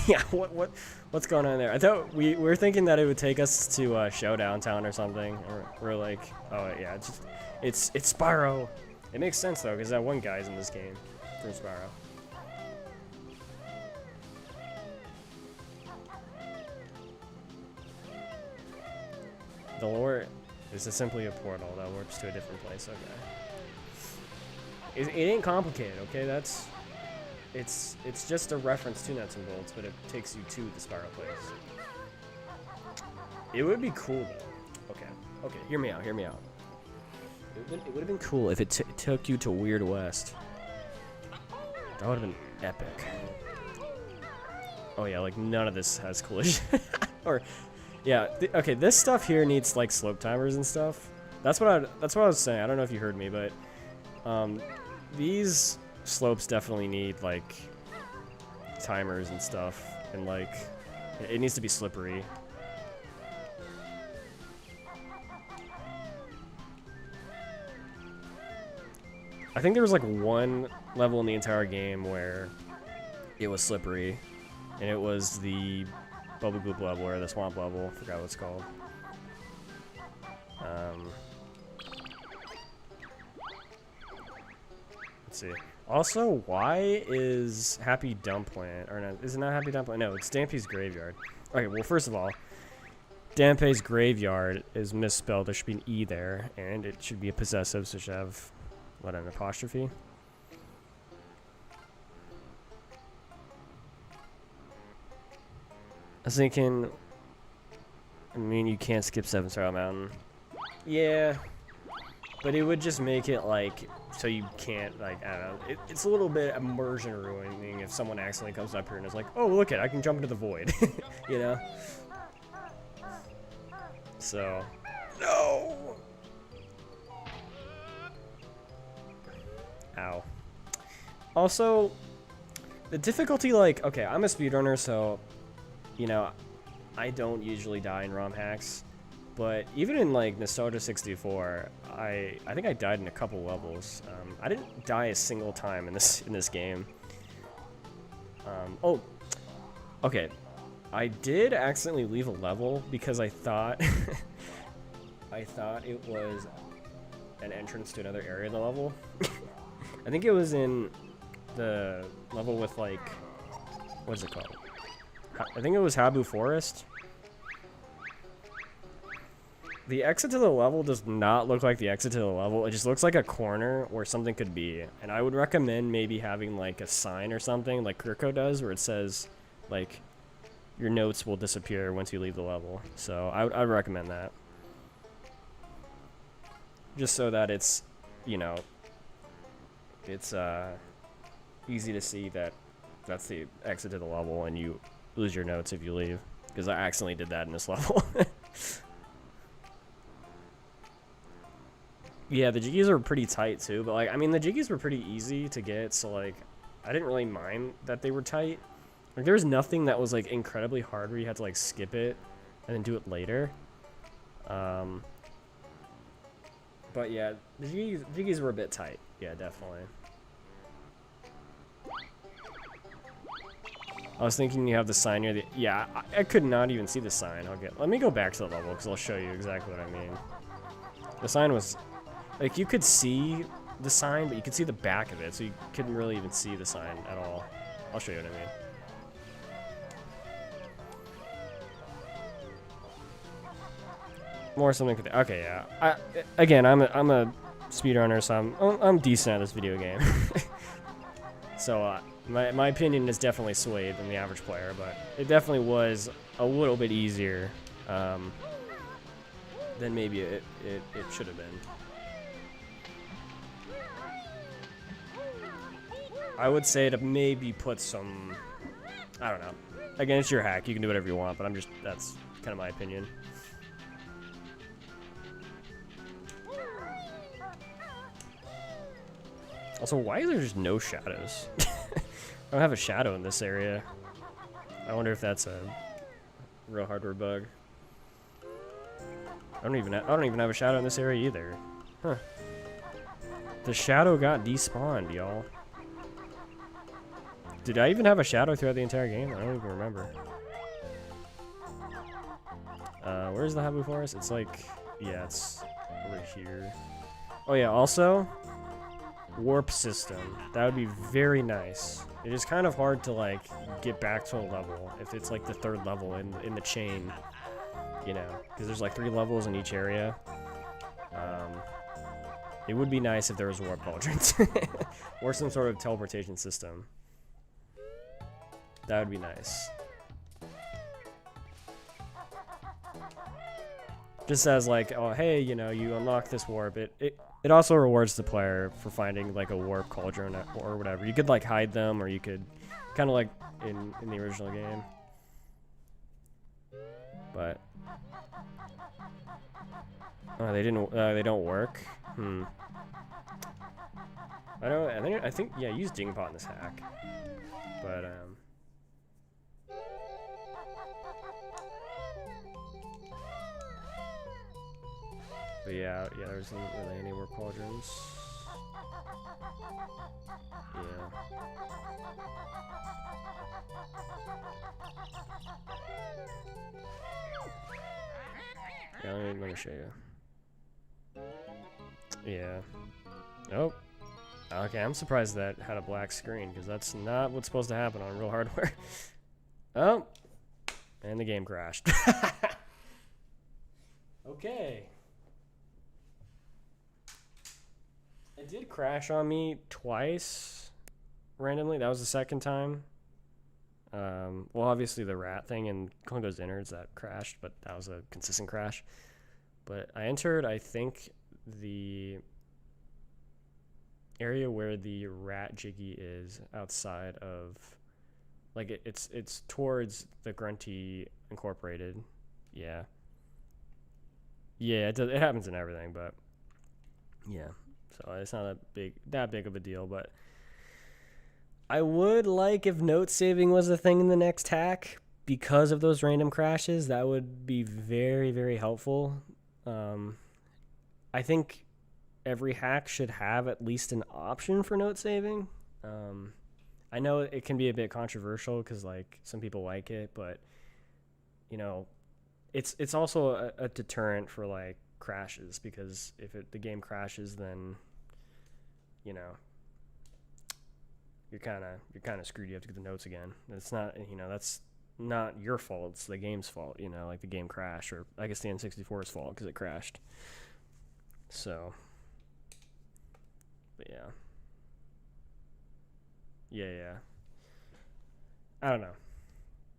Yeah, what's going on there? I thought we were thinking that it would take us to Showdown Town or something. Or we're like, oh yeah, it's Spyro. It makes sense though, because that one guy's in this game from Spyro. The lore is simply a portal that warps to a different place. Okay. It ain't complicated. Okay, it's just a reference to Nuts and Bolts, but it takes you to the Spyro place. It would be cool though. Okay, hear me out. It would have been cool if it took you to Weird West. That would have been epic. Oh yeah, like none of this has collision. Or, yeah, okay, this stuff here needs like slope timers and stuff. That's what I was saying. I don't know if you heard me, but these slopes definitely need like timers and stuff, and like it needs to be slippery. I think there was like one level in the entire game where it was slippery, and it was the Bubble Goop level or the Swamp level. Forgot what it's called. Let's see. Also, why is Happy Dumpland, or no, is it not Happy Dumpland? No, it's Dampy's Graveyard. Okay, well, first of all, Dampy's Graveyard is misspelled. There should be an E there, and it should be a possessive, so it should have, what, an apostrophe? I was thinking, I mean, you can't skip 7 Star Mountain. Yeah, but it would just make it like, so you can't, like, I don't know. It's a little bit immersion ruining if someone accidentally comes up here and is like, oh, look it, I can jump into the void, you know? So, no! Ow. Also, the difficulty, like, okay, I'm a speedrunner, so, you know, I don't usually die in ROM hacks, but even in, like, Nostalgia 64, I think I died in a couple levels. I didn't die a single time in this game. Oh, okay. I did accidentally leave a level because I thought I thought it was an entrance to another area of the level. I think it was in the level with, like, what is it called? I think it was Habu Forest. The exit to the level does not look like the exit to the level. It just looks like a corner where something could be. And I would recommend maybe having, like, a sign or something like Kirko does where it says, like, your notes will disappear once you leave the level. So I'd recommend that. Just so that it's, you know, it's easy to see that that's the exit to the level and you lose your notes if you leave. Because I accidentally did that in this level. Yeah, the jiggies are pretty tight too, but like, I mean, the jiggies were pretty easy to get, so like, I didn't really mind that they were tight. Like, there was nothing that was like incredibly hard where you had to like skip it and then do it later. But yeah, the jiggies were a bit tight. Yeah, definitely. I was thinking you have the sign near the, yeah, I could not even see the sign. Let me go back to the level because I'll show you exactly what I mean. The sign was, like, you could see the sign, but you could see the back of it, so you couldn't really even see the sign at all. I'll show you what I mean. More something could, okay, yeah. Again, I'm a speedrunner, so I'm decent at this video game. So my opinion is definitely swayed than the average player, but it definitely was a little bit easier than maybe it should have been. I would say to maybe put some, I don't know. Again, it's your hack. You can do whatever you want, but that's kind of my opinion. Also, why are there just no shadows? I don't have a shadow in this area. I wonder if that's a real hardware bug. I don't even have a shadow in this area either. Huh. The shadow got despawned, y'all. Did I even have a shadow throughout the entire game? I don't even remember. Where's the Habu Forest? It's like, yeah, it's over here. Oh yeah, also, warp system. That would be very nice. It is kind of hard to like get back to a level if it's like the third level in the chain, you know, because there's like 3 levels in each area. It would be nice if there was warp cauldrons or some sort of teleportation system. That would be nice. Just as like, oh hey, you know, you unlock this warp. It also rewards the player for finding like a warp cauldron or whatever. You could like hide them, or you could kind of like in the original game. But oh, they don't work. I think yeah, use Dingpot in this hack. But yeah, there isn't really any more cauldrons. Yeah. Yeah, let me show you. Yeah. Oh. Okay, I'm surprised that had a black screen, because that's not what's supposed to happen on real hardware. Oh. And the game crashed. Okay. It did crash on me twice randomly. That was the second time. Well, obviously the rat thing and Kongo's innards that crashed, but that was a consistent crash. But I entered, I think, the area where the rat jiggy is outside of, like, it's towards the Grunty Incorporated. Yeah. Yeah, it happens in everything, but yeah. So it's not that big of a deal, but I would like if note saving was a thing in the next hack because of those random crashes. That would be very, very helpful. I think every hack should have at least an option for note saving. I know it can be a bit controversial because like some people like it, but you know, it's also a deterrent for like crashes, because if the game crashes, then you know you're kind of screwed. You have to get the notes again. It's not, that's not your fault. It's the game's fault. Like the game crashed, or I guess the N64's fault because it crashed. So, but yeah. I don't know,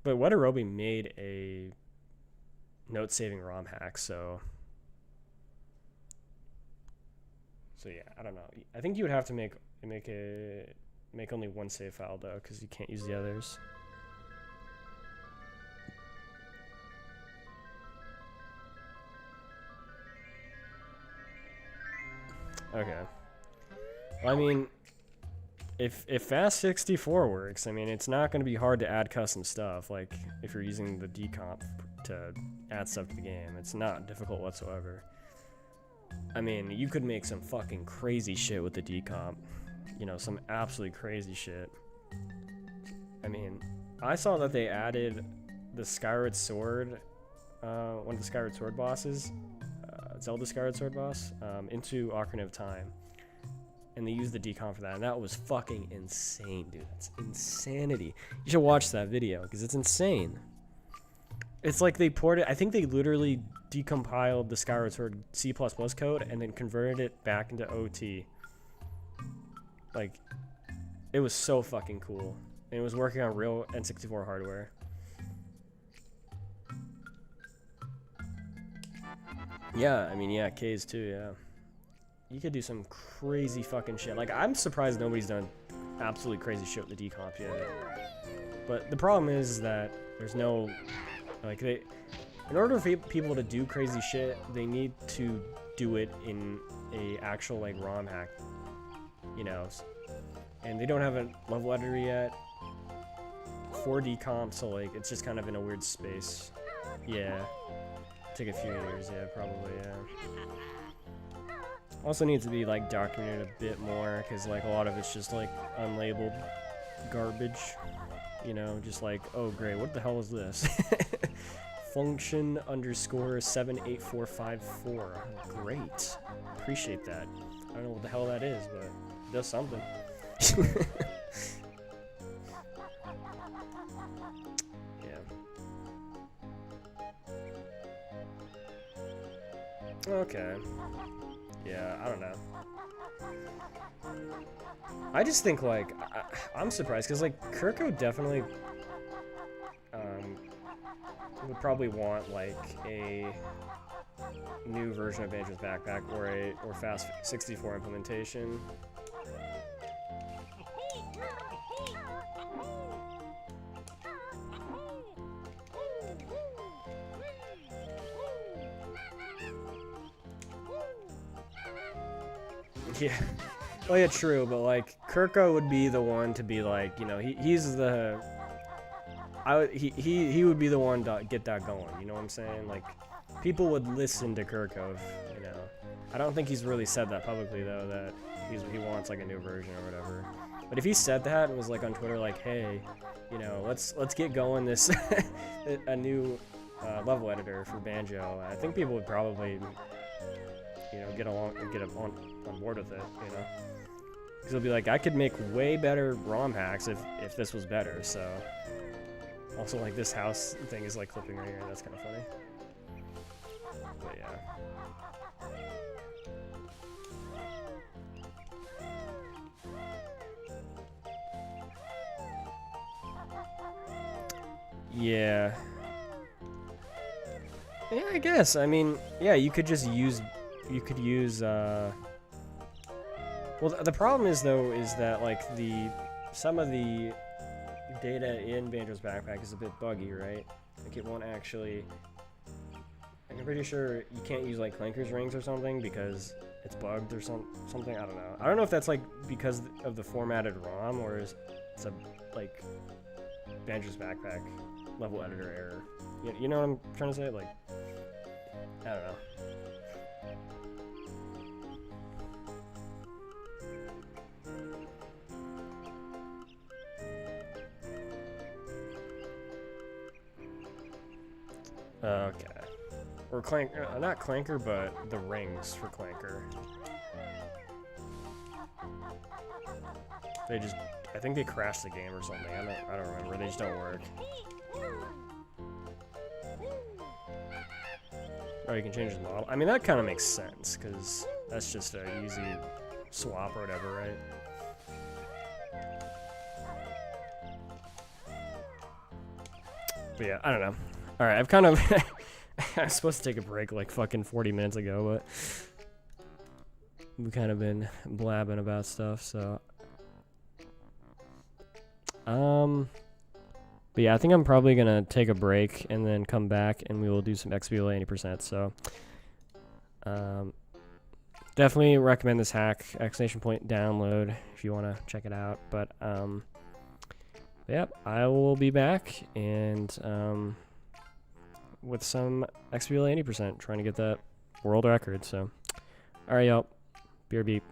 but Wetarobi made a note-saving ROM hack, so yeah. I don't know. I think you would have to make only one save file though, because you can't use the others. Okay. Well, I mean, if Fast64 works, I mean, it's not going to be hard to add custom stuff. Like, if you're using the decomp to add stuff to the game, it's not difficult whatsoever. I mean, you could make some fucking crazy shit with the decomp. Some absolutely crazy shit. I mean, I saw that they added the Skyward Sword, one of the Skyward Sword bosses, Zelda Skyward Sword boss, into Ocarina of Time. And they used the decomp for that, and that was fucking insane, dude. That's insanity. You should watch that video, because it's insane. It's like they ported, I think they literally decompiled the Skyward Sword C++ code and then converted it back into OT. Like, it was so fucking cool. And it was working on real N64 hardware. Yeah, I mean, yeah, K's too, yeah. You could do some crazy fucking shit. Like, I'm surprised nobody's done absolutely crazy shit with the decomp yet. But the problem is that there's no, like, in order for people to do crazy shit, they need to do it in a actual, like, ROM hack, and they don't have a level editor yet for decomp, so, like, it's just kind of in a weird space. Yeah. Take a few years, yeah, probably, yeah. Also needs to be, like, documented a bit more, because, like, a lot of it's just, like, unlabeled garbage. Just like, oh, great, what the hell is this? Function _ 78454. Great. Appreciate that. I don't know what the hell that is, but it does something. Yeah. Okay. Yeah, I don't know. I just think, like, I'm surprised, because, like, Kirko definitely would probably want, like, a new version of Banjo's Backpack or Fast 64 implementation. Yeah. Well, yeah, true, but, like, Kirko would be the one to be like, he's the... he would be the one to get that going, you know what I'm saying? Like, people would listen to Kirko, I don't think he's really said that publicly, though, that he wants, like, a new version or whatever. But if he said that and was, like, on Twitter, like, hey, let's get going this... a new level editor for Banjo, I think people would probably... get on board with it, Because he'll be like, I could make way better ROM hacks if this was better, so... Also, like, this house thing is, like, clipping right here, that's kind of funny. But, yeah. Yeah. Yeah, I guess. I mean, yeah, you could just use... Well, the problem is, though, is that, like, some of the data in Banjo's Backpack is a bit buggy, right? Like, it won't actually... I'm pretty sure you can't use, like, Clanker's Rings or something because it's bugged or something. I don't know. I don't know if that's, like, because of the formatted ROM or it's a, like, Banjo's Backpack level editor error. You know what I'm trying to say? Like, I don't know. Okay. Or not Clanker, but the rings for Clanker. They just, I think they crashed the game or something. I don't remember. They just don't work. Oh, you can change the model. I mean, that kind of makes sense because that's just a easy swap or whatever, right? But yeah, I don't know. All right, I've kind of I was supposed to take a break like fucking 40 minutes ago, but we've kind of been blabbing about stuff, so but yeah, I think I'm probably gonna take a break and then come back and we will do some XBLA 80%. So definitely recommend this hack, exclamation point download, if you want to check it out. But yep, I will be back and with some XBLA 80%, trying to get that world record. So all right, y'all, beer beep.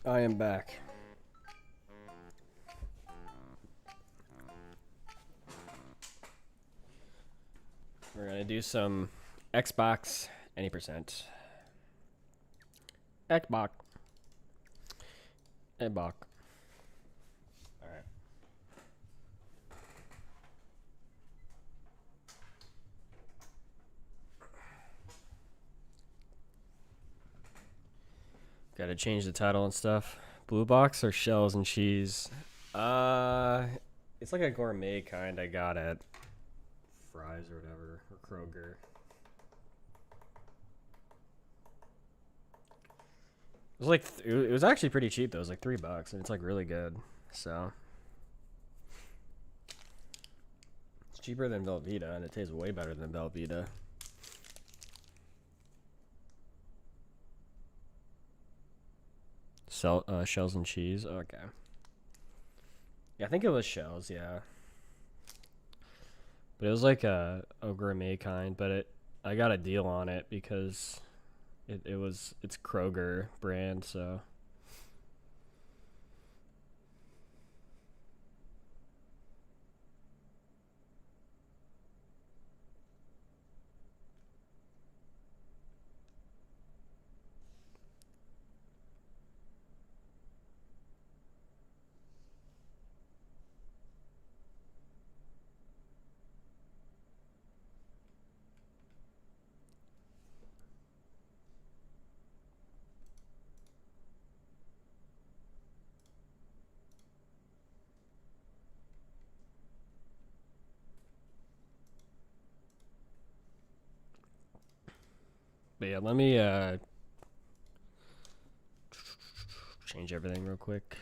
I am back. We're gonna do some Xbox any percent. Xbox. Xbox. Alright. Gotta change the title and stuff. Blue box or shells and cheese? It's like a gourmet kind I got at Fry's or whatever, or Kroger. It was like it was actually pretty cheap though. It was like $3, and it's like really good. So it's cheaper than Velveeta, and it tastes way better than Velveeta. Shells and cheese. Okay. Yeah, I think it was shells. Yeah. But it was like a gourmet kind. But I got a deal on it because it's Kroger brand. So. But yeah, let me change everything real quick.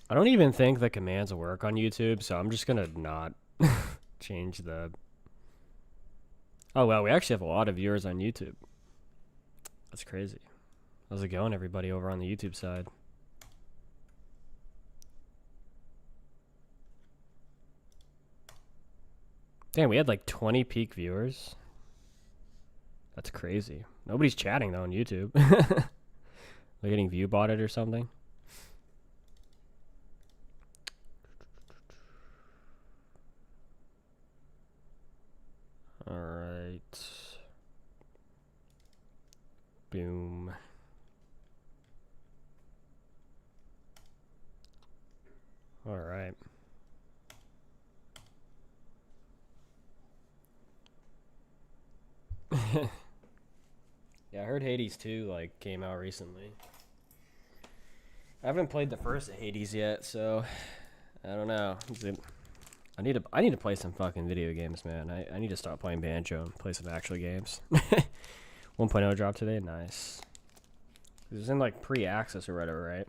I don't even think the commands will work on YouTube, so I'm just gonna not change the... Oh, well, we actually have a lot of viewers on YouTube. That's crazy. How's it going, everybody over on the YouTube side? Damn, we had like 20 peak viewers. That's crazy. Nobody's chatting though on YouTube. They're getting view botted or something. All right. Boom. All right. Yeah, I heard Hades 2 like came out recently. I haven't played the first Hades yet, so I don't know. I need to play some fucking video games, man. I need to stop playing Banjo and play some actual games. 1.0 dropped today, nice. It was in like pre-access or whatever, right?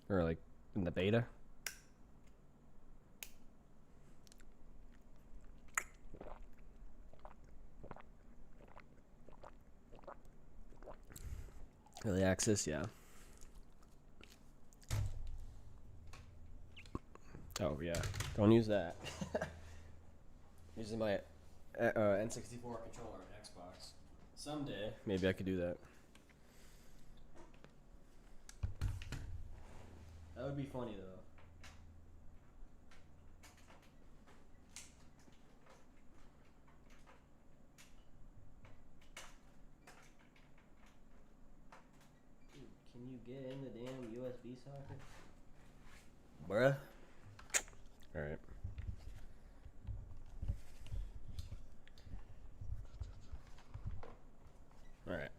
Or like in the beta. Early access, yeah. Oh yeah, don't use that. Using my N64 controller on Xbox. Someday, maybe I could do that. That would be funny though. Dude, can you get in the damn USB socket? Bruh. Alright. Alright.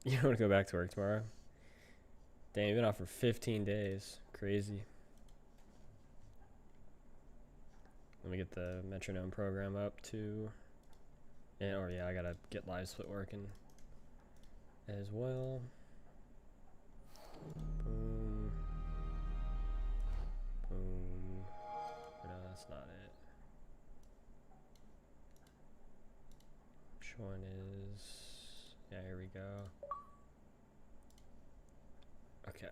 You don't want to go back to work tomorrow? Damn, you've been off for 15 days. Crazy. Let me get the metronome program up too. Yeah, or yeah, I gotta get live split working as well. Boom. Boom. No, that's not it. Which one is... Yeah, here we go. Okay.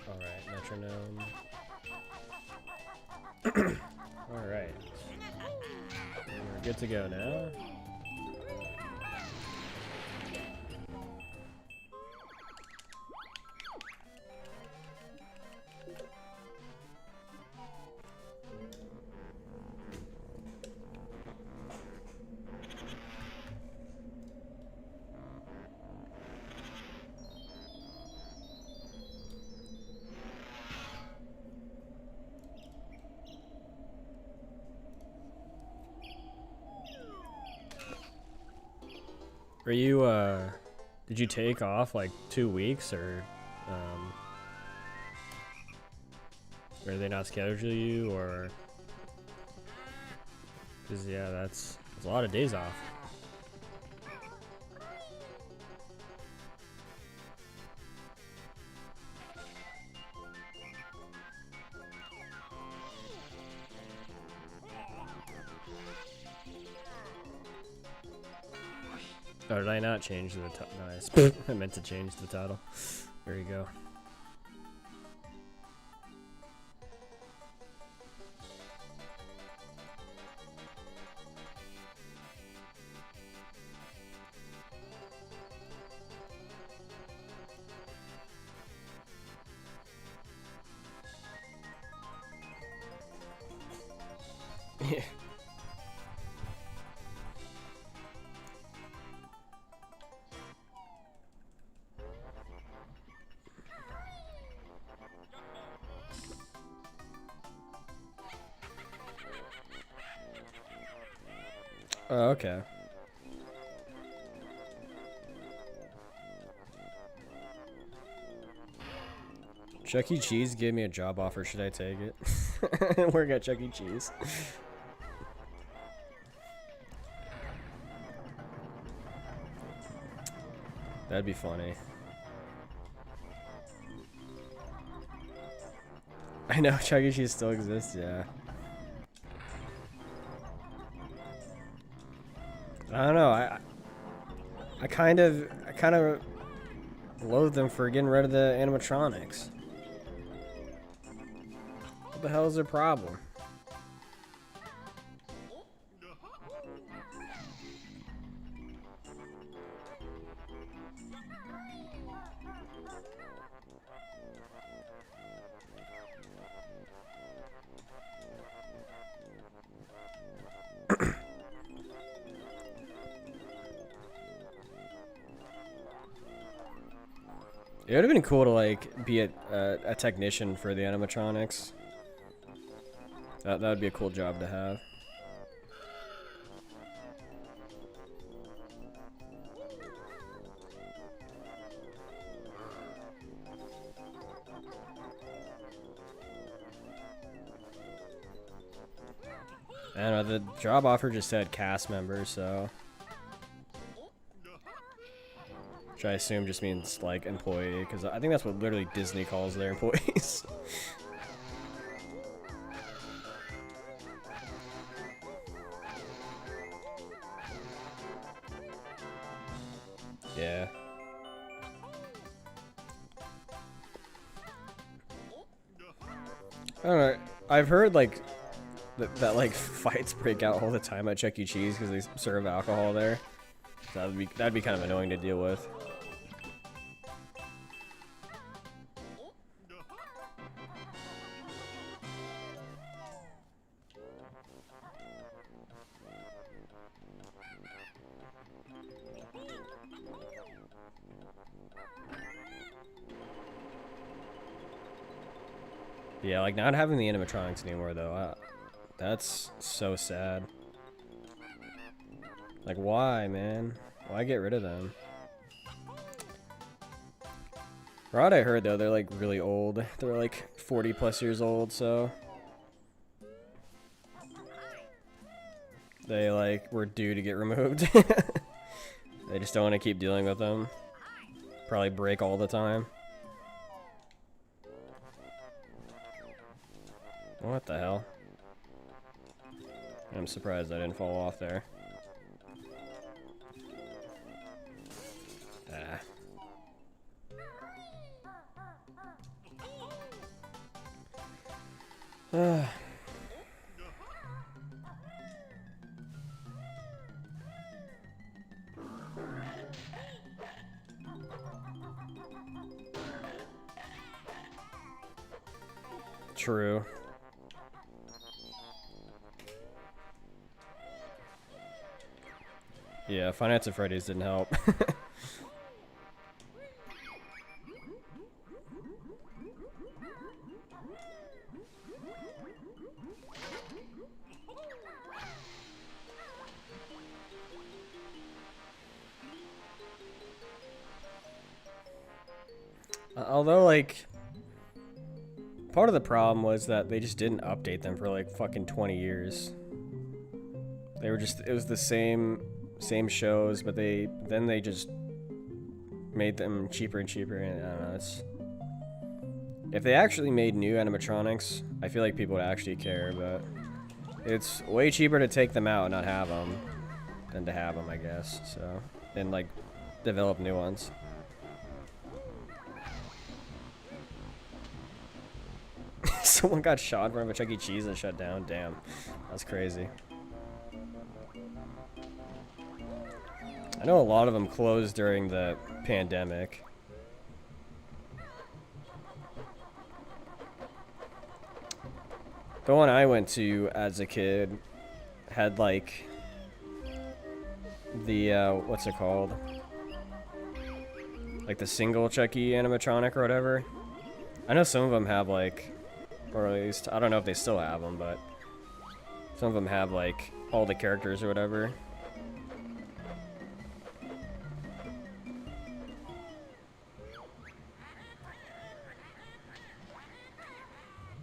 Alright, metronome. Alright. We're good to go now. Are you, did you take off like 2 weeks or did they not schedule you or? Cause yeah, that's a lot of days off. Oh, did I not change the title? Nice. I meant to change the title. There you go. Yeah. Oh, okay. Chuck E. Cheese gave me a job offer. Should I take it? Work at Chuck E. Cheese. That'd be funny. I know Chuck E. Cheese still exists, yeah. I don't know. I kind of loathe them for getting rid of the animatronics. What the hell is their problem? It would have been cool to like be a technician for the animatronics. That would be a cool job to have. I don't know, the job offer just said cast member, so. Which I assume just means like employee, because I think that's what literally Disney calls their employees. Yeah. I don't know. I've heard like that like fights break out all the time at Chuck E. Cheese because they serve alcohol there. So that'd be kind of annoying to deal with. Yeah, like not having the animatronics anymore though, that's so sad. Like why, man? Why get rid of them? From what I heard though, they're like really old. They're like 40 plus years old, so they like were due to get removed. They just don't want to keep dealing with them. Probably break all the time. What the hell? I'm surprised I didn't fall off there. Ah. True. Yeah, Finance at Freddy's didn't help. Although, like, part of the problem was that they just didn't update them for like fucking 20 years. They were just, it was the same shows, but they just made them cheaper and cheaper, and I don't know, it's, if they actually made new animatronics, I feel like people would actually care, but it's way cheaper to take them out and not have them than to have them, I guess, so, and like develop new ones. Someone got shot in front of a Chuck E. Cheese and shut down. Damn, that's crazy. I know a lot of them closed during the pandemic. The one I went to as a kid had like the what's it called? Like the single Chuck E. animatronic or whatever. I know some of them have like, or at least I don't know if they still have them, but some of them have like all the characters or whatever.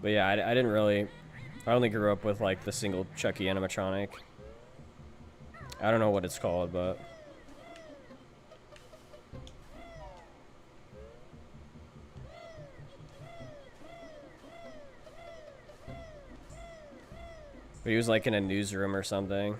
But yeah, I didn't really, I only grew up with like the single Chuck E. animatronic. I don't know what it's called, but he was like in a newsroom or something.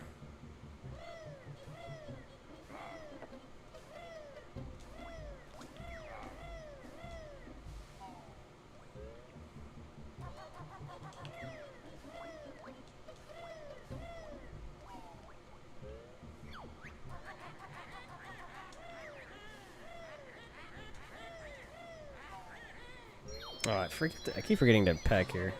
Oh, I keep forgetting to peck here.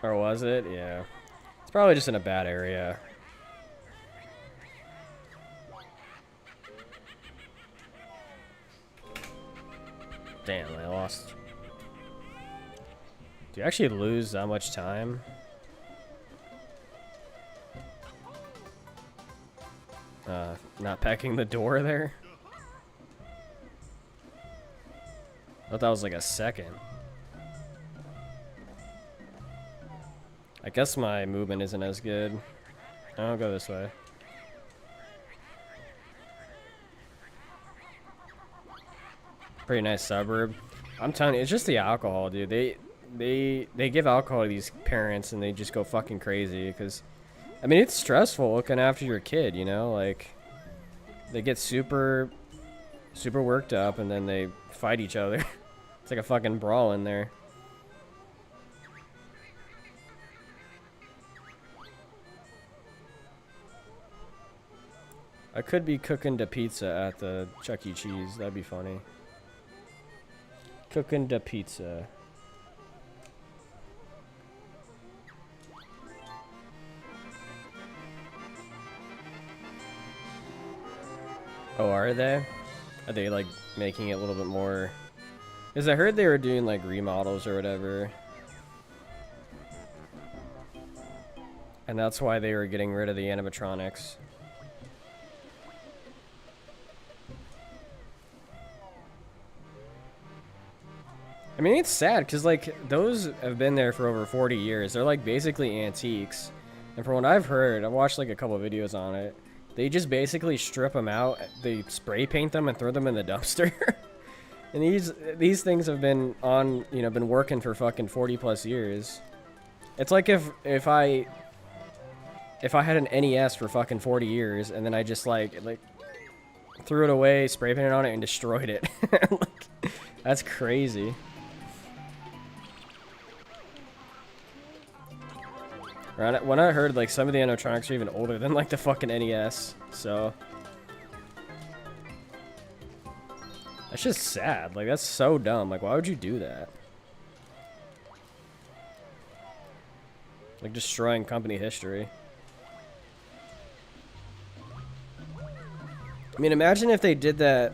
Or was it? Yeah. It's probably just in a bad area. Damn, I lost. Do you actually lose that much time? Not packing the door there? I thought that was like a second. I guess my movement isn't as good. I'll go this way. Pretty nice suburb. I'm telling you, it's just the alcohol, dude. They give alcohol to these parents and they just go fucking crazy because, I mean, it's stressful looking after your kid, you know? Like, they get super worked up and then they fight each other. It's like a fucking brawl in there. I could be cooking the pizza at the Chuck E. Cheese. That'd be funny. Cooking the pizza. Oh, are they? Are they like making it a little bit more? Because I heard they were doing like remodels or whatever. And that's why they were getting rid of the animatronics. I mean, it's sad because like those have been there for over 40 years. They're like basically antiques, and from what I've heard, I've watched like a couple of videos on it. They just basically strip them out, they spray paint them, and throw them in the dumpster. And these things have been on, you know, been working for fucking 40 plus years. It's like if I had an NES for fucking 40 years and then I just like threw it away, spray painted on it, and destroyed it. Like, that's crazy. When I heard like some of the animatronics are even older than like the fucking NES, so that's just sad. Like that's so dumb. Like why would you do that? Like destroying company history. I mean, imagine if they did that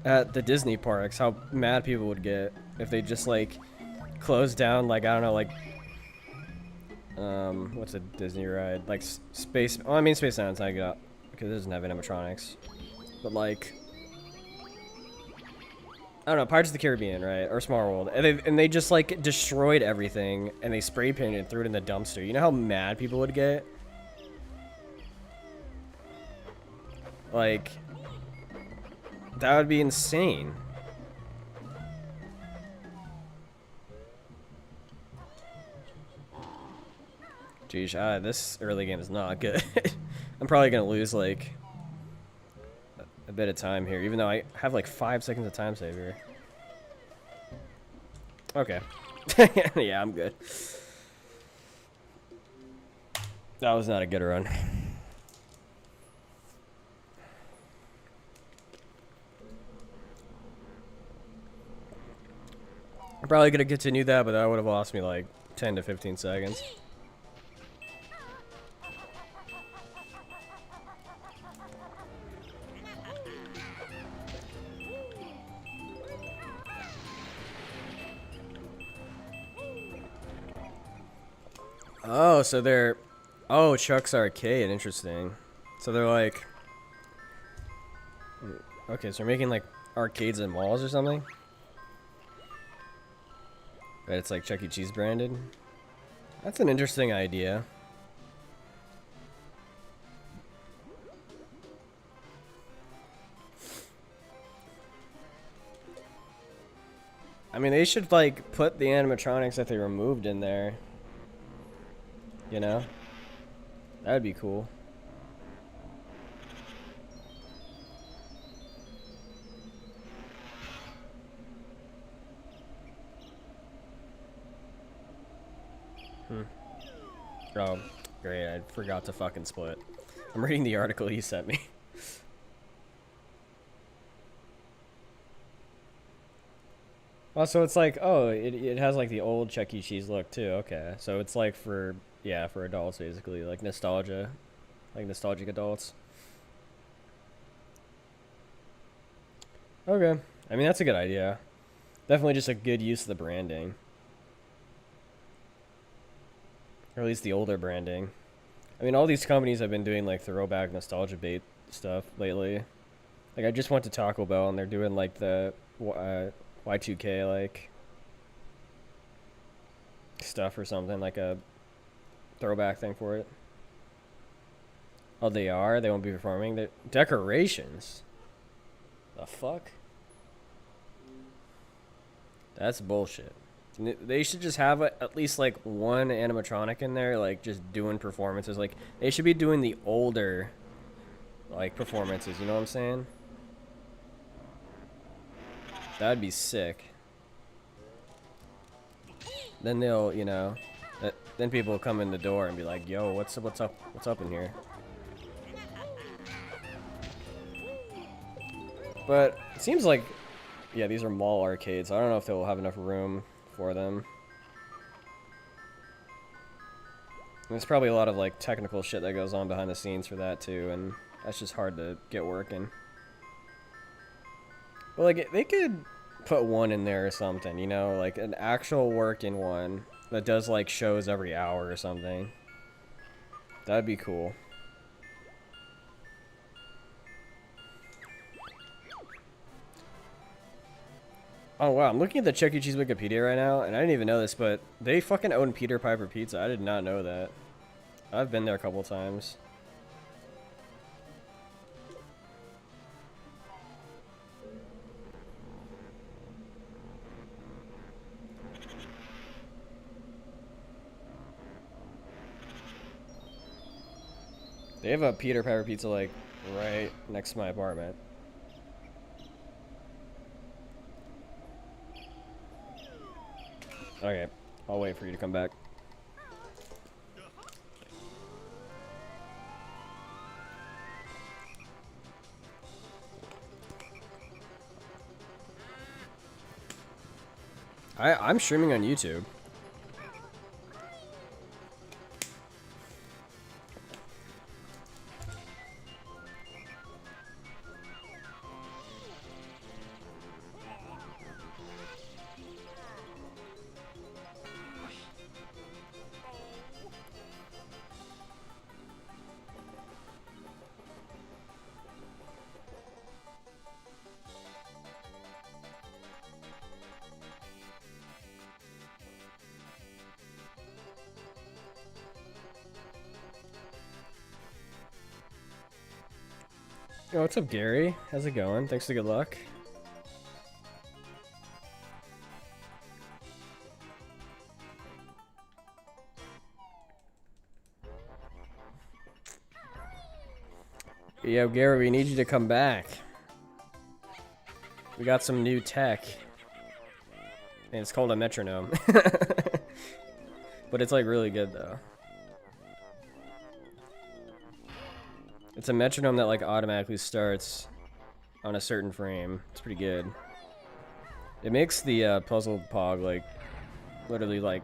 at the Disney parks, how mad people would get if they just like closed down, like I don't know, like what's a Disney ride? Like Space. Oh, I mean Space Mountain's not good because it doesn't have animatronics. But like, I don't know, Pirates of the Caribbean, right? Or Small World, and they just like destroyed everything and they spray painted and threw it in the dumpster. You know how mad people would get? Like, that would be insane. Geez, this early game is not good. I'm probably gonna lose like a bit of time here, even though I have like 5 seconds of time save here. Okay. Yeah, I'm good. That was not a good run. I'm probably gonna continue that, but that would have lost me like 10 to 15 seconds. Oh, so they're... Oh, Chuck's Arcade. Interesting. So they're like... Okay, so they're making like arcades and malls or something? But it's like Chuck E. Cheese branded? That's an interesting idea. I mean, they should like put the animatronics that they removed in there. You know? That'd be cool. Oh, great. I forgot to fucking split. I'm reading the article you sent me. Well, so it's like, oh, it has like the old Chuck E. Cheese look too. Okay. So it's like for, yeah, for adults basically, like nostalgia, like nostalgic adults. Okay. I mean, that's a good idea. Definitely just a good use of the branding. Or at least the older branding. I mean, all these companies have been doing like throwback nostalgia bait stuff lately. Like I just went to Taco Bell and they're doing like the Y2K like stuff or something, like a throwback thing for it. Oh, they are? They won't be performing? They're decorations? The fuck? That's bullshit. They should just have at least like one animatronic in there, like just doing performances. Like they should be doing the older like performances, you know what I'm saying? That'd be sick. Then they'll, you know, then people will come in the door and be like, "Yo, what's up in here?" But it seems like, yeah, these are mall arcades. I don't know if they'll have enough room for them. There's probably a lot of like technical shit that goes on behind the scenes for that too, and that's just hard to get working. But like they could put one in there or something, you know, like an actual working one that does like shows every hour or something. That'd be cool. Oh wow, I'm looking at the Chuck E. Cheese Wikipedia right now, and I didn't even know this, but they fucking own Peter Piper Pizza. I did not know that. I've been there a couple times. They have a Peter Piper Pizza like right next to my apartment. Okay, I'll wait for you to come back. I'm streaming on YouTube. Yo, what's up, Gary? How's it going? Thanks for the good luck. Yo, Gary, we need you to come back. We got some new tech. And it's called a metronome. But it's like really good though. It's a metronome that like automatically starts on a certain frame. It's pretty good. It makes the puzzle pog like literally like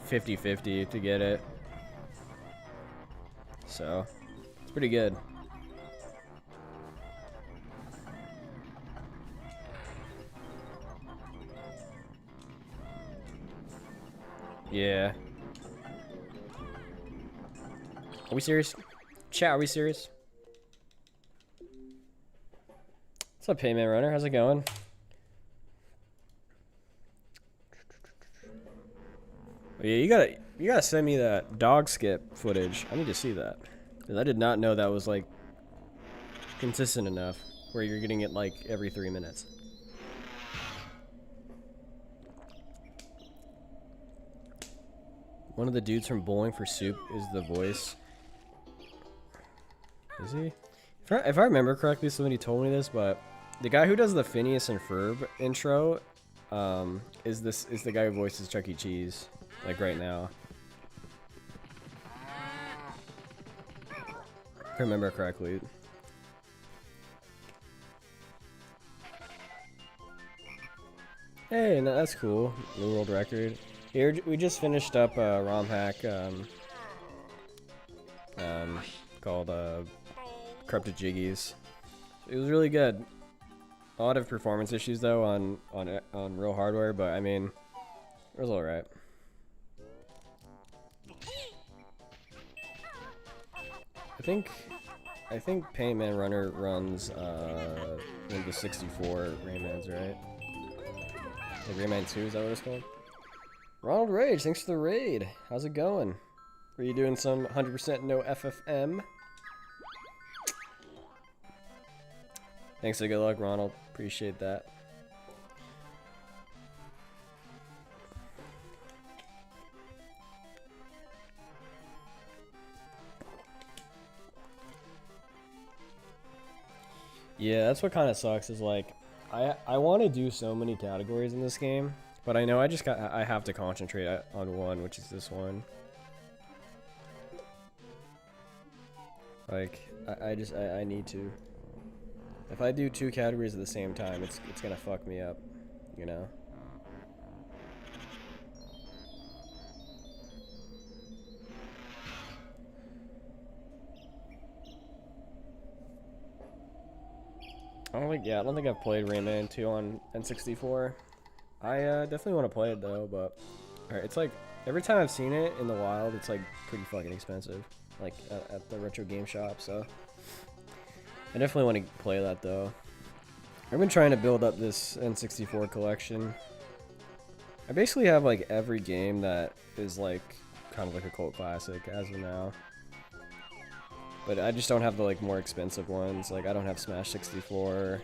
50-50 to get it. So it's pretty good. Yeah. Are we serious? Chat, are we serious? What's up, Payman Runner? How's it going? Oh, yeah, you gotta send me that dog skip footage. I need to see that. 'Cause I did not know that was like consistent enough where you're getting it like every 3 minutes. One of the dudes from Bowling for Soup is the voice. Is he? If I remember correctly, somebody told me this, but the guy who does the Phineas and Ferb intro is the guy who voices Chuck E. Cheese, like right now. If I remember correctly. Hey, no, that's cool. New world record. Here, we just finished up a ROM hack called Corrupted Jiggies. It was really good. A lot of performance issues though on real hardware, but I mean, it was alright. I think Paintman Runner runs one of the 64 Raymans, right? Like Rayman 2, is that what it's called? Ronald Rage, thanks for the raid. How's it going? Were you doing some 100% no FFM? Thanks for good luck, Ronald. Appreciate that. Yeah, that's what kind of sucks is like, I want to do so many categories in this game, but I know I have to concentrate on one, which is this one. Like, I need to. If I do 2 categories at the same time, it's gonna fuck me up, you know? I don't think I've played Rayman 2 on N64. I definitely want to play it though, but it's like every time I've seen it in the wild, it's like pretty fucking expensive, like at the retro game shop. So I definitely want to play that though. I've been trying to build up this N64 collection. I basically have like every game that is like kind of like a cult classic as of now. But I just don't have the like more expensive ones. Like I don't have Smash 64.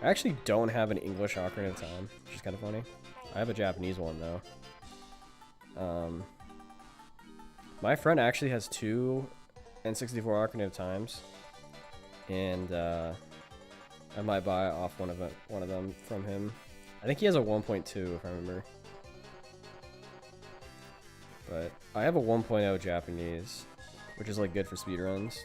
I actually don't have an English Ocarina of Time, which is kind of funny. I have a Japanese one though. My friend actually has 2 N64 Ocarina of Times, and I might buy off one of them from him. I think he has a 1.2 if I remember. But I have a 1.0 Japanese, which is like good for speedruns.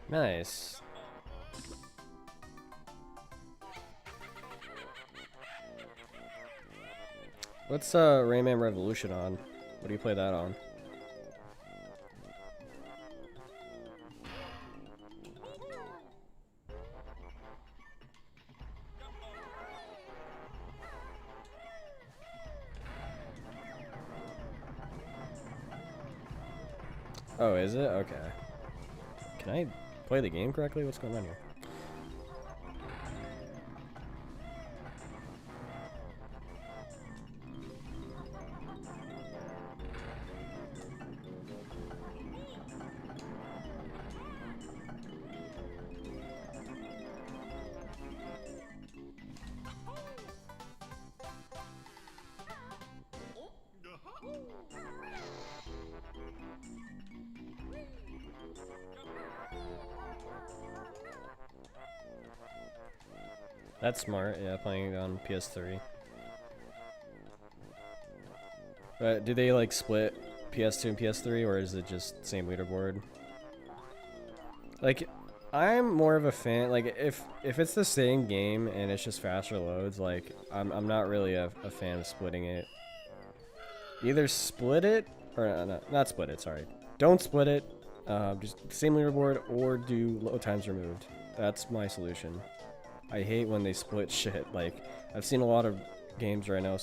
Nice. What's Rayman Revolution on? What do you play that on? Oh, is it? Okay. Can I play the game correctly? What's going on here? That's smart, yeah, playing it on PS3. But do they like split PS2 and PS3, or is it just same leaderboard? Like, I'm more of a fan, like, if it's the same game and it's just faster loads, like, I'm not really a fan of splitting it. Either split it, or not split it, sorry. Don't split it, just same leaderboard, or do load times removed. That's my solution. I hate when they split shit. Like, I've seen a lot of games right now.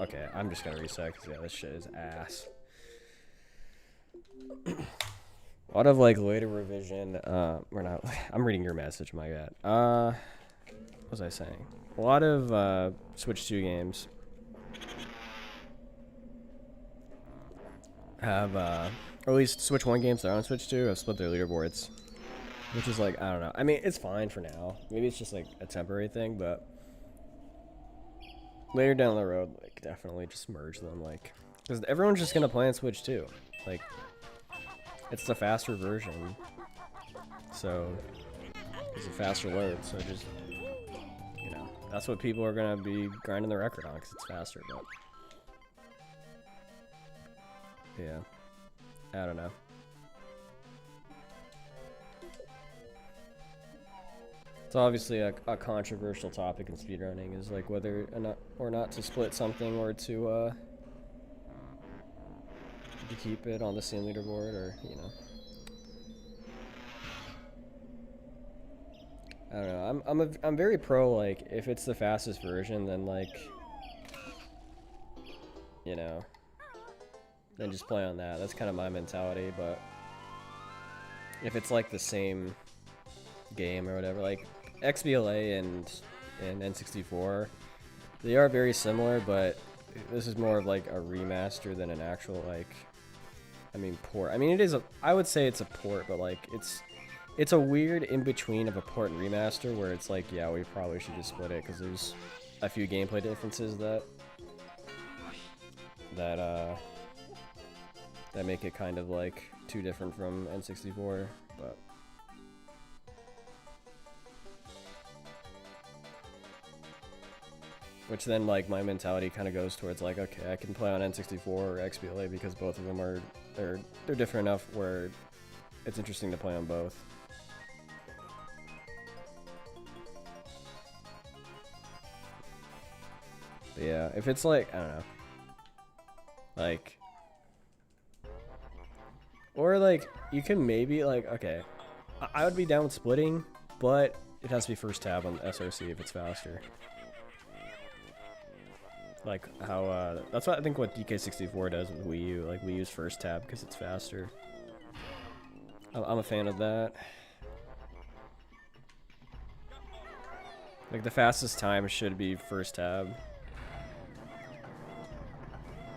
Okay, I'm just gonna reset because yeah, this shit is ass. A lot of like later revision. We're not. I'm reading your message. My bad. What was I saying? A lot of Switch 2 games have, or at least Switch 1 games that are on Switch 2 have split their leaderboards. Which is like, I don't know. I mean, it's fine for now. Maybe it's just like a temporary thing, but later down the road, like, definitely just merge them, like, because everyone's just gonna play on Switch 2. Like, it's the faster version, so it's a faster load. So just, you know, that's what people are gonna be grinding the record on because it's faster. But yeah, I don't know. It's obviously a controversial topic in speedrunning, is like whether or not to split something or to keep it on the same leaderboard, or, you know. I don't know. I'm very pro, like, if it's the fastest version, then, like, you know, then just play on that. That's kind of my mentality. But if it's like the same game or whatever, like XBLA and N64, they are very similar, but this is more of like a remaster than an actual, like, I mean, port. I mean, it is a, I would say it's a port, but like it's a weird in between of a port and remaster, where it's like, yeah, we probably should just split it because there's a few gameplay differences that make it kind of like too different from N64, but which then, like, my mentality kind of goes towards like, okay, I can play on N64 or XBLA because both of them are they're different enough where it's interesting to play on both. But yeah, if it's like, I don't know, like, or like you can maybe like, okay, I would be down with splitting, but it has to be first tab on SRC if it's faster. Like how that's what I think what DK64 does with Wii U. Like we use first tab because it's faster. I'm a fan of that. Like the fastest time should be first tab.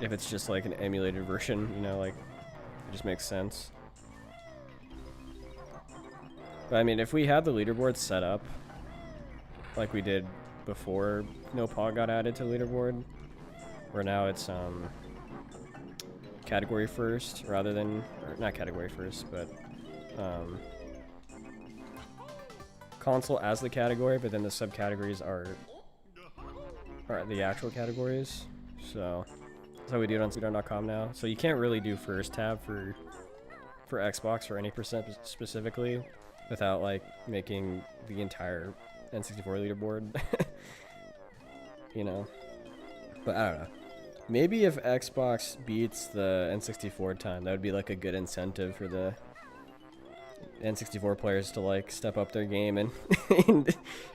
If it's just like an emulated version, you know, like it just makes sense. But I mean, if we had the leaderboard set up like we did before no pog got added to leaderboard, where now it's category first rather than, or not category first, but console as the category, but then the subcategories are the actual categories. So that's how we do it on Speedrun.com now. So you can't really do first tab for Xbox or any percent specifically without like making the entire N64 leaderboard. You know, but I don't know. Maybe if Xbox beats the N64 time, that would be like a good incentive for the N64 players to like step up their game and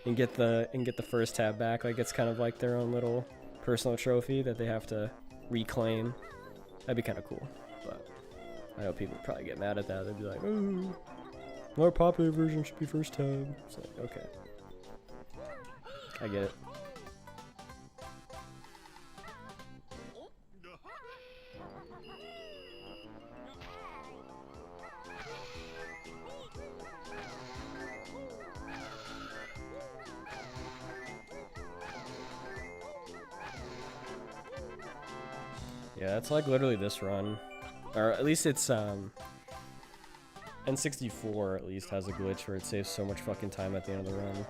and get the first tab back. Like it's kind of like their own little personal trophy that they have to reclaim. That'd be kind of cool. But I know people would probably get mad at that. They'd be like, "Oh, our popular version should be first tab." It's like, okay, I get it. Yeah, it's like literally this run, or at least it's N64 at least has a glitch where it saves so much fucking time at the end of the run.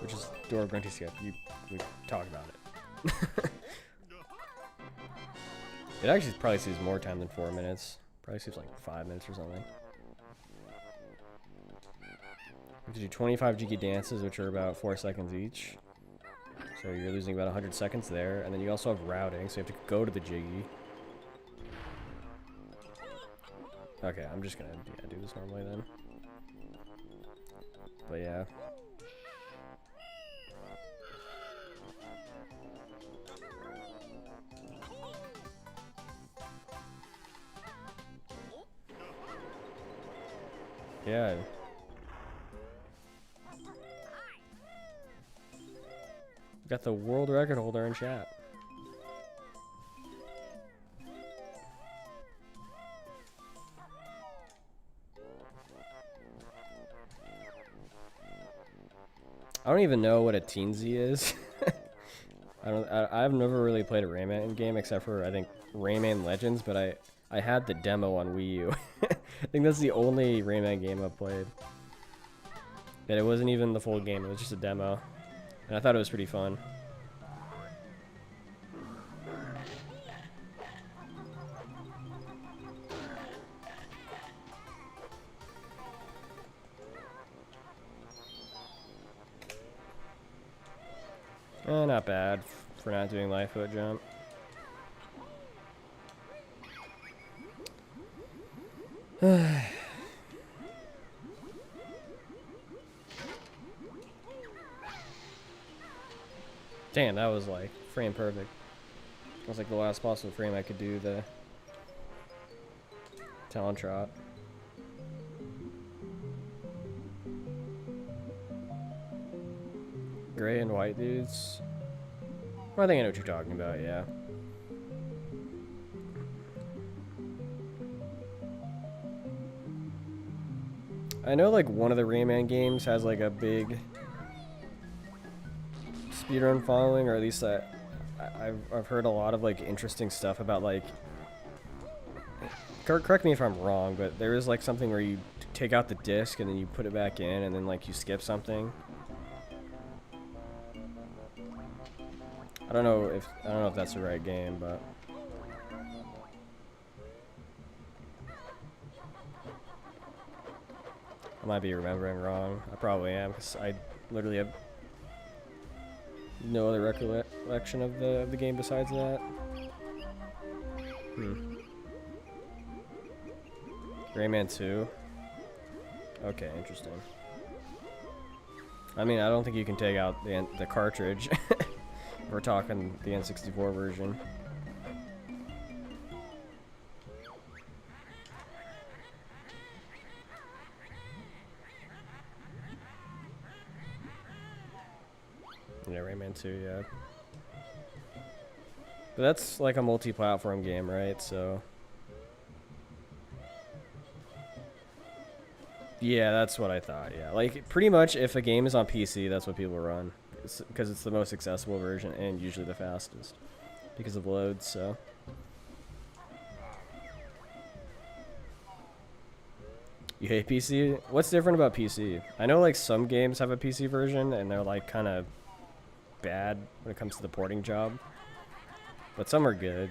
Which is Door Grunty Skip. We talked about it. It actually probably saves more time than 4 minutes. Probably saves like 5 minutes or something. We have to do 25 jiggy dances, which are about 4 seconds each. So you're losing about 100 seconds there. And then you also have routing, so you have to go to the jiggy. Okay, I'm just gonna do this normally then. But yeah. Yeah. Got the world record holder in chat. I don't even know what a teensy is. I've never really played a Rayman game except for I think Rayman Legends, but I had the demo on Wii U. I think that's the only Rayman game I've played. And it wasn't even the full game, it was just a demo. And I thought it was pretty fun. Not bad for not doing life foot jump. Damn, that was like frame perfect. That was like the last possible frame I could do the talon trot. Gray and white dudes. Well, I think I know what you're talking about, yeah. I know like one of the Rayman games has like a big speedrun following, or at least I've heard a lot of like interesting stuff about like, correct me if I'm wrong, but there is like something where you take out the disc and then you put it back in and then like you skip something. I don't know if that's the right game, but I might be remembering wrong. I probably am, because I literally have no other recollection of the game besides that. Rayman 2. Okay, interesting. I mean, I don't think you can take out the cartridge. We're talking the N64 version. Yeah, Rayman 2, yeah. But that's like a multi-platform game, right? So yeah, that's what I thought. Yeah, like pretty much if a game is on PC, that's what people run, because it's the most accessible version and usually the fastest because of loads. So you hate PC? What's different about PC? I know like some games have a PC version and they're like kind of bad when it comes to the porting job, but some are good.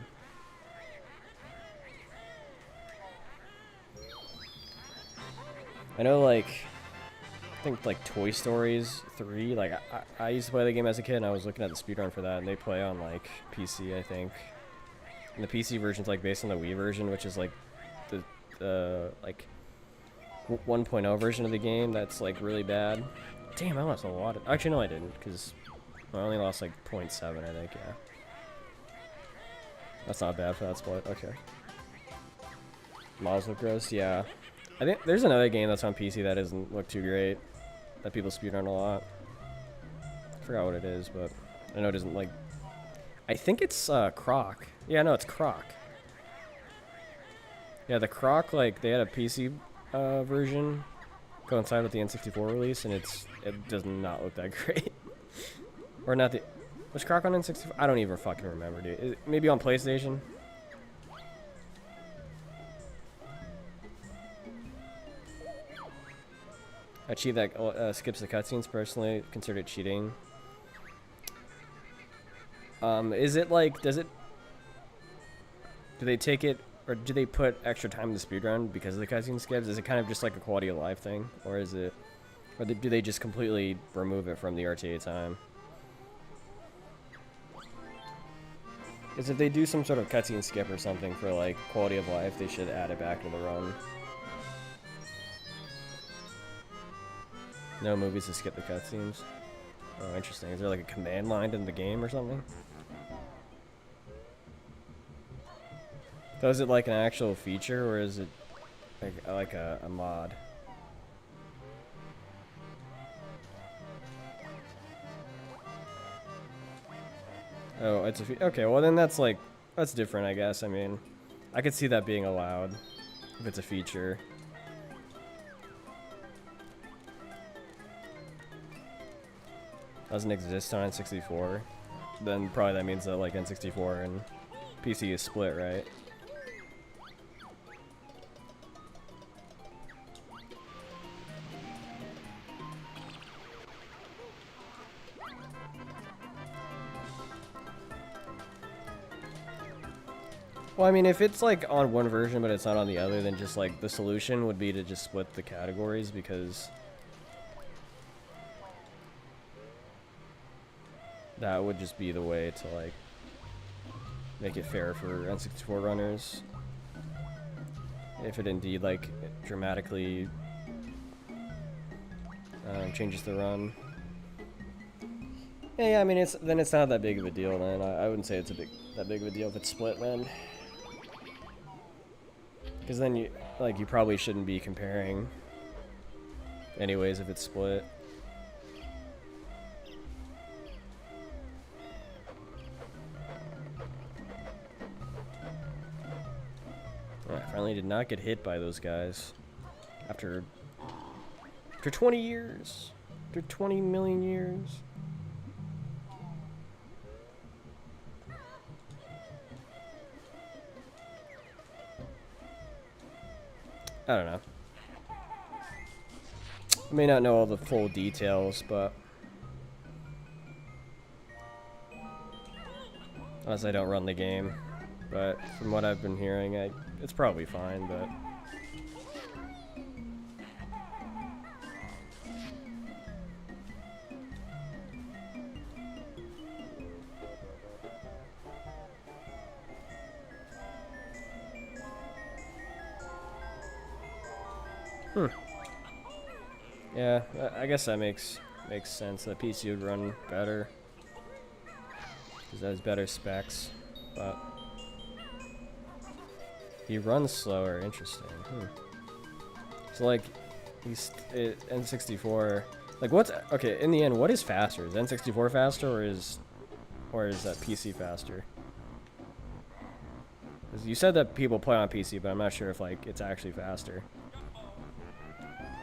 I know like I think like Toy Stories 3, like I used to play the game as a kid and I was looking at the speedrun for that and they play on like PC, I think. And the PC version's like based on the Wii version, which is like the like 1.0 version of the game that's like really bad. Damn, I lost a lot of, actually no I didn't, because I only lost like 0.7 I think, yeah. That's not bad for that split, okay. Models look gross, yeah. I think there's another game that's on PC that doesn't look too great, that people speedrun a lot. I forgot what it is, but I know it isn't like, I think it's Croc. Yeah, no, it's Croc. Yeah, the Croc, like, they had a PC version coincide with the N64 release, and it does not look that great. Or not the... Was Croc on N64? I don't even fucking remember, dude. Maybe on PlayStation? A cheat that skips the cutscenes, personally consider it cheating. Is it like, do they take it, or do they put extra time in the speedrun because of the cutscene skips? Is it kind of just like a quality of life thing? Or is it, or do they just completely remove it from the RTA time? Because if they do some sort of cutscene skip or something for like quality of life, they should add it back to the run. No movies to skip the cutscenes. Oh, interesting. Is there like a command line in the game or something? So is it like an actual feature, or is it like a mod? Oh, it's a okay. Well, then that's like that's different, I guess. I mean, I could see that being allowed if it's a feature. Doesn't exist on N64, then probably that means that like N64 and PC is split, right? Well, I mean, if it's like on one version but it's not on the other, then just like the solution would be to just split the categories, because that would just be the way to like make it fair for N64 runners. If it indeed like dramatically changes the run. Yeah, I mean it's not that big of a deal then. I wouldn't say it's that big of a deal if it's split then. Because then you probably shouldn't be comparing anyways if it's split. I finally did not get hit by those guys after 20 years. After 20 million years. I don't know. I may not know all the full details, but unless I don't run the game. But from what I've been hearing, it's probably fine, but yeah, I guess that makes makes sense that PC would run better because it has better specs, but he runs slower. Interesting. So like, N64. Like what's okay? In the end, what is faster? Is N64 faster or is that PC faster? 'Cause you said that people play on PC, but I'm not sure if like it's actually faster.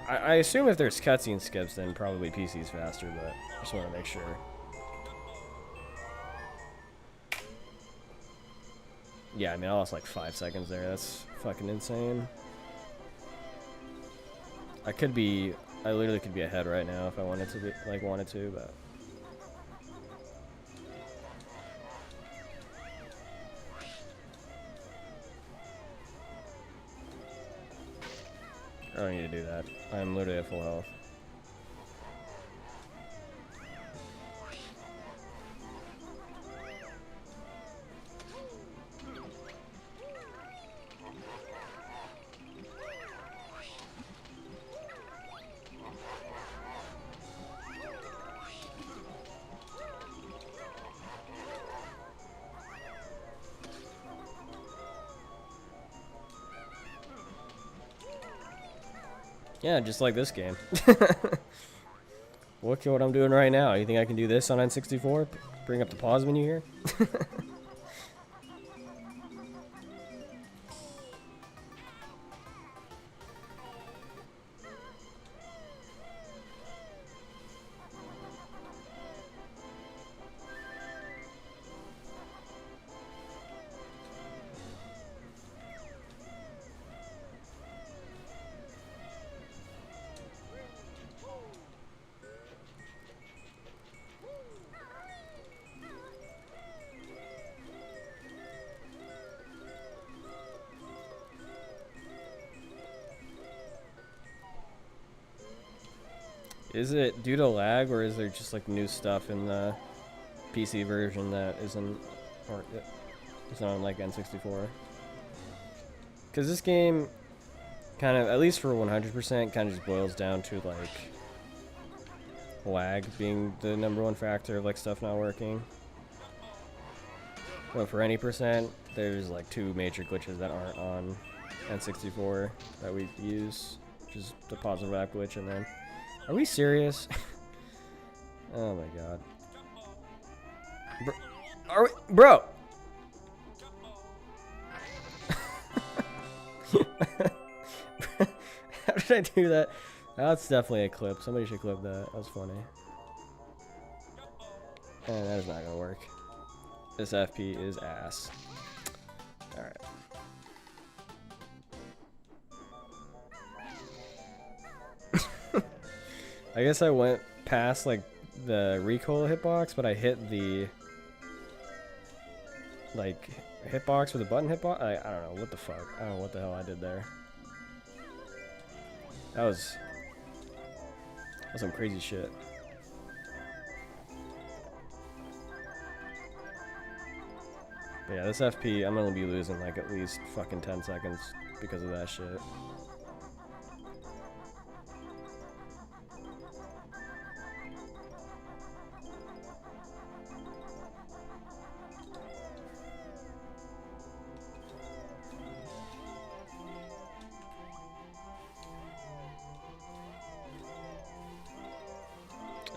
I assume if there's cutscene skips, then probably PC's faster, but I just want to make sure. Yeah, I mean I lost like 5 seconds there. That's fucking insane. I literally could be ahead right now if I wanted to be, but I don't need to do that. I'm literally at full health. Yeah, just like this game. Look at what I'm doing right now. You think I can do this on N64? Bring up the pause menu here? Is it due to lag, or is there just like new stuff in the PC version that isn't, or it's not on like N64? Because this game kind of, at least for 100%, kind of just boils down to like lag being the #1 factor of like stuff not working. But for any percent, there's like 2 major glitches that aren't on N64 that we use, which is the pause and wrap glitch, and then. Are we serious? Oh my god. Are we, bro? How did I do that? That's definitely a clip. Somebody should clip that. That was funny. And that is not gonna work. This FP is ass. Alright. I guess I went past like the recoil hitbox, but I hit the like hitbox with a button hitbox. I don't know what the fuck. I don't know what the hell I did there. That was some crazy shit. But yeah, this FP, I'm gonna be losing like at least fucking 10 seconds because of that shit.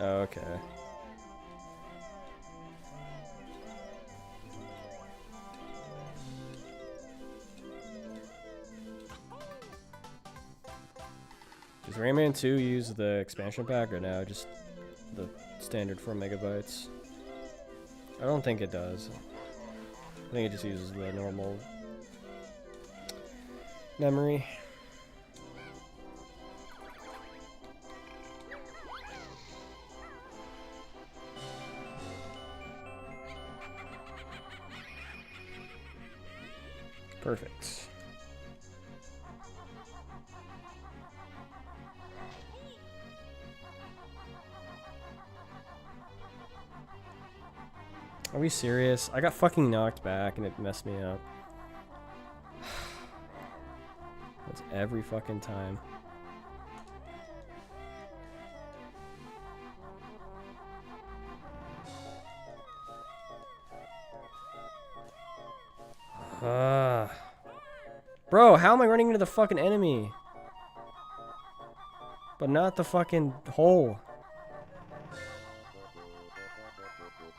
Okay. Does Rayman 2 use the expansion pack or no? Just the standard 4 megabytes? I don't think it does. I think it just uses the normal memory. Perfect. Are we serious? I got fucking knocked back and it messed me up. That's every fucking time. Bro, how am I running into the fucking enemy? But not the fucking hole.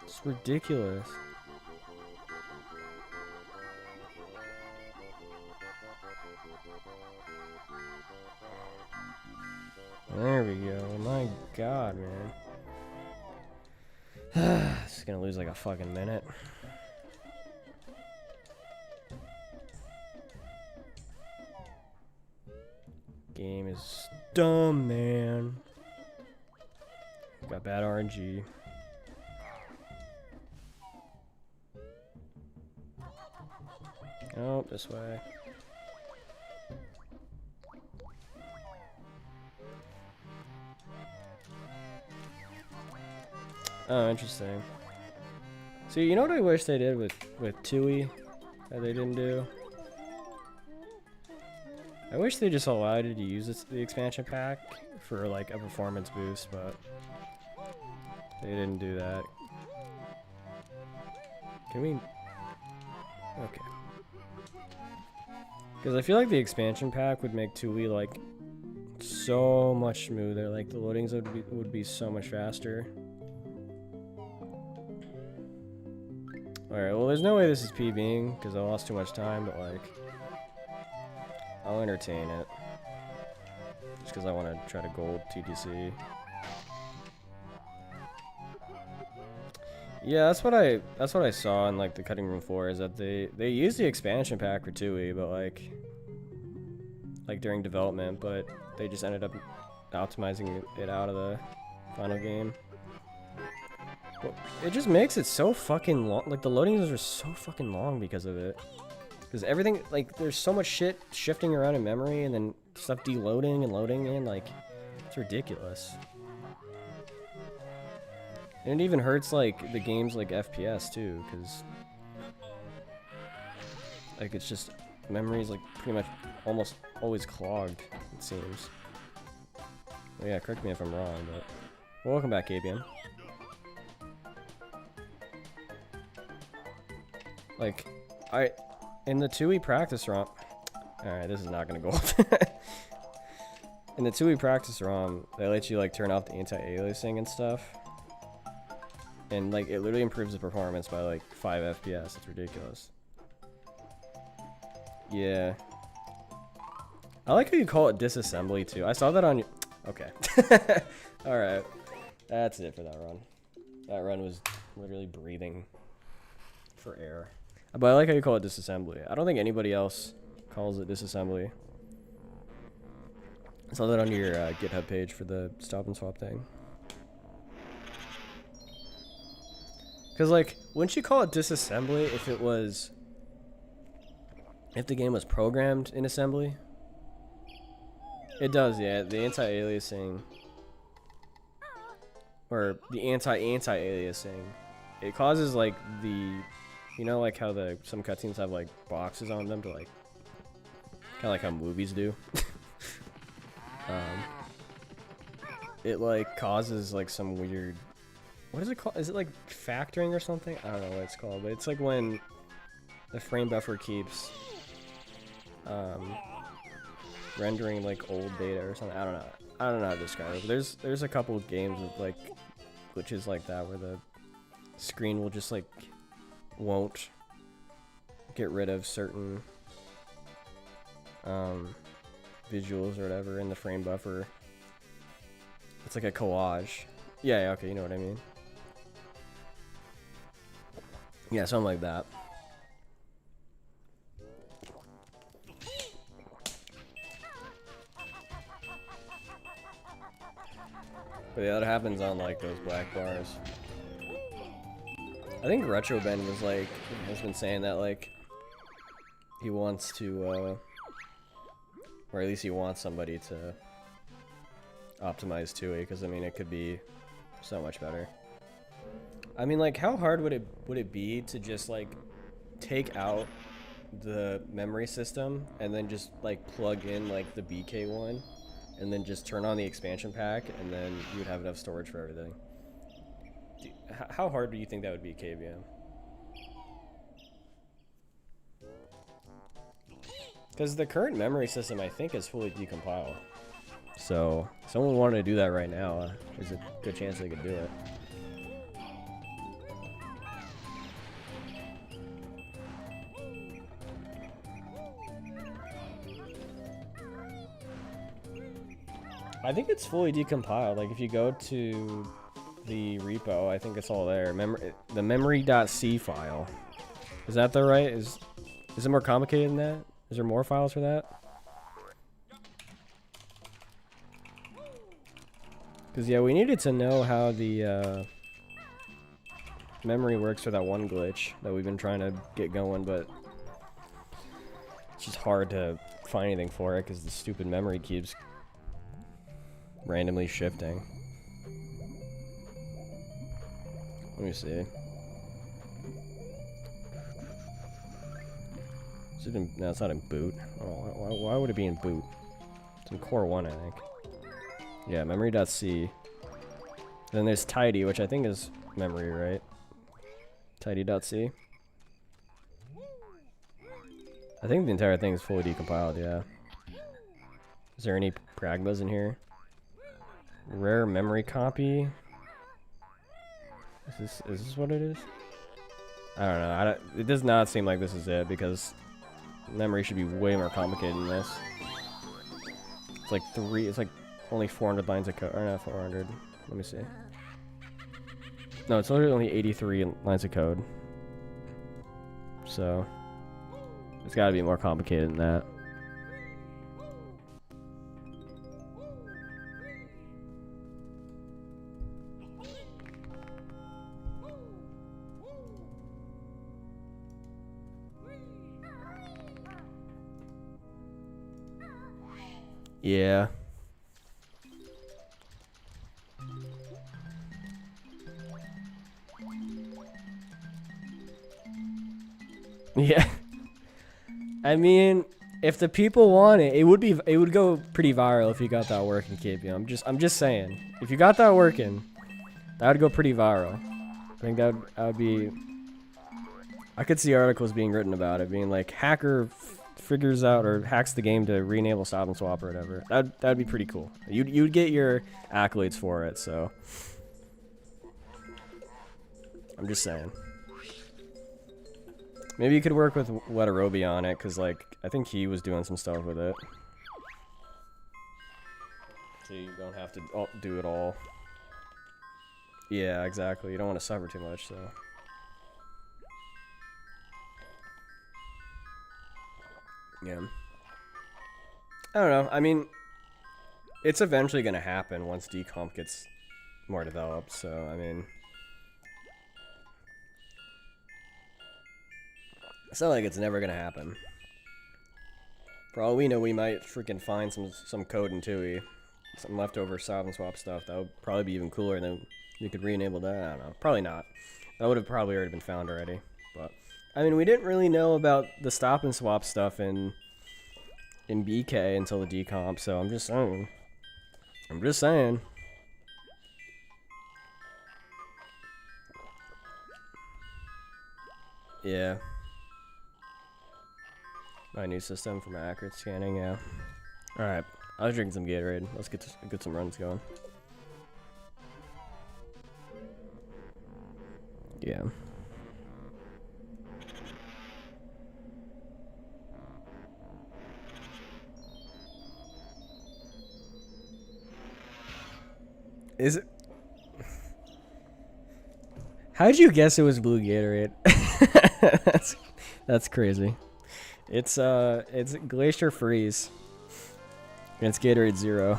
It's ridiculous. There we go. My god, man. This is gonna lose like a fucking minute. Game is dumb, man. Got bad RNG. Oh, this way. Oh, interesting. See, you know what I wish they did with Tui that they didn't do? I wish they just allowed you to use the expansion pack for like a performance boost, but they didn't do that. Can we? Okay. Because I feel like the expansion pack would make Tui like so much smoother. Like the loadings would be so much faster. Alright, well there's no way this is PBing because I lost too much time, but like I'll entertain it. Just because I want to try to gold TTC. Yeah, that's what I saw in like the cutting room floor is that they use the expansion pack for Tui, but like during development, but they just ended up optimizing it out of the final game. Well, it just makes it so fucking long. Like the loadings are so fucking long because of it. Because everything, like, there's so much shit shifting around in memory, and then stuff deloading and loading in. Like, it's ridiculous. And it even hurts like the game's like FPS too, because like it's just memory is like pretty much almost always clogged. It seems. Well, yeah, correct me if I'm wrong, but welcome back, KBM. Like, in the Tui practice ROM, alright, this is not gonna go in the Tui practice ROM, they let you like turn off the anti-aliasing and stuff. And like, it literally improves the performance by like 5 FPS, it's ridiculous. Yeah. I like how you call it disassembly too. I saw that on your, okay. Alright, that's it for that run. That run was literally breathing for air. But I like how you call it disassembly. I don't think anybody else calls it disassembly. I saw that on your GitHub page for the stop and swap thing. Because, like, wouldn't you call it disassembly if the game was programmed in assembly? It does, yeah. The anti-aliasing, or the anti-aliasing, it causes, like, you know, like how some cutscenes have like boxes on them to like, kind of like how movies do. It like causes like some weird, what is it called? Is it like factoring or something? I don't know what it's called, but it's like when the frame buffer keeps rendering like old data or something. I don't know how to describe it. But there's a couple of games with like glitches like that where the screen will just like won't get rid of certain visuals or whatever in the frame buffer. It's like a collage. Yeah, okay, you know what I mean. Yeah, something like that. But yeah, that happens on like those black bars. I think Retro Ben was like, has been saying that like he wants to, or at least he wants somebody to optimize Tui, because I mean it could be so much better. I mean, like, how hard would it be to just like take out the memory system and then just like plug in like the BK one and then just turn on the expansion pack and then you would have enough storage for everything? How hard do you think that would be, KBM? Because the current memory system, I think, is fully decompiled. So, if someone wanted to do that right now, there's a good chance they could do it. I think it's fully decompiled. Like, if you go to the repo, I think it's all there. The memory.c file. Is that the right? Is it more complicated than that? Is there more files for that? Because, yeah, we needed to know how the memory works for that one glitch that we've been trying to get going, but it's just hard to find anything for it because the stupid memory keeps randomly shifting. Let me see. Is it in, no, it's not in boot. Oh, why would it be in boot? It's in core 1, I think. Yeah, memory.c. Then there's tidy, which I think is memory, right? Tidy.c. I think the entire thing is fully decompiled, yeah. Is there any pragmas in here? Rare memory copy. Is this what it is? I don't know. It does not seem like this is it because memory should be way more complicated than this. It's like it's like only 400 lines of code, or not 400. Let me see. No, it's literally only 83 lines of code. So it's got to be more complicated than that. Yeah. Yeah. I mean, if the people want it, it would go pretty viral if you got that working, KP. I'm just saying. If you got that working, that would go pretty viral. I think that would be. I could see articles being written about it, being like hacker figures out or hacks the game to re-enable stop and swap or whatever. That'd be pretty cool. You'd get your accolades for it. So I'm just saying. Maybe you could work with Wetarobi on it, because, like, I think he was doing some stuff with it. So you don't have to do it all. Yeah, exactly. You don't want to suffer too much, so. Yeah. I don't know. I mean, it's eventually going to happen once decomp gets more developed, so, I mean. It's not like it's never gonna happen. For all we know, we might freaking find some code in TUI, some leftover stop and swap stuff. That would probably be even cooler. Than you could re-enable that. I don't know. Probably not. That would have probably already been found already. But I mean, we didn't really know about the stop and swap stuff in BK until the decomp. So I'm just saying. Yeah. My new system for my accurate scanning, yeah. Alright, I was drinking some Gatorade. Let's get some runs going. Yeah. Is it? How'd you guess it was blue Gatorade? That's crazy. It's Glacier Freeze. And it's Gatorade Zero.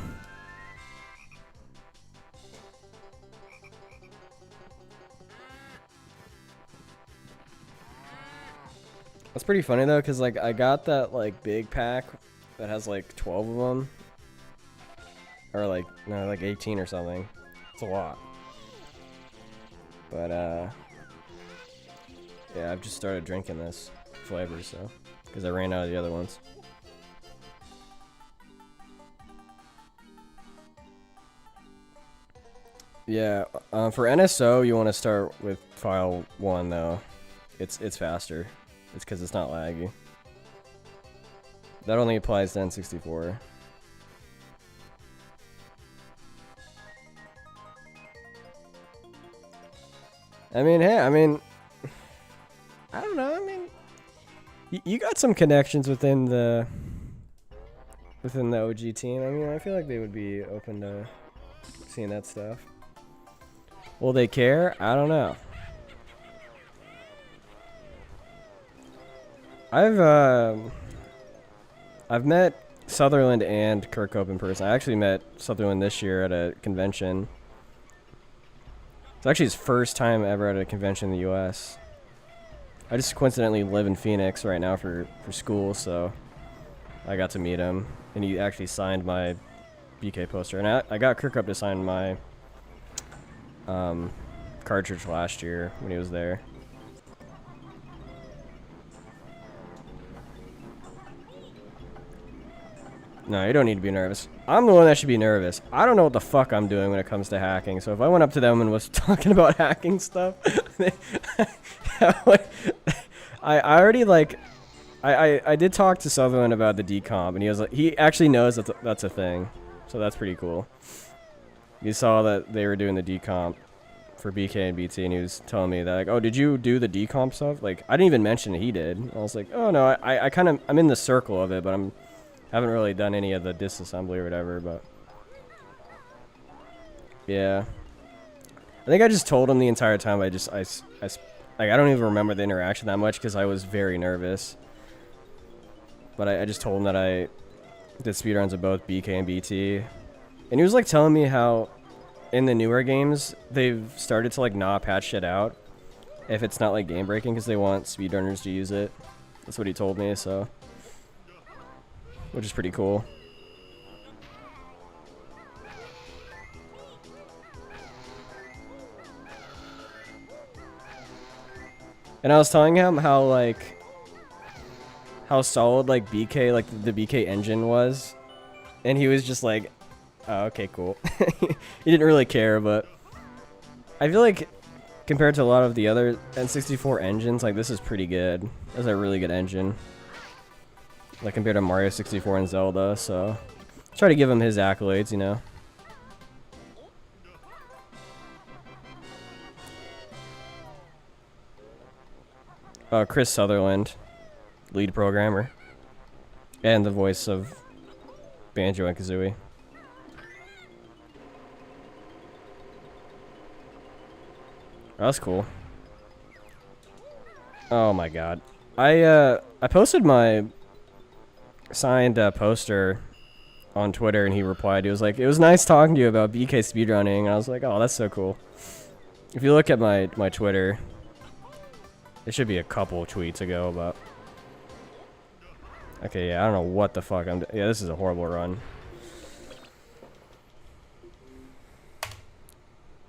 That's pretty funny though, cause like I got that like big pack that has like 12 of them, or like no, like 18 or something. It's a lot. But yeah, I've just started drinking this flavor, so. Because I ran out of the other ones. Yeah, for NSO, you want to start with file 1 though. It's faster. It's because it's not laggy. That only applies to N64. I mean, hey, I don't know. I mean, you got some connections within the OG team. I mean, I feel like they would be open to seeing that stuff. Will they care? I don't know. I've met Sutherland and Kirkhope in person. I actually met Sutherland this year at a convention. It's actually his first time ever at a convention in the U.S. I just coincidentally live in Phoenix right now for school, so I got to meet him, and he actually signed my BK poster. And I got Kirkhope to sign my cartridge last year when he was there. No, you don't need to be nervous. I'm the one that should be nervous. I don't know what the fuck I'm doing when it comes to hacking. So if I went up to them and was talking about hacking stuff, I already like, I did talk to Sutherland about the decomp, and he was like, he actually knows that that's a thing. So that's pretty cool. You saw that they were doing the decomp for BK and BT, and he was telling me that, like, oh, did you do the decomp stuff? Like, I didn't even mention it, he did. I was like, oh no, I'm in the circle of it, but haven't really done any of the disassembly or whatever, but yeah. I think I just told him the entire time. I don't even remember the interaction that much because I was very nervous. But I just told him that I did speedruns of both BK and BT, and he was like telling me how in the newer games they've started to like not patch shit out if it's not like game breaking because they want speedrunners to use it. That's what he told me, so. Which is pretty cool. And I was telling him how solid like BK, like the BK engine was, and he was just like, oh, okay, cool. He didn't really care, but I feel like compared to a lot of the other N64 engines, like this is pretty good. That's a really good engine. Like compared to Mario 64 and Zelda, so try to give him his accolades, you know. Chris Sutherland, lead programmer, and the voice of Banjo and Kazooie. Oh, that's cool. Oh my god, I posted my signed poster on Twitter, and he replied. He was like, it was nice talking to you about BK speedrunning. And I was like, oh, that's so cool. If you look at my Twitter, it should be a couple tweets ago, but okay, yeah, I don't know what the fuck I'm yeah, this is a horrible run.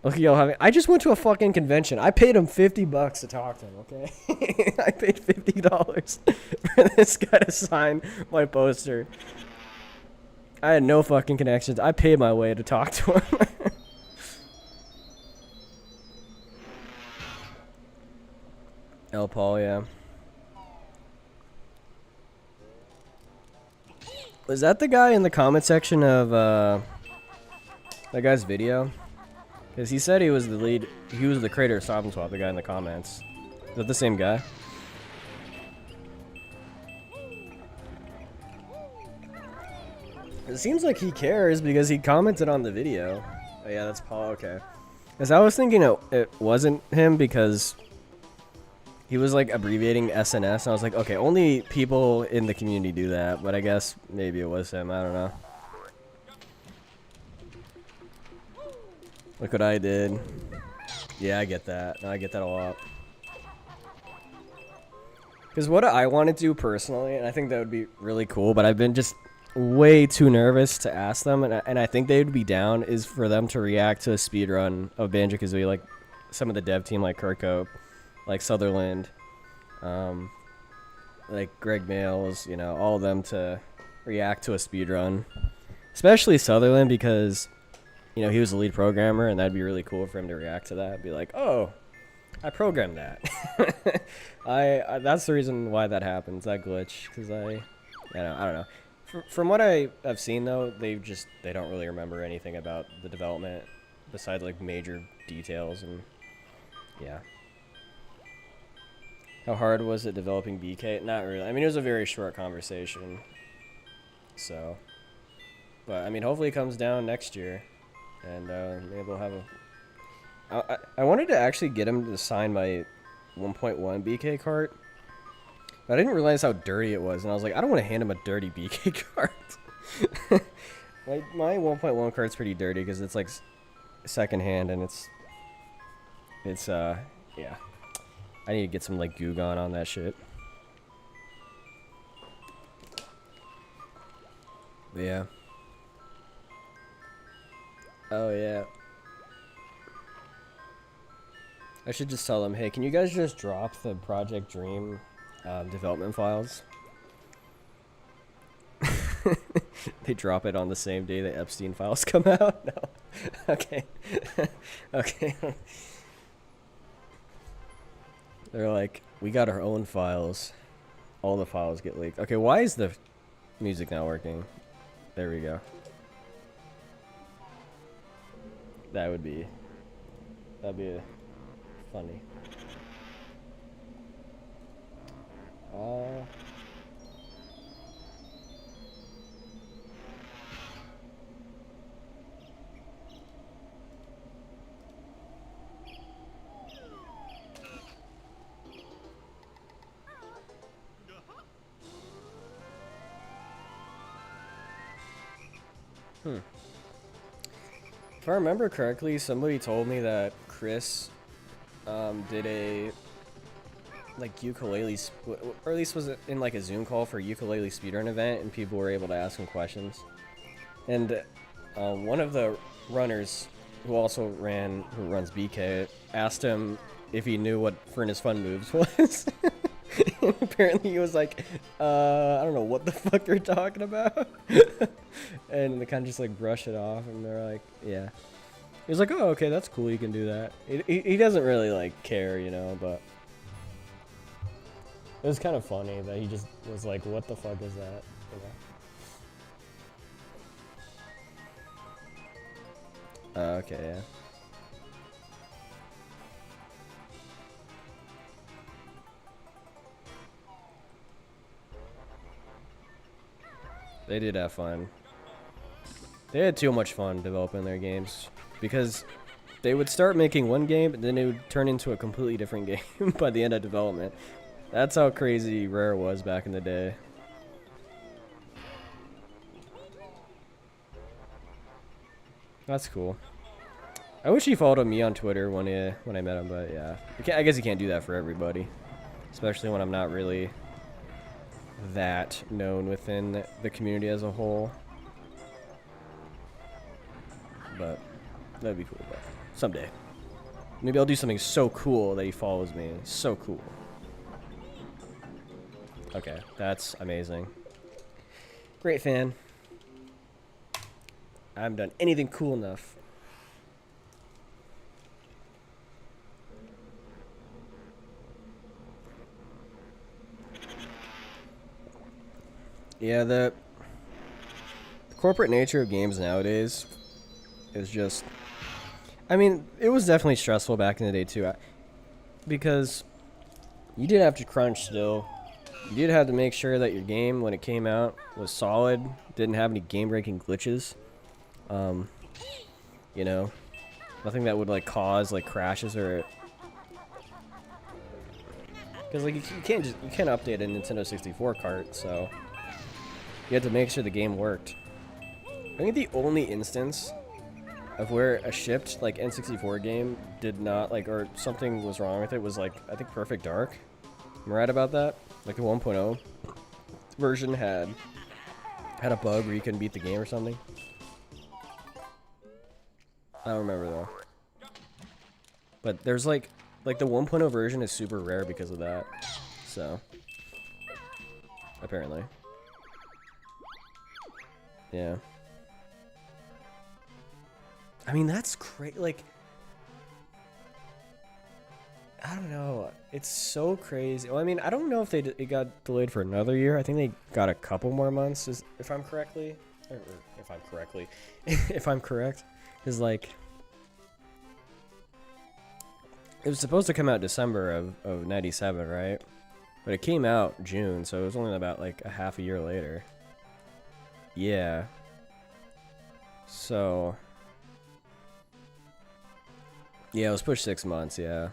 Look at y'all having. I just went to a fucking convention. I paid him $50 to talk to him, okay? I paid $50 for this guy to sign my poster. I had no fucking connections. I paid my way to talk to him. El Paul, yeah. Was that the guy in the comment section of that guy's video? Because he said he was the lead, he was the creator of Stop and Swap, the guy in the comments. Is that the same guy? It seems like he cares because he commented on the video. Oh yeah, that's Paul, okay. Because I was thinking it wasn't him because he was like abbreviating SNS, and I was like, okay, only people in the community do that, but I guess maybe it was him, I don't know. Look what I did. Yeah, I get that. No, I get that a lot. Because what I want to do personally, and I think that would be really cool, but I've been just way too nervous to ask them, and I think they would be down, is for them to react to a speedrun of Banjo-Kazooie, like some of the dev team, like Kirkhope, like Sutherland, like Greg Mails, you know, all of them to react to a speedrun. Especially Sutherland, because you know, he was the lead programmer, and that'd be really cool for him to react to that. Be like, oh, I programmed that. That's the reason why that happens, that glitch, because I don't know. From what I've seen though, they don't really remember anything about the development besides like major details and yeah. How hard was it developing BK? Not really. I mean, it was a very short conversation. So, but I mean, hopefully it comes down next year, and maybe we'll have a. I wanted to actually get him to sign my 1.1 BK cart. But I didn't realize how dirty it was, and I was like, I don't want to hand him a dirty BK cart. my 1.1 cart's pretty dirty because it's like secondhand, and it's yeah. I need to get some like goo gone on that shit. Yeah. Oh yeah. I should just tell them, hey, can you guys just drop the Project Dream development files? They drop it on the same day the Epstein files come out? No. Okay. Okay. They're like, we got our own files. All the files get leaked. Okay, why is the music not working? There we go. That'd be funny. If I remember correctly, somebody told me that Chris did a like ukulele, or at least was it in like a Zoom call for a ukulele speedrun event, and people were able to ask him questions. And one of the runners who runs BK, asked him if he knew what Furnace Fun Moves was. And apparently he was like, I don't know what the fuck you're talking about. And they kind of just like brush it off, and they're like, yeah. He was like, oh, okay, that's cool, you can do that. He doesn't really like care, you know, but it was kind of funny that he just was like, what the fuck is that, you know? Okay, yeah. They did have fun. They had too much fun developing their games because they would start making one game and then it would turn into a completely different game by the end of development. That's how crazy Rare was back in the day. That's cool. I wish he followed me on Twitter when I met him, but yeah. I guess you can't do that for everybody. Especially when I'm not really that known within the community as a whole. But that'd be cool, but someday. Maybe I'll do something so cool that he follows me. So cool. Okay, that's amazing. Great fan. I haven't done anything cool enough. Yeah, the corporate nature of games nowadays is just... I mean, it was definitely stressful back in the day too, because you did have to crunch still. You did have to make sure that your game, when it came out, was solid, didn't have any game-breaking glitches. You know, nothing that would like cause like crashes or... Because like you can't update a Nintendo 64 cart, so you had to make sure the game worked. I think the only instance of where a shipped like N64 game did not like, or something was wrong with it, was like, I think Perfect Dark. Am I right about that? Like the 1.0 version had a bug where you couldn't beat the game or something. I don't remember though. But there's like the 1.0 version is super rare because of that. So apparently. Yeah. I mean, that's crazy. Like, I don't know. It's so crazy. Well, I mean, I don't know if it got delayed for another year. I think they got a couple more months, if I'm correctly, or if I'm correctly, if I'm correct, is like it was supposed to come out December of '97, right? But it came out June, so it was only about like a half a year later. Yeah. So. Yeah, it was pushed 6 months. Yeah.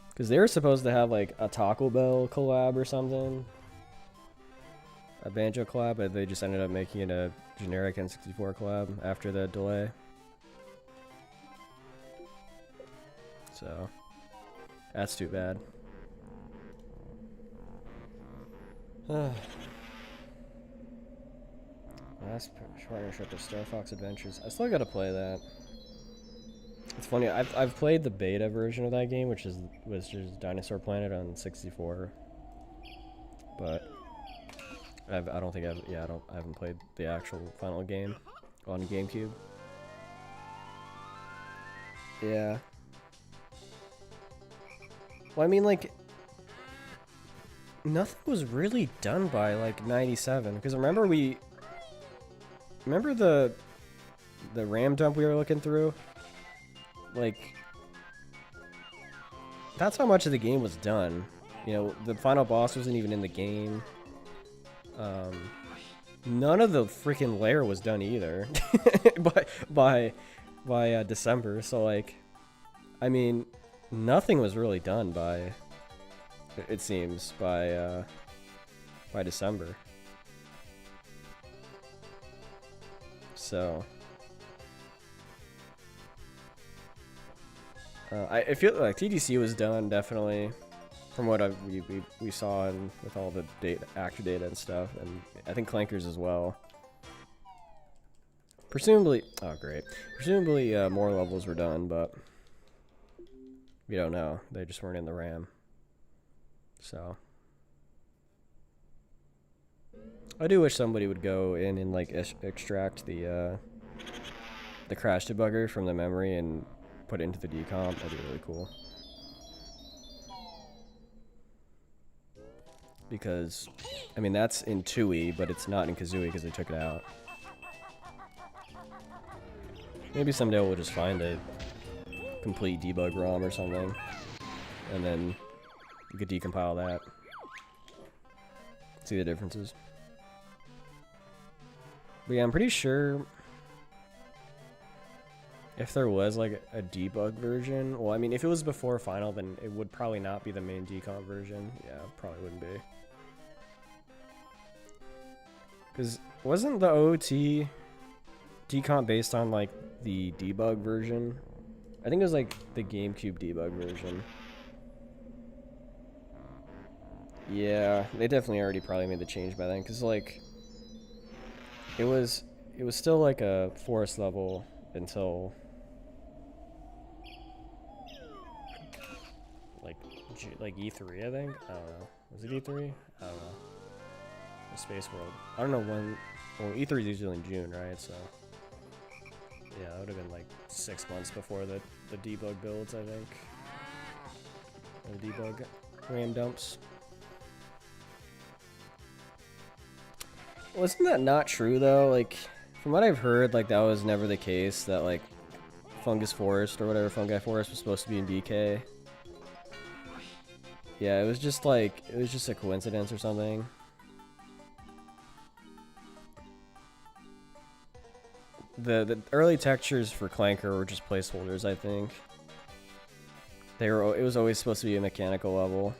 Because they were supposed to have like a Taco Bell collab or something. A Banjo collab, but they just ended up making it a generic N64 collab after the delay. So, that's too bad. Last partnership with Star Fox Adventures. I still gotta play that. It's funny. I've played the beta version of that game, which was just Dinosaur Planet on 64. But I don't think I haven't played the actual final game on GameCube. Yeah. Well, I mean, like, nothing was really done by like '97. Because remember the RAM dump we were looking through? Like, that's how much of the game was done. You know, the final boss wasn't even in the game. None of the freaking lair was done either by December. So like, I mean, nothing was really done by, it seems, by December. So I feel like TDC was done, definitely, from what we saw and with all the actor data and stuff, and I think Clankers as well. Presumably, oh great, presumably more levels were done, but we don't know. They just weren't in the RAM. So I do wish somebody would go in and like extract the crash debugger from the memory and put it into the decomp. That'd be really cool. Because, I mean, that's in Tui, but it's not in Kazooie because they took it out. Maybe someday we'll just find a complete debug ROM or something, and then you could decompile that. See the differences. But yeah, I'm pretty sure if there was like a debug version, well, I mean, if it was before Final, then it would probably not be the main decomp version. Yeah, probably wouldn't be. Because wasn't the OOT decomp based on like the debug version? I think it was like the GameCube debug version. Yeah, they definitely already probably made the change by then, because like it was still like a forest level until like E3, I think. I don't know. Was it E3? I don't know. The Space World. I don't know when. Well, E3 is usually in June, right? So yeah, that would have been like 6 months before the debug builds, I think. Or the debug RAM dumps. Well, isn't that not true though? Like, from what I've heard, like that was never the case. That like Fungus Forest or whatever Fungi Forest was supposed to be in BK. Yeah, it was just a coincidence or something. The early textures for Clanker were just placeholders, I think. It was always supposed to be a mechanical level.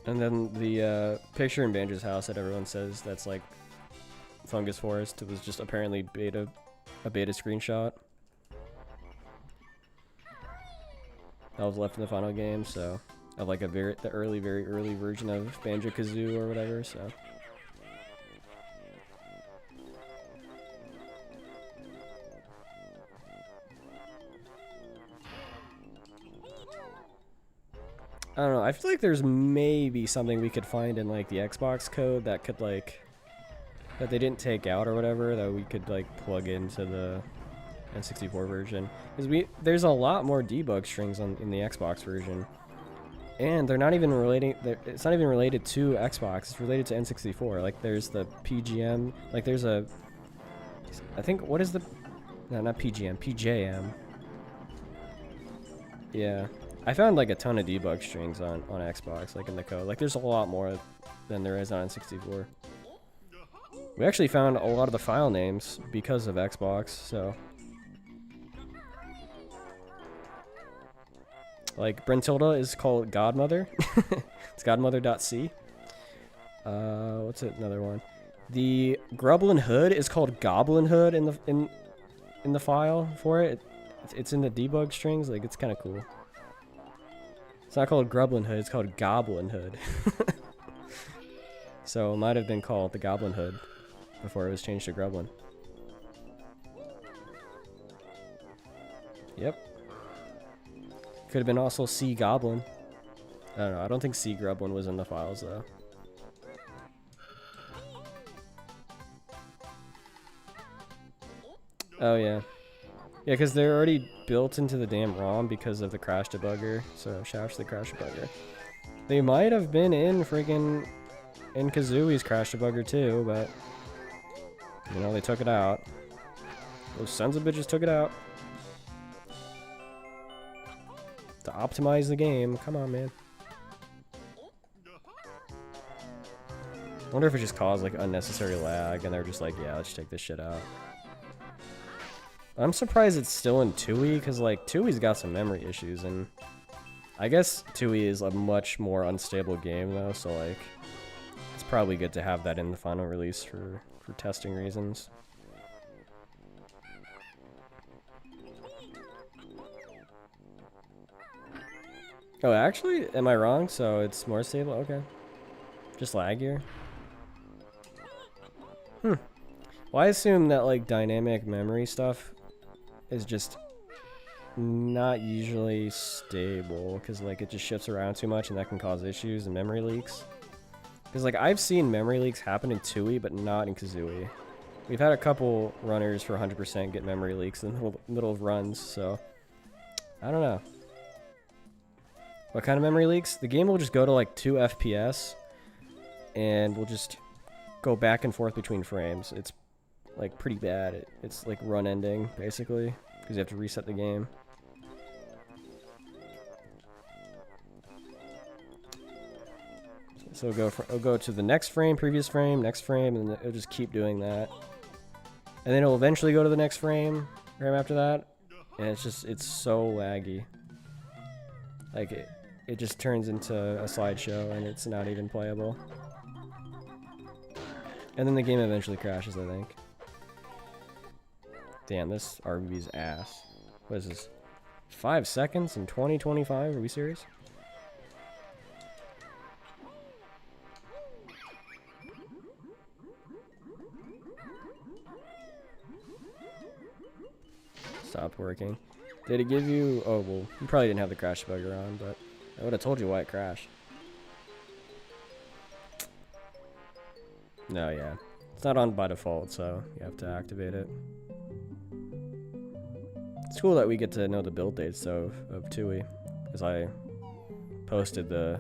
And then the picture in Banjo's house that everyone says that's like Fungus Forest, it was just apparently a beta screenshot that was left in the final game, so of like very early version of Banjo-Kazooie or whatever. So I don't know. I feel like there's maybe something we could find in like the Xbox code that could like that they didn't take out or whatever that we could like plug into the N64 version. Because there's a lot more debug strings in the Xbox version. And they're not even relating, it's not even related to Xbox, it's related to N64. Like there's the PGM, like there's a, I think, what is the, no, not PGM, PJM. Yeah, I found like a ton of debug strings on Xbox, like in the code. Like there's a lot more than there is on N64. We actually found a lot of the file names because of Xbox, so. Like Brentilda is called Godmother. It's godmother.c. What's it? Another one. The Grublin Hood is called Goblin Hood in the file for it. It's in the debug strings. Like it's kind of cool. It's not called Grublin Hood. It's called Goblin Hood. So it might have been called the Goblin Hood before it was changed to Grublin. Yep. Could have been also Sea Goblin. I don't know. I don't think Sea Grublin was in the files though. Oh yeah. Yeah, because they're already built into the damn ROM because of the crash debugger. So shout out to the crash debugger. They might have been in freaking Kazooie's crash debugger too, but you know, they took it out. Those sons of bitches took it out. To optimize the game. Come on, man. I wonder if it just caused like unnecessary lag and they're just like, yeah, let's take this shit out. I'm surprised it's still in TUI because like TUI's got some memory issues, and I guess TUI is a much more unstable game though, so like it's probably good to have that in the final release for testing reasons. Oh, actually? Am I wrong? So it's more stable? Okay. Just laggier? Well, I assume that, like, dynamic memory stuff is just not usually stable, because, like, it just shifts around too much, and that can cause issues and memory leaks. Because, like, I've seen memory leaks happen in TUI, but not in Kazooie. We've had a couple runners for 100% get memory leaks in the middle of runs, so I don't know. What kind of memory leaks? The game will just go to like 2 FPS and we'll just go back and forth between frames. It's like pretty bad. It's like run ending basically because you have to reset the game. So it'll go to the next frame, previous frame, next frame, and it'll just keep doing that. And then it'll eventually go to the next frame after that. And it's so laggy. Like it just turns into a slideshow and it's not even playable. And then the game eventually crashes, I think. Damn, this RV's ass. What is this? 5 seconds in 2025? Are we serious? Stopped working. Did it give you... Oh, well, you probably didn't have the crash debugger on, but I would have told you why it crashed. No, yeah. It's not on by default, so you have to activate it. It's cool that we get to know the build dates, though, of TUI. Because I posted the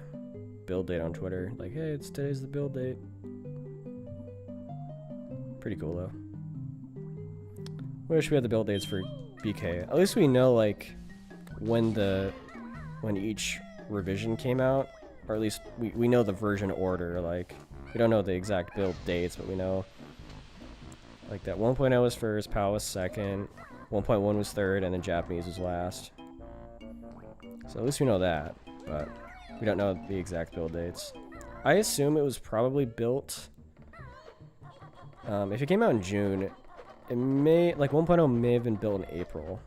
build date on Twitter. Like, hey, today's the build date. Pretty cool, though. Wish we had the build dates for BK. At least we know, like, when each revision came out. Or at least we know the version order. Like, we don't know the exact build dates, but we know, like, that 1.0 was first, PAL was second, 1.1 was third, and then Japanese was last. So at least we know that, but we don't know the exact build dates. I assume it was probably built... if it came out in June, it may... Like, 1.0 may have been built in April.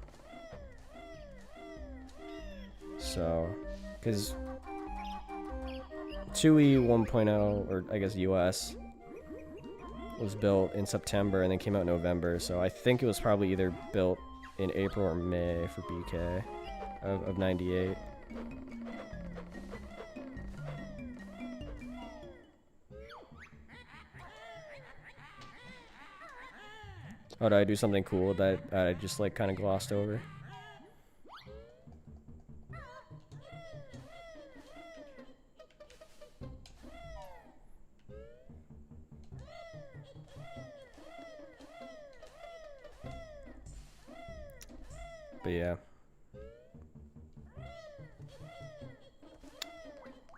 So, because... TUI 1.0, or I guess US, was built in September and then came out in November, so I think it was probably either built in April or May for BK of 98. Oh, did I do something cool that I just like kind of glossed over? But yeah.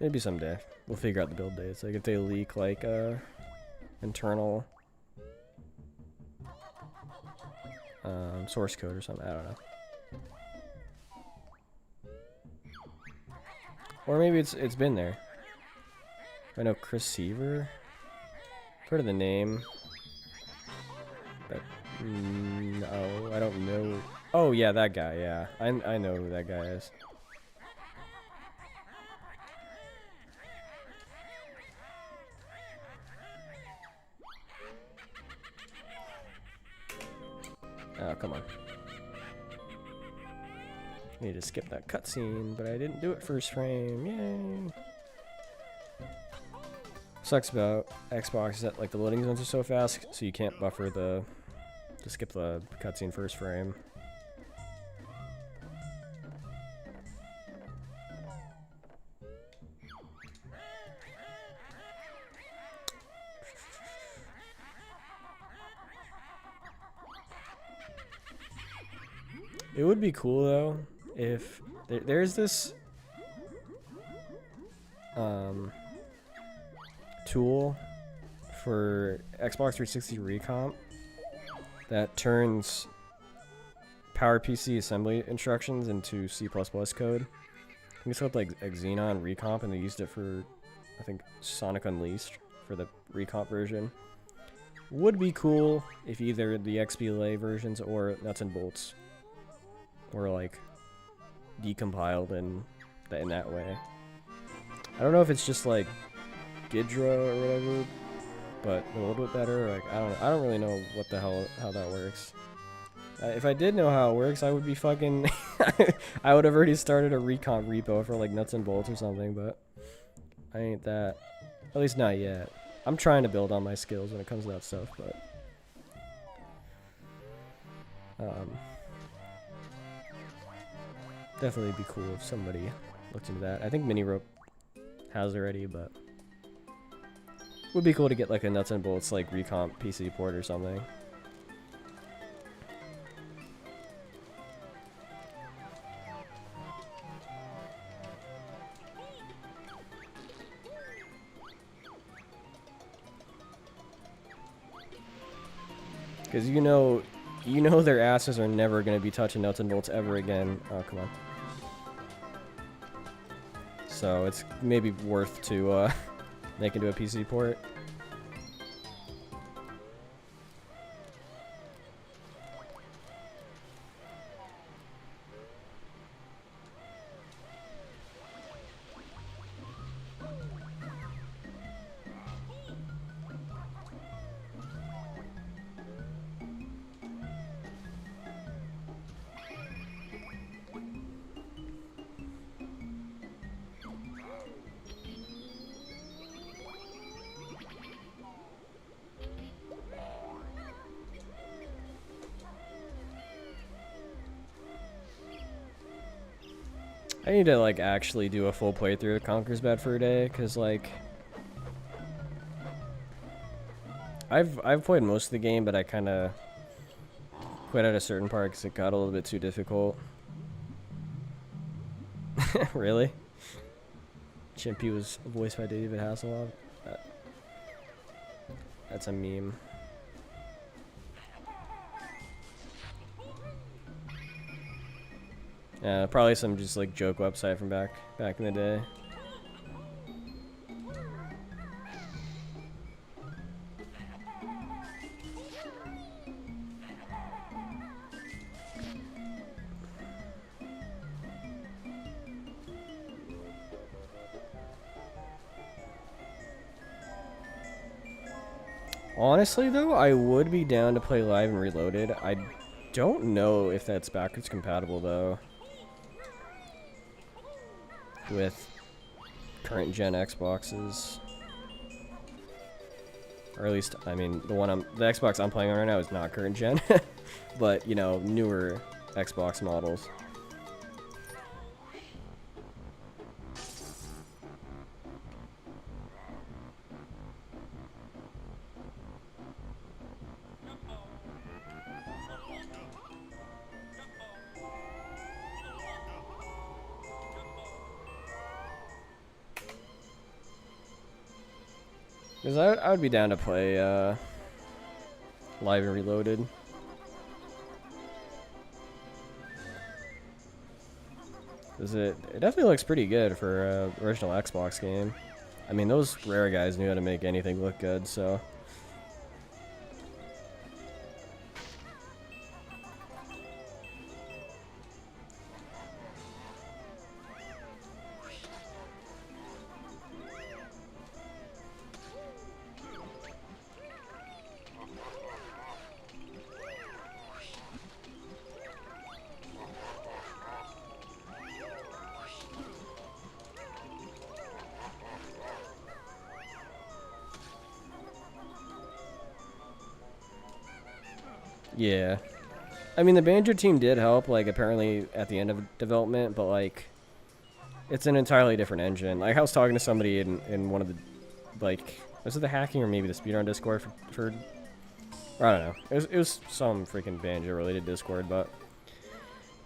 Maybe someday. We'll figure out the build dates. Like if they leak like internal source code or something. I don't know. Or maybe it's been there. I know Chris Seaver. Heard of the name. But no, I don't know. Oh yeah, that guy. Yeah, I know who that guy is. Oh, come on. Need to skip that cutscene, but I didn't do it first frame. Yay! Sucks about Xbox is that like the loading zones are so fast, so you can't buffer to skip the cutscene first frame. It would be cool though if there's this tool for Xbox 360 Recomp that turns PowerPC assembly instructions into C++ code. I think it's called like Xenon Recomp, and they used it for, I think, Sonic Unleashed for the Recomp version. Would be cool if either the XBLA versions or Nuts and Bolts were like decompiled in that way. I don't know if it's just like Gidra or whatever, but a little bit better. Like I don't really know what the hell how that works. If I did know how it works, I would be fucking. I would have already started a recomp repo for like Nuts and Bolts or something, but I ain't that. At least not yet. I'm trying to build on my skills when it comes to that stuff, but definitely be cool if somebody looked into that. I think Mini Rope has already, but would be cool to get like a Nuts and Bolts like recomp PC port or something. Because you know their asses are never going to be touching Nuts and Bolts ever again. Oh, come on. So it's maybe worth to make into a PC port. I need to like actually do a full playthrough of Conker's Bad Fur Day, cause like I've played most of the game, but I kind of quit at a certain part because it got a little bit too difficult. Really? Chimpy was voiced by David Hasselhoff. That's a meme. Yeah, probably some just like joke website from back in the day. Honestly though, I would be down to play Live and Reloaded. I don't know if that's backwards compatible though with current gen Xboxes. Or at least, I mean, the Xbox I'm playing on right now is not current gen, but, you know, newer Xbox models. Because I would be down to play Live and Reloaded. Because it definitely looks pretty good for an original Xbox game. I mean, those Rare guys knew how to make anything look good, so... Yeah. I mean, the Banjo team did help, like, apparently at the end of development, but, like, it's an entirely different engine. Like, I was talking to somebody in one of the, like, was it the hacking or maybe the Speedrun Discord for I don't know. It was some freaking Banjo-related Discord, but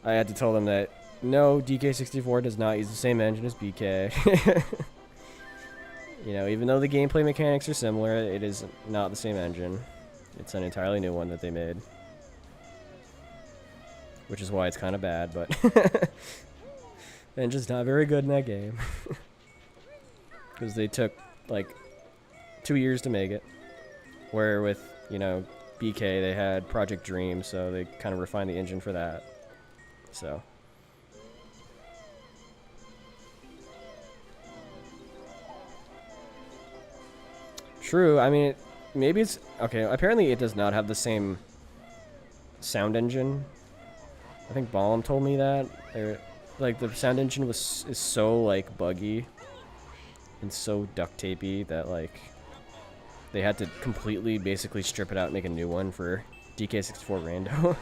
I had to tell them that, no, DK64 does not use the same engine as BK. You know, even though the gameplay mechanics are similar, it is not the same engine. It's an entirely new one that they made. Which is why it's kind of bad, but... the engine's not very good in that game. Because they took, like, 2 years to make it. Where with, you know, BK, they had Project Dream, so they kind of refined the engine for that. So... True, I mean, maybe it's... Okay, apparently it does not have the same sound engine. I think Baum told me that. Like, the sound engine is so, like, buggy and so duct tapey that, like, they had to completely basically strip it out and make a new one for DK64 Rando.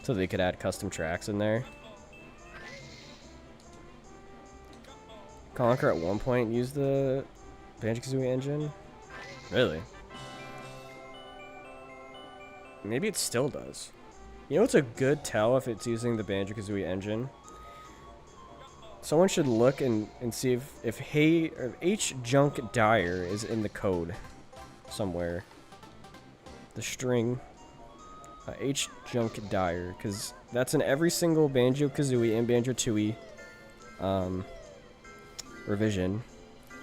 So they could add custom tracks in there. Conker at one point used the Banjo-Kazooie engine? Really? Maybe it still does. You know what's a good tell if it's using the Banjo-Kazooie engine? Someone should look and see if H Junk Dyer is in the code somewhere. The string H Junk Dyer, because that's in every single Banjo-Kazooie and Banjo-Tooie revision.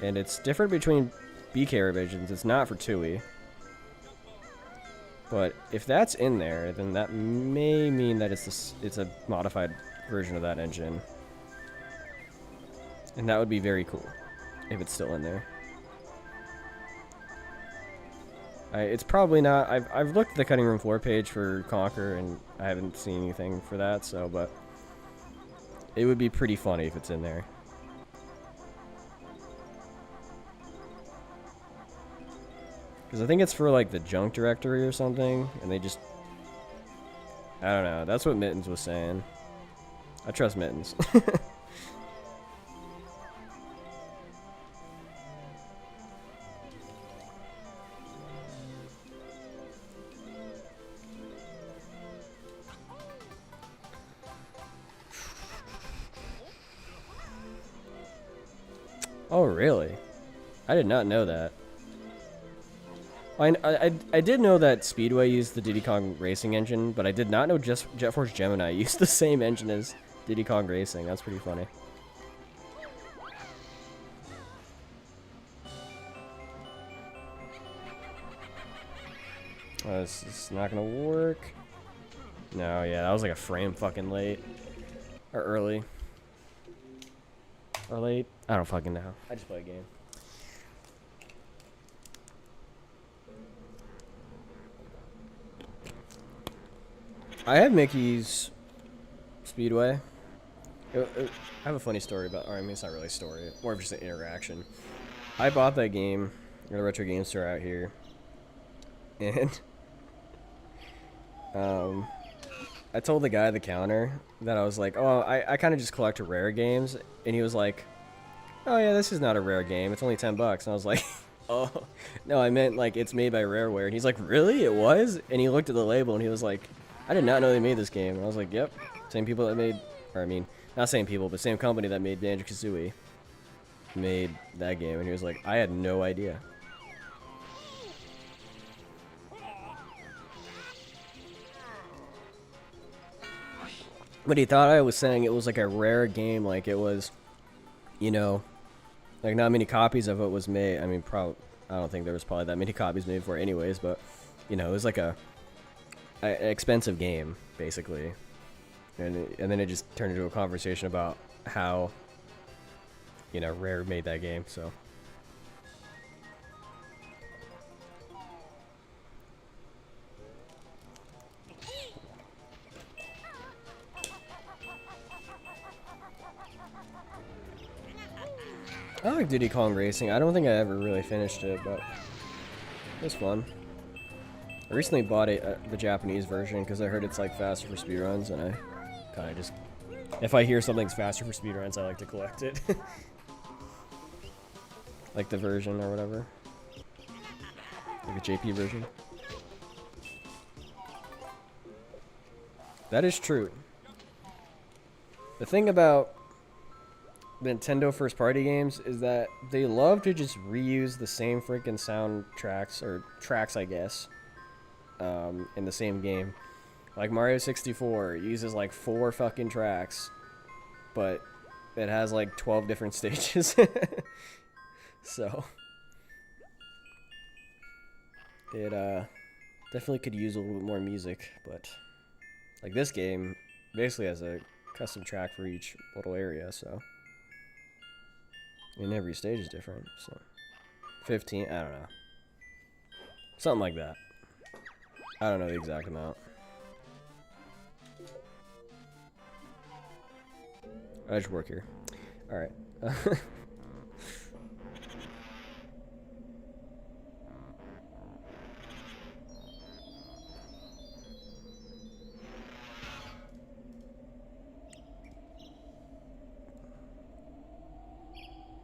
And it's different between BK revisions. It's not for Tooie. But if that's in there, then that may mean that it's a modified version of that engine. And that would be very cool if it's still in there. It's probably not. I've looked at the cutting room floor page for Conker and I haven't seen anything for that, so but it would be pretty funny if it's in there. Because I think it's for, like, the junk directory or something, and they just... I don't know. That's what Mittens was saying. I trust Mittens. Oh, really? I did not know that. I did know that Speedway used the Diddy Kong Racing engine, but I did not know Jet Force Gemini used the same engine as Diddy Kong Racing. That's pretty funny. This is not gonna work. No, yeah, that was like a frame fucking late. Or early. Or late. I don't fucking know. I just play a game. I have Mickey's Speedway. I have a funny story about, or I mean, it's not really a story, more of just an interaction. I bought that game Got a retro game store out here, and I told the guy at the counter that I was like, oh, I kind of just collect rare games, and he was like, oh yeah, this is not a rare game, it's only $10. And I was like, oh no, I meant like it's made by Rareware. And he's like, really, it was? And he looked at the label and he was like, I did not know they made this game. And I was like, yep, same people that made, or I mean, not same people, but same company that made Banjo-Kazooie made that game. And he was like, I had no idea. But he thought I was saying it was like a rare game, like it was, you know, like not many copies of it was made. I mean, I don't think there was probably that many copies made for it anyways, but, you know, it was like an expensive game, basically. And then it just turned into a conversation about how, you know, Rare made that game, so. I like Diddy Kong Racing. I don't think I ever really finished it, but it was fun. I recently bought the Japanese version because I heard it's like faster for speedruns, and I kind of just, if I hear something's faster for speedruns, I like to collect it. Like the version or whatever. Like a JP version. That is true. The thing about Nintendo first party games is that they love to just reuse the same freaking soundtracks, or tracks I guess, in the same game. Like Mario 64 uses like 4 fucking tracks, but it has like 12 different stages. So it definitely could use a little bit more music, but like this game basically has a custom track for each little area, so. And every stage is different, so 15, I don't know. Something like that. I don't know the exact amount. I just work here. Alright.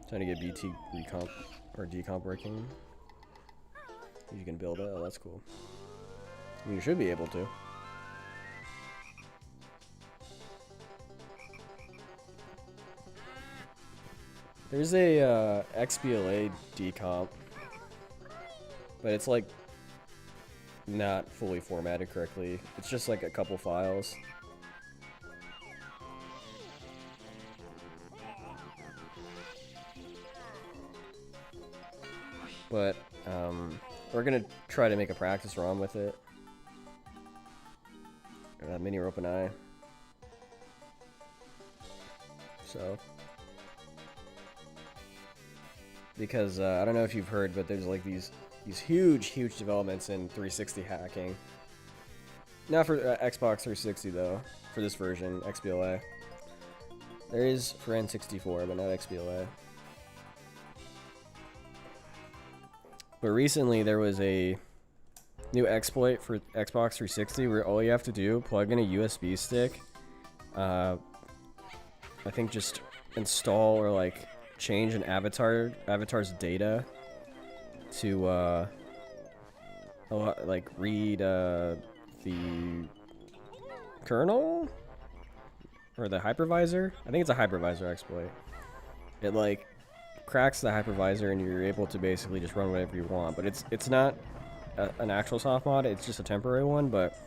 Trying to get BT recomp or decomp working. You can build it. Oh, that's cool. I mean, you should be able to. There's a XBLA decomp, but it's like not fully formatted correctly. It's just like a couple files. But we're gonna try to make a practice ROM with it. Mini or OpenEye. So, because I don't know if you've heard, but there's like these huge developments in 360 hacking. Not for Xbox 360 though. For this version, XBLA. There is for N64, but not XBLA. But recently there was a new exploit for Xbox 360 where all you have to do, plug in a USB stick, I think just install or like change an avatar's data to like read the kernel or the hypervisor. I think it's a hypervisor exploit. It like cracks the hypervisor and you're able to basically just run whatever you want, but it's not an actual soft mod, it's just a temporary one, but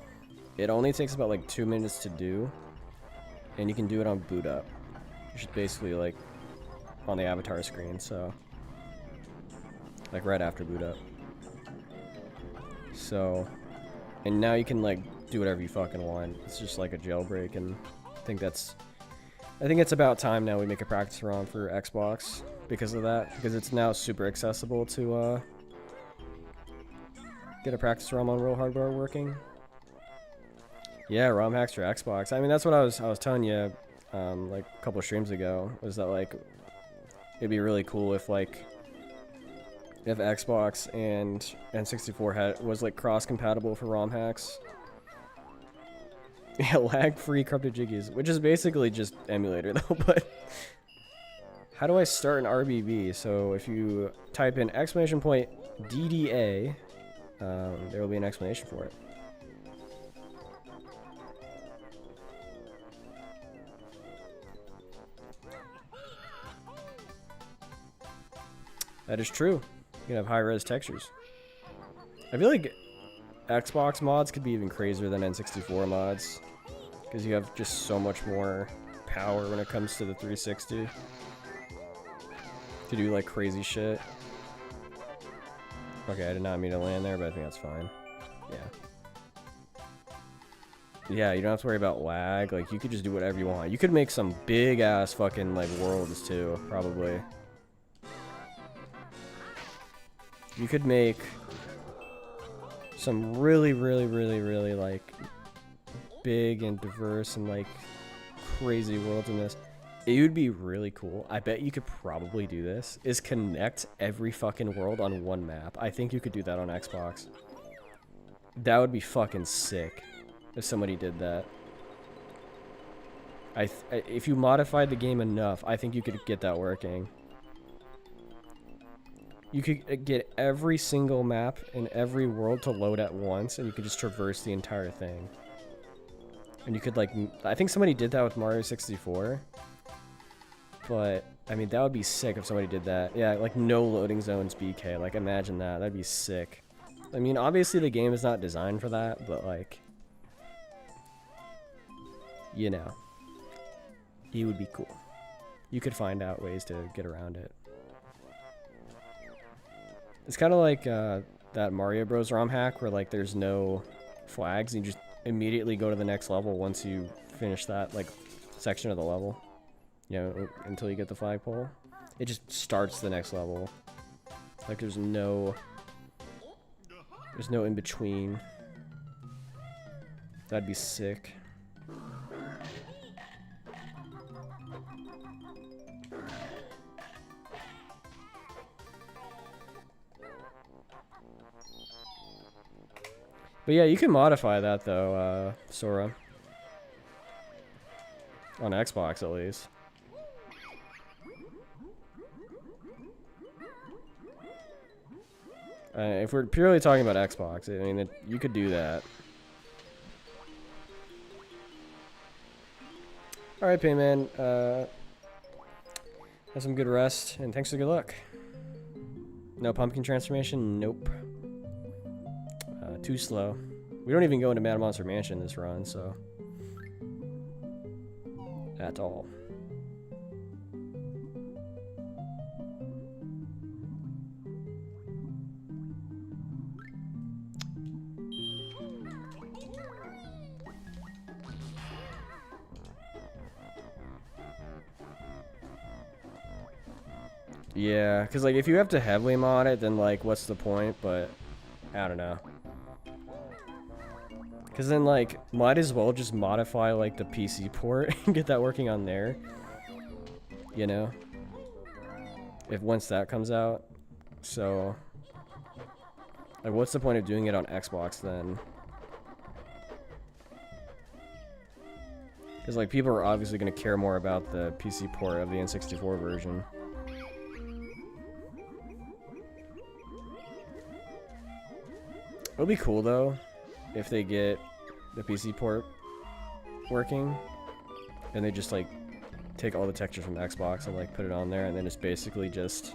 it only takes about like 2 minutes to do, and you can do it on boot up, which is basically like on the avatar screen, so like right after boot up. So, and now you can like do whatever you fucking want. It's just like a jailbreak, and I think it's about time now we make a practice ROM for Xbox because of that, because it's now super accessible to get a practice ROM on real hardware working. Yeah, ROM hacks for Xbox. I mean, that's what I was telling you like a couple of streams ago, was that like it'd be really cool if like if Xbox and N64 was like cross-compatible for ROM hacks. Yeah, lag-free corrupted jiggies, which is basically just emulator though, but how do I start an RBB? So if you type in exclamation point DDA, there will be an explanation for it. That is true. You can have high-res textures. I feel like Xbox mods could be even crazier than N64 mods, because you have just so much more power when it comes to the 360 to do like crazy shit. Okay, I did not mean to land there, but I think that's fine. Yeah. Yeah, you don't have to worry about lag. Like, you could just do whatever you want. You could make some big-ass fucking, like, worlds, too, probably. You could make some really, like, big and diverse and, like, crazy worlds in this. It would be really cool. I bet you could probably do this, is connect every fucking world on one map. I think you could do that on Xbox. That would be fucking sick if somebody did that. If you modified the game enough, I think you could get that working. You could get every single map in every world to load at once, and you could just traverse the entire thing. And you could, like, I think somebody did that with Mario 64. But, I mean, that would be sick if somebody did that. Yeah, like, no loading zones BK. Like, imagine that. That'd be sick. I mean, obviously the game is not designed for that, but, like, you know, it would be cool. You could find out ways to get around it. It's kind of like that Mario Bros. ROM hack where, like, there's no flags. And you just immediately go to the next level once you finish that, like, section of the level. You know, until you get the flagpole. It just starts the next level. Like, there's no in between. That'd be sick. But yeah, you can modify that though, Sora. On Xbox at least. If we're purely talking about Xbox, I mean, you could do that. Alright, Payman. Have some good rest, and thanks for the good luck. No pumpkin transformation? Nope. Too slow. We don't even go into Mad Monster Mansion this run, so... At all. Yeah, because, like, if you have to heavily mod it, then, like, what's the point? But, I don't know. Because then, like, might as well just modify, like, the PC port and get that working on there. You know? Once that comes out. So, like, what's the point of doing it on Xbox, then? Because, like, people are obviously going to care more about the PC port of the N64 version. It'll be cool though if they get the PC port working and they just like take all the textures from Xbox and like put it on there, and then it's basically just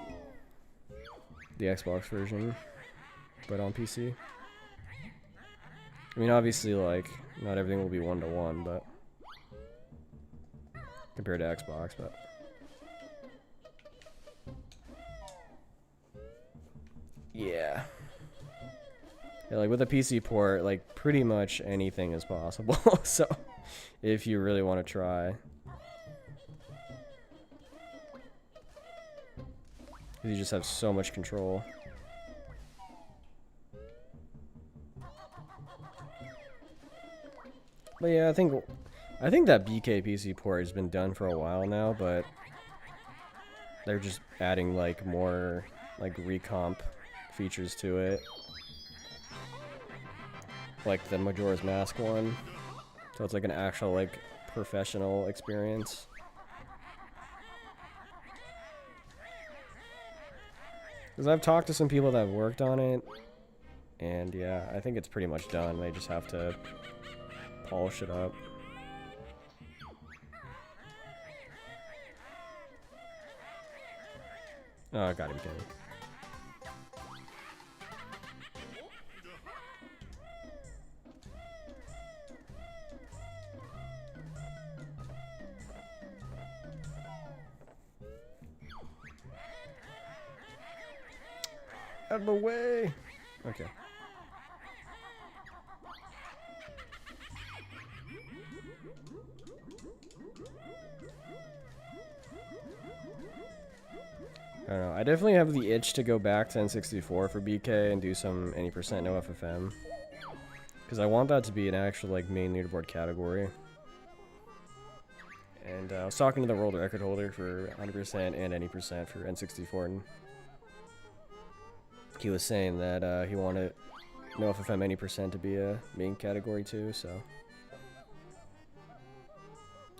the Xbox version but on PC. I mean, obviously, like, not everything will be one-to-one, but compared to Xbox, but yeah. Yeah, like with a PC port, like pretty much anything is possible. So, if you really want to try, you just have so much control. But yeah, I think that BK PC port has been done for a while now, but they're just adding like more like recomp features to it. Like the Majora's Mask one. So it's like an actual like professional experience. Because I've talked to some people that have worked on it, and yeah, I think it's pretty much done. They just have to polish it up. Oh, I got him, kidding. Out of the way! Okay. I don't know. I definitely have the itch to go back to N64 for BK and do some any percent no FFM. Because I want that to be an actual like main leaderboard category. And I was talking to the world record holder for 100% and any percent for N64, and he was saying that he wanted no FFM any percent to be a main category too, so.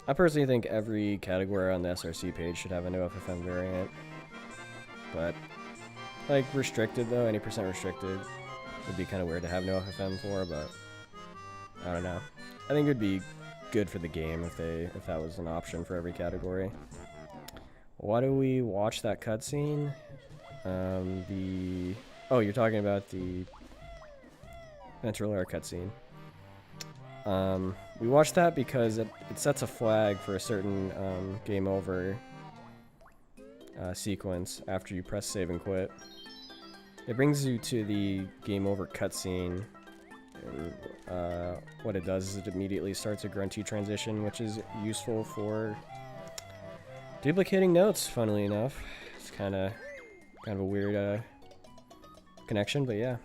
I personally think every category on the SRC page should have a no FFM variant. But, like, restricted though, any percent restricted would be kind of weird to have no FFM for, but I don't know. I think it would be good for the game if that was an option for every category. Why do we watch that cutscene? Oh, you're talking about the Venturilla cutscene. We watched that because it sets a flag for a certain game over sequence after you press save and quit. It brings you to the game over cutscene. What it does is it immediately starts a grunty transition, which is useful for duplicating notes, funnily enough. It's kind of a weird connection, but yeah.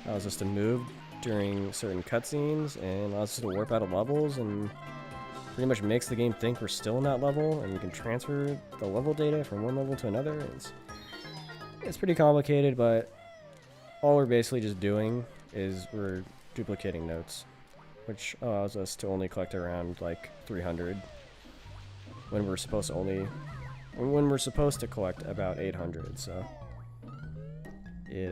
Allows us to move during certain cutscenes and allows us to warp out of levels, and pretty much makes the game think we're still in that level, and we can transfer the level data from one level to another. It's pretty complicated, but all we're basically just doing is we're duplicating notes, which allows us to only collect around like 300 when we're supposed to collect about 800. So it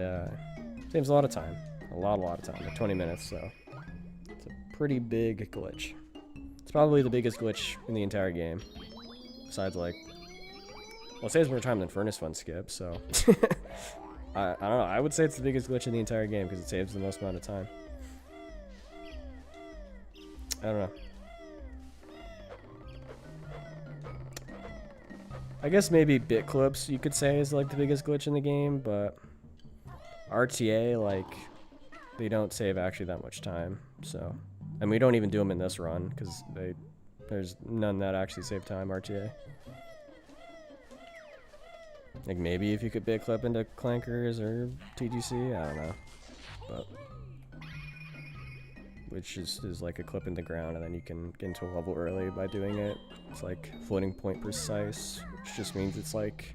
saves a lot of time, a lot of time, like 20 minutes. So it's a pretty big glitch. It's probably the biggest glitch in the entire game, besides like, well, it saves more time than Furnace Fun Skip, so I don't know, I would say it's the biggest glitch in the entire game because it saves the most amount of time. I don't know. I guess maybe bit clips you could say is like the biggest glitch in the game, but RTA, like, they don't save actually that much time, so. And we don't even do them in this run because there's none that actually save time, RTA. Like maybe if you could bit clip into clankers or TGC, I don't know. But which is like a clip in the ground, and then you can get into a level early by doing it. It's like floating point precise, which just means it's like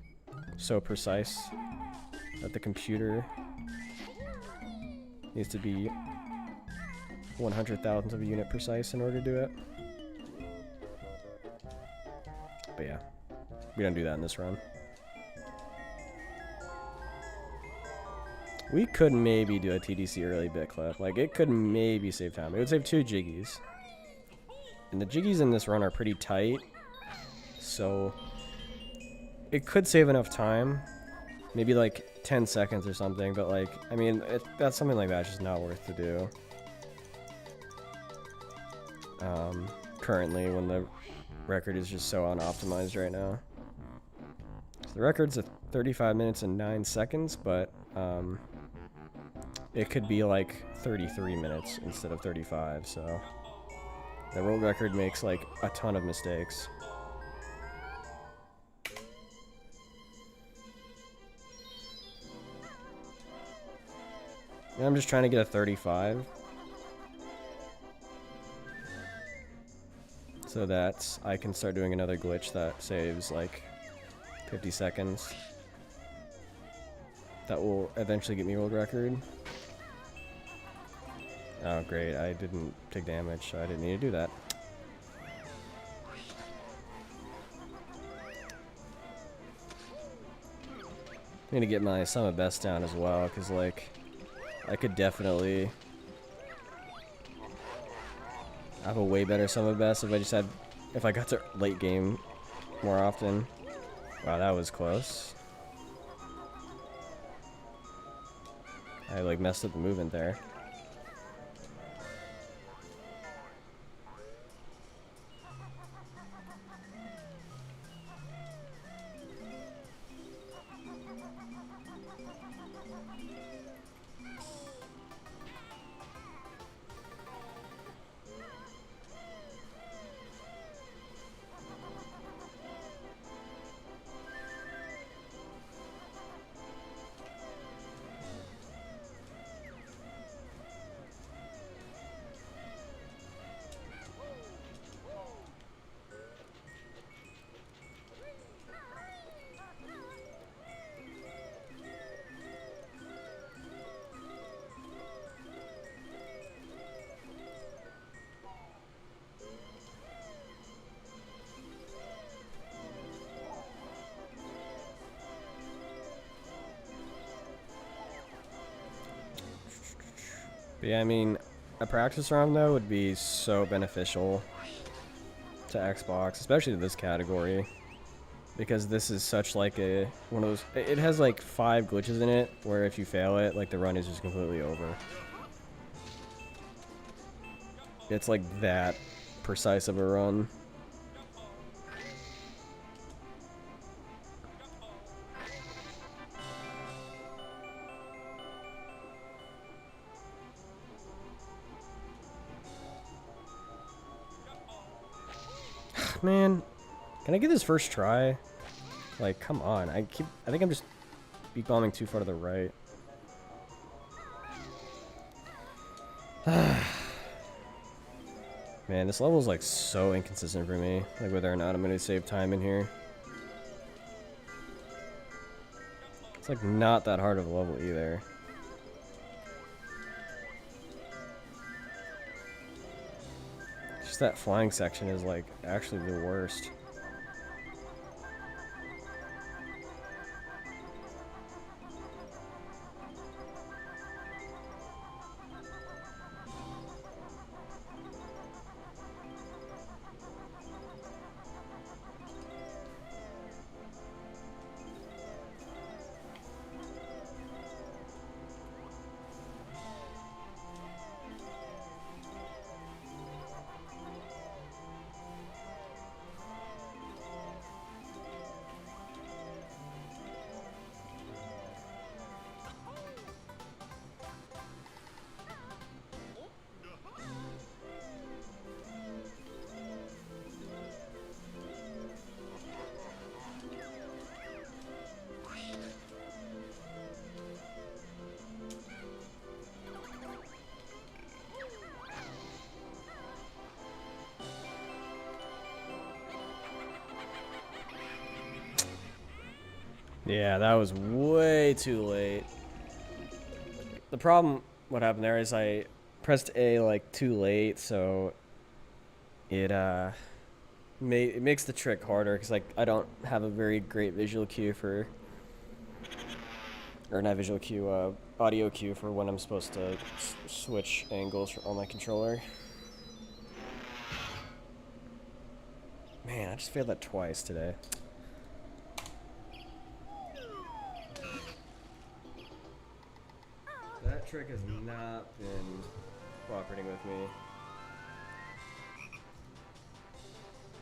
so precise that the computer needs to be 100,000th of a unit precise in order to do it. But yeah, we don't do that in this run. We could maybe do a TDC early bit clip. Like, it could maybe save time. It would save 2 jiggies. And the jiggies in this run are pretty tight, so it could save enough time. Maybe like 10 seconds or something, but like, I mean, that's something like that's just not worth to do. Currently, when the record is just so unoptimized right now. So the record's at 35 minutes and 9 seconds, but it could be like 33 minutes instead of 35, so the world record makes like a ton of mistakes. And I'm just trying to get a 35 so that I can start doing another glitch that saves like 50 seconds. that will eventually get me world record. Oh great, I didn't take damage, so I didn't need to do that. I need to get my Summit Best down as well, because like, I could definitely have a way better Summit Best if I got to late game more often. Wow, that was close. I like messed up the movement there. But yeah, I mean, a practice round though would be so beneficial to Xbox, especially to this category, because this is such like one of those. It has like 5 glitches in it where if you fail it, like the run is just completely over. It's like that precise of a run. Man, can I get this first try? Like, come on. I think I'm just beat bombing too far to the right. Man, this level is like so inconsistent for me. Like whether or not I'm gonna save time in here. It's like not that hard of a level either. Just that flying section is like actually the worst. Yeah, that was way too late. The problem, what happened there is I pressed A like too late, so it it makes the trick harder because like I don't have a very great visual cue for, or not visual cue, audio cue for when I'm supposed to switch angles on my controller. Man, I just failed that twice today. That trick has not been cooperating with me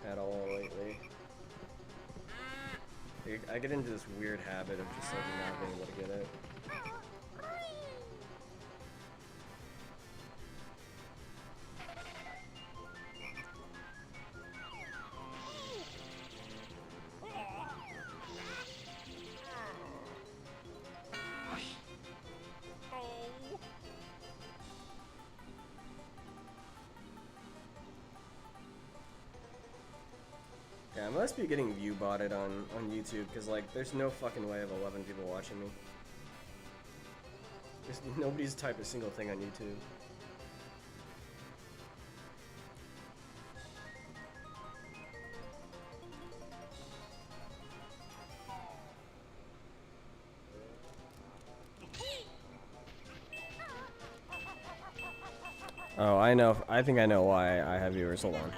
at all lately. I get into this weird habit of just like not being able to get it. Yeah, I must be getting view botted on YouTube because like there's no fucking way of 11 people watching me. Nobody's typed a single thing on YouTube. Oh, I know. I think I know why I have viewers. Hold on.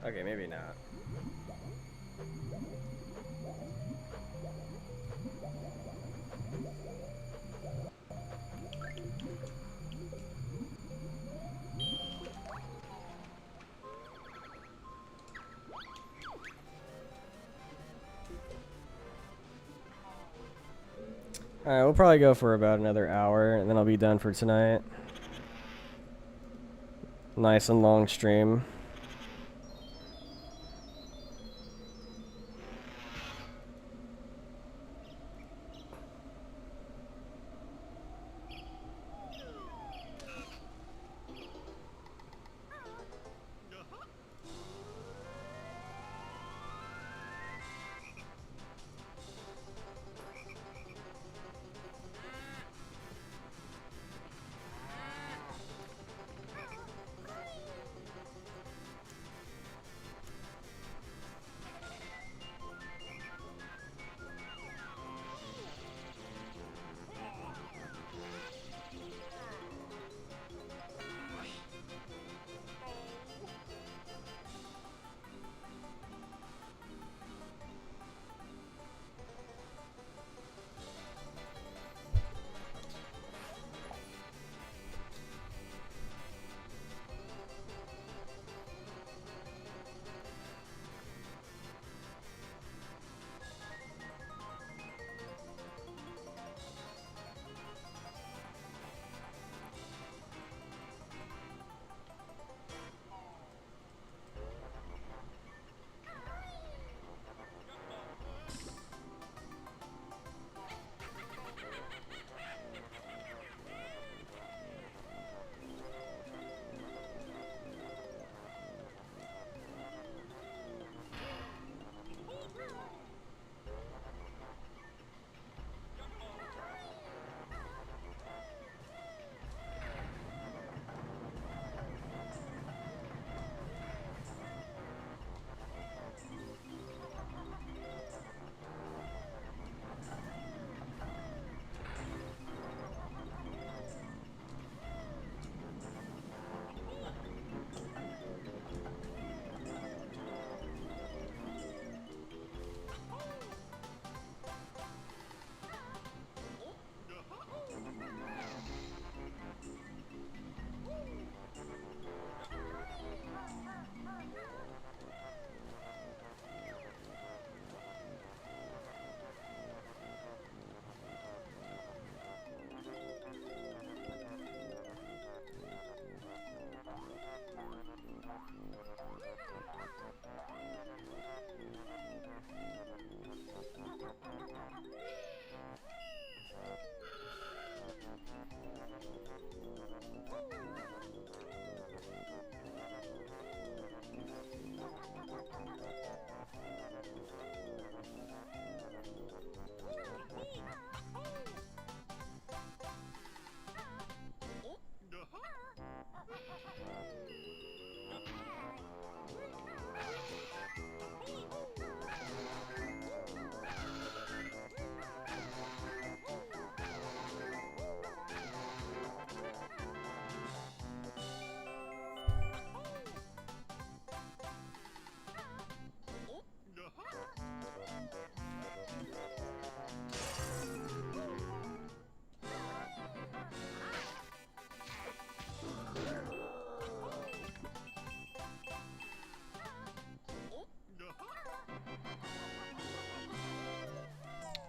Okay, maybe not. Alright, we'll probably go for about another hour, and then I'll be done for tonight. Nice and long stream.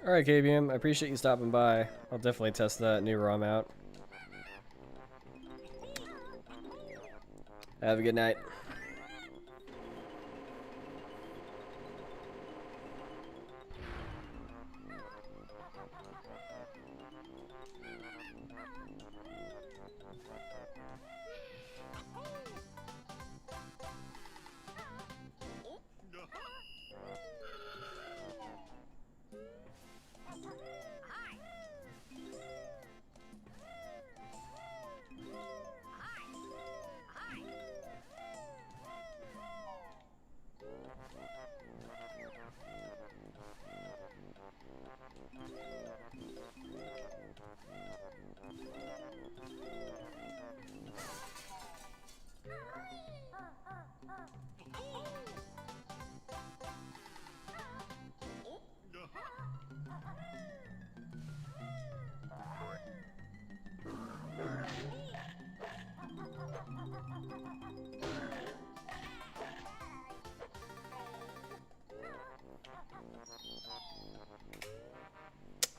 Alright, KBM, I appreciate you stopping by. I'll definitely test that new ROM out. Have a good night.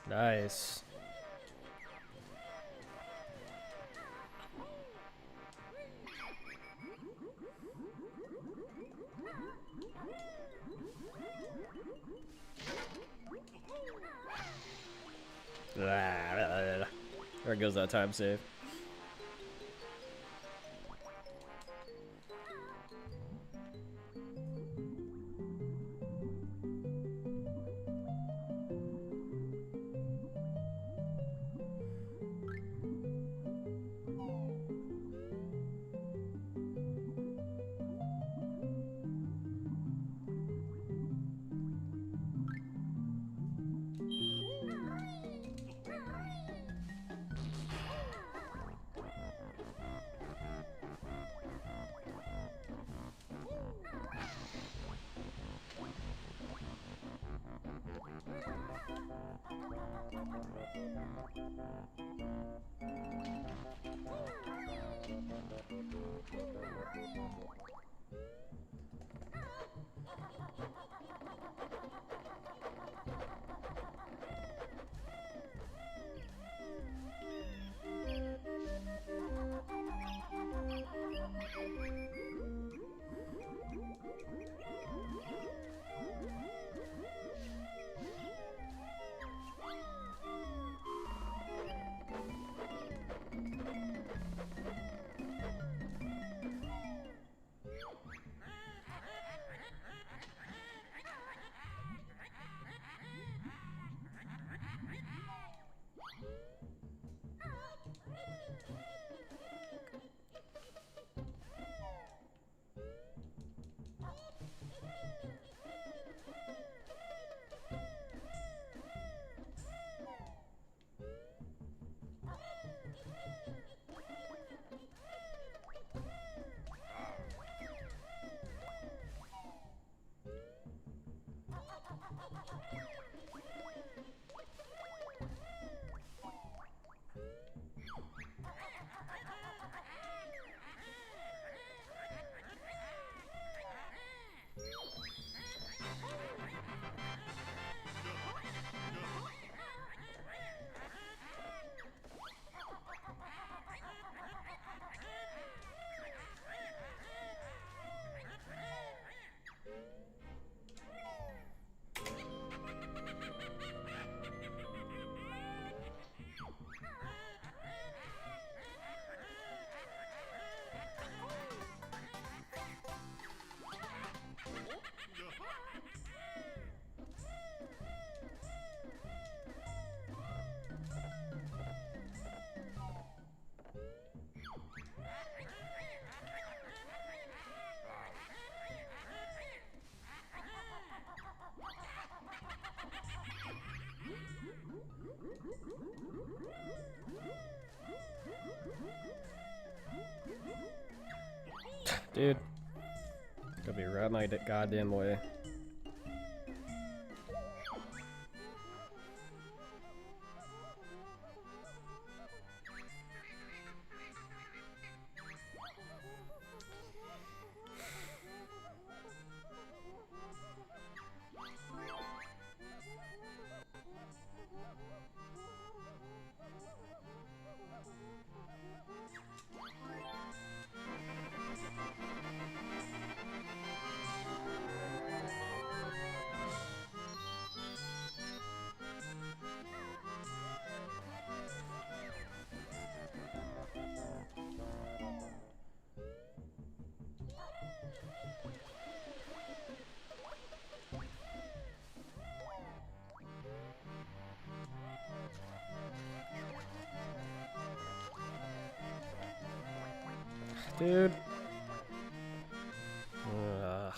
Nice. There goes that time save. Dude, gotta be right my goddamn way. Dude. Ugh.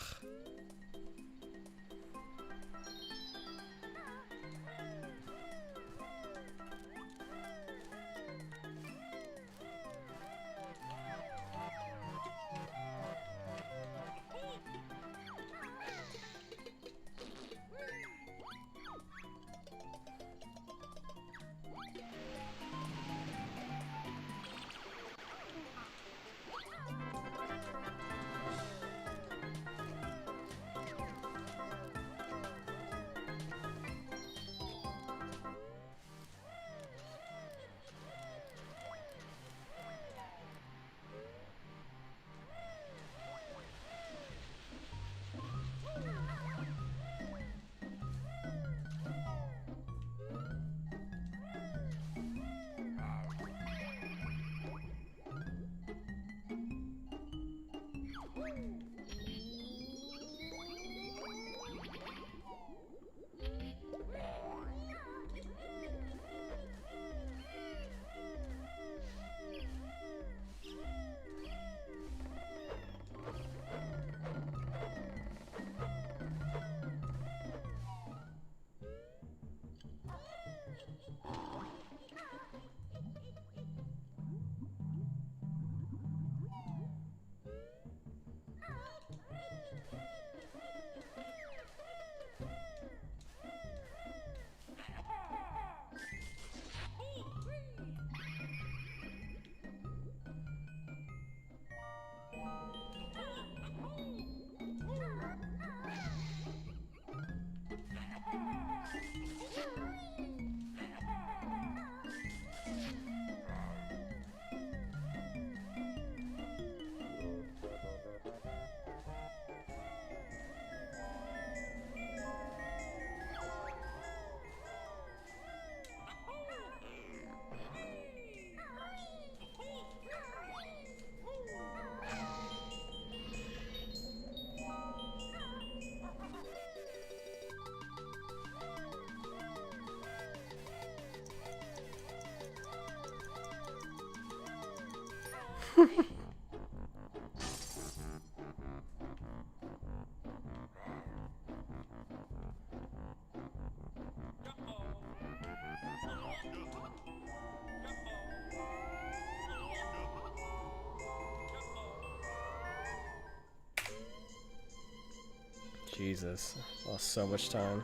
Jesus, lost so much time.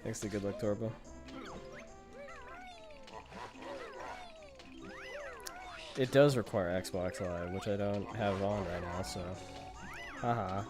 Thanks to good luck, Torbo. It does require Xbox Live, which I don't have on right now, so haha.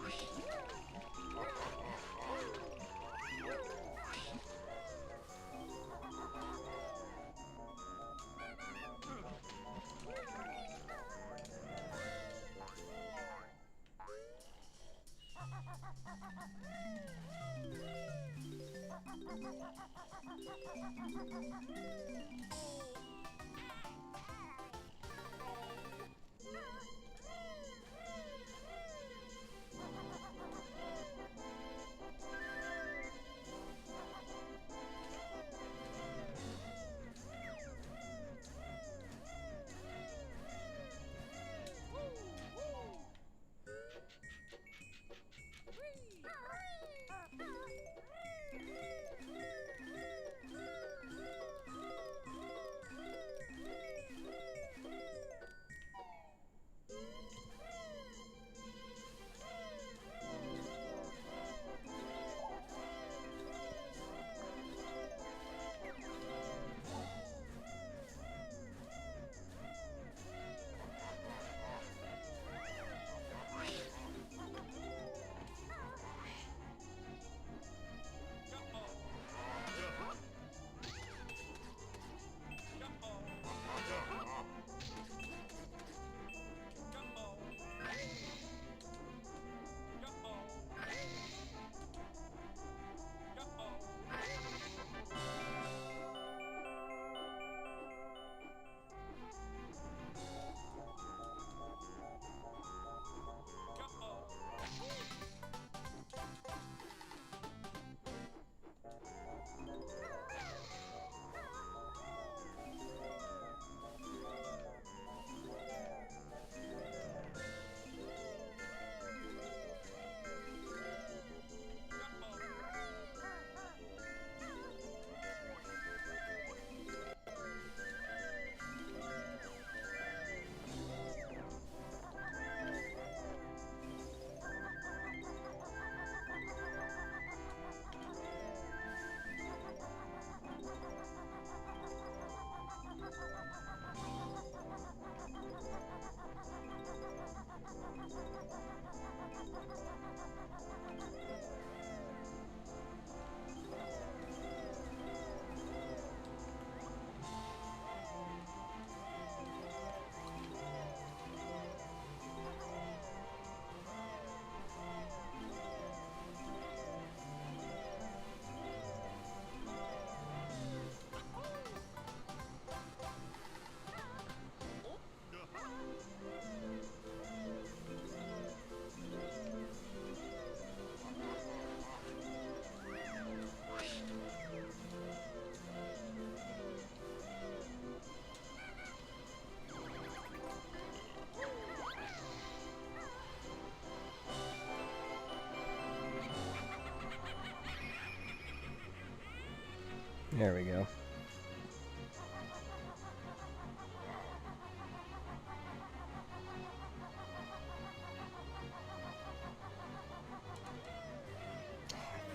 There we go.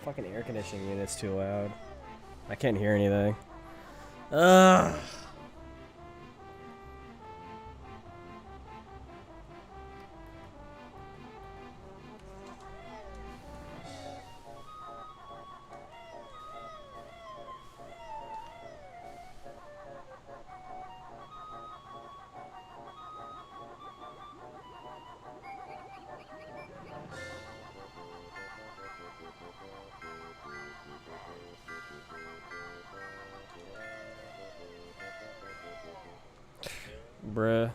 Fucking air conditioning unit's too loud. I can't hear anything. Ugh. Bruh.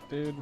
Dude.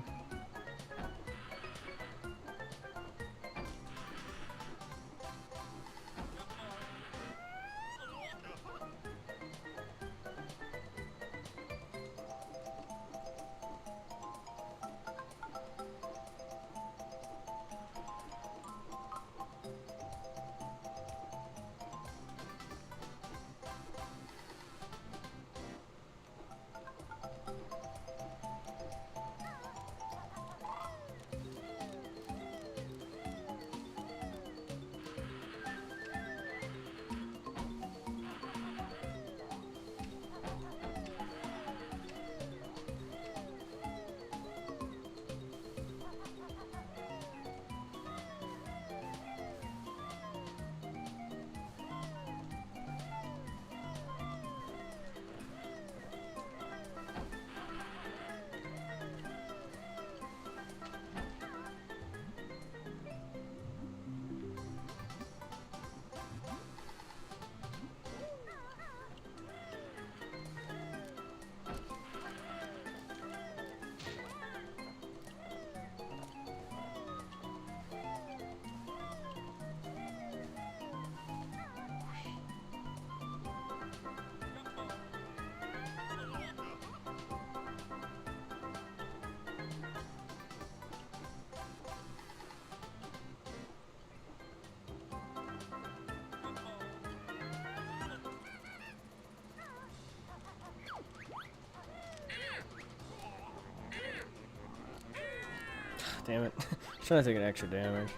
Damn it. I'm trying to take an extra damage.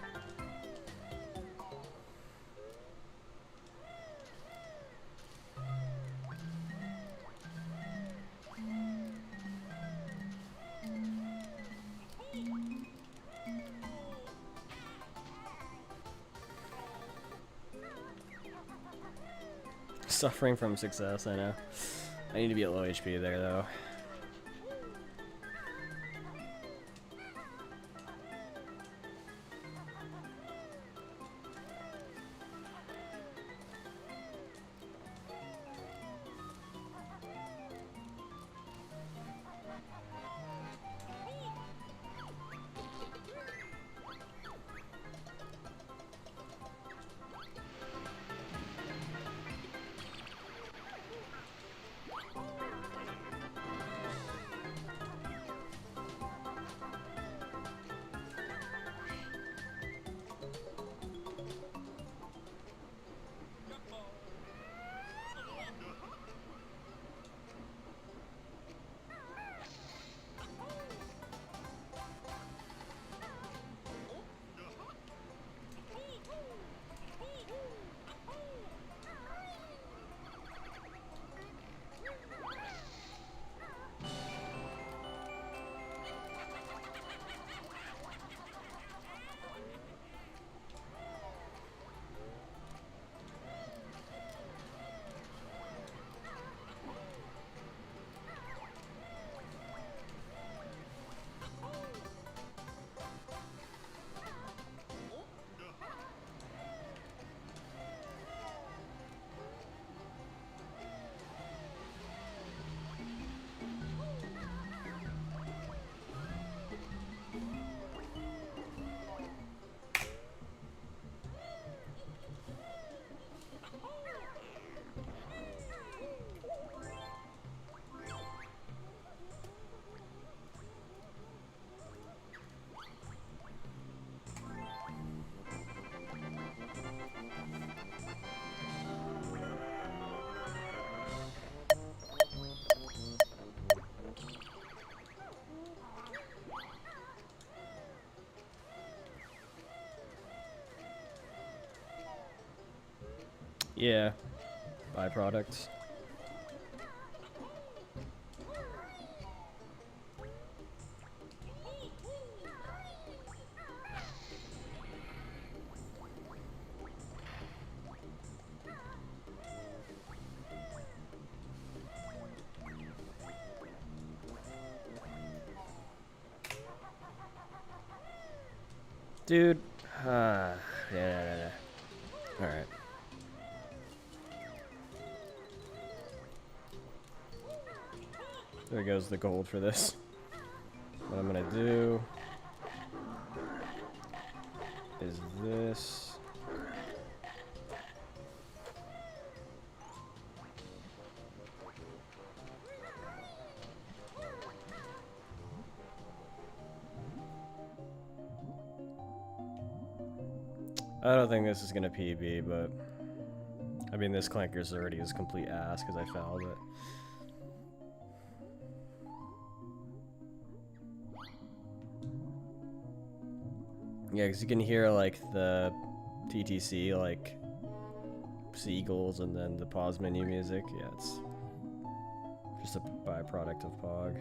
Suffering from success, I know. I need to be at low HP there, though. Yeah. Byproducts. Dude. Yeah. Alright. There goes the gold for this. What I'm gonna do is this. I don't think this is gonna PB, but I mean this clanker's already is complete ass because I fouled it. Yeah, because you can hear like the TTC like seagulls and then the pause menu music. Yeah, it's just a byproduct of POG.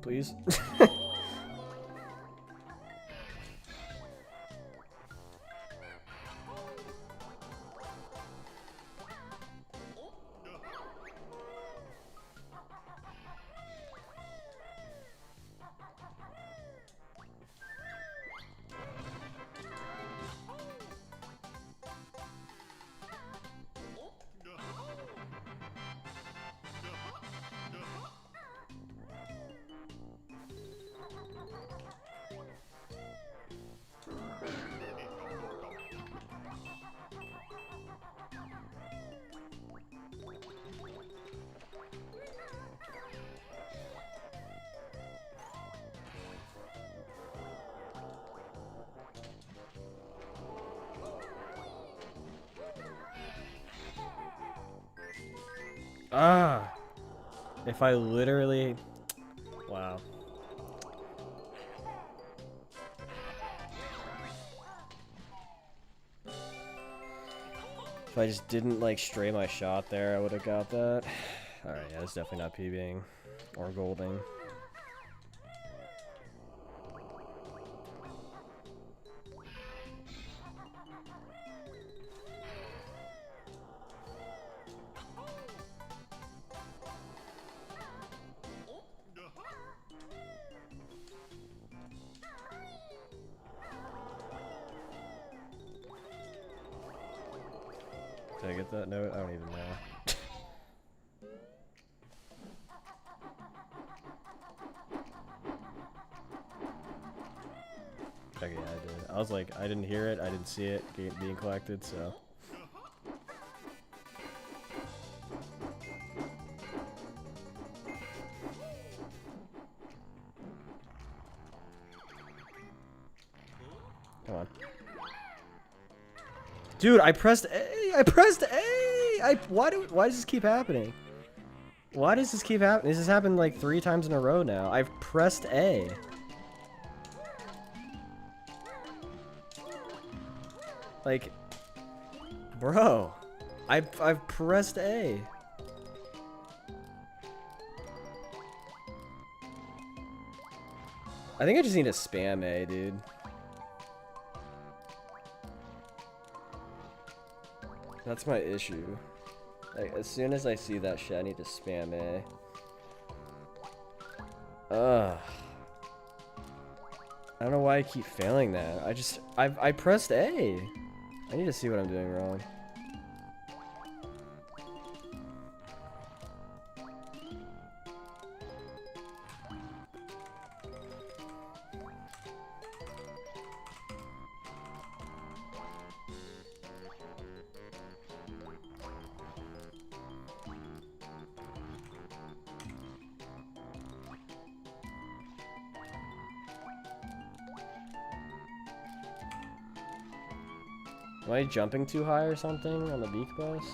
Please. Ah! If I literally... Wow. If I just didn't, like, stray my shot there, I would have got that. Alright, yeah, that's definitely not PBing. Or golding. Did I get that note? I don't even know. Okay, yeah, I did. I was like, I didn't hear it, I didn't see it being collected, so. Come on. Dude, I pressed A! I pressed A! Why does this keep happening? Why does this keep happening? This has happened like 3 times in a row now. I've pressed A. Like, bro, I've pressed A. I think I just need to spam A, dude. That's my issue. Like, as soon as I see that shit, I need to spam A. Ugh. don't know why I keep failing that. I pressed A. I need to see what I'm doing wrong. Am I jumping too high or something on the beak bus?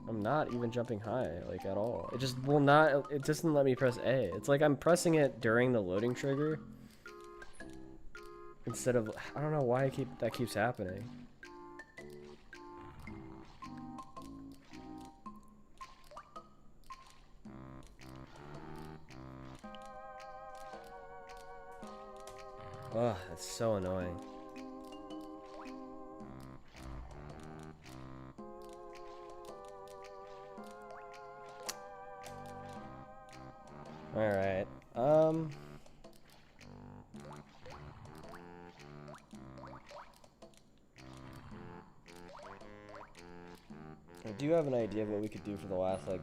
I'm not even jumping high, like, at all. It just will not, it doesn't let me press A. It's like I'm pressing it during the loading trigger. Instead of, I don't know why that keeps happening. Ugh, that's so annoying. Alright, I do have an idea of what we could do for the last, like,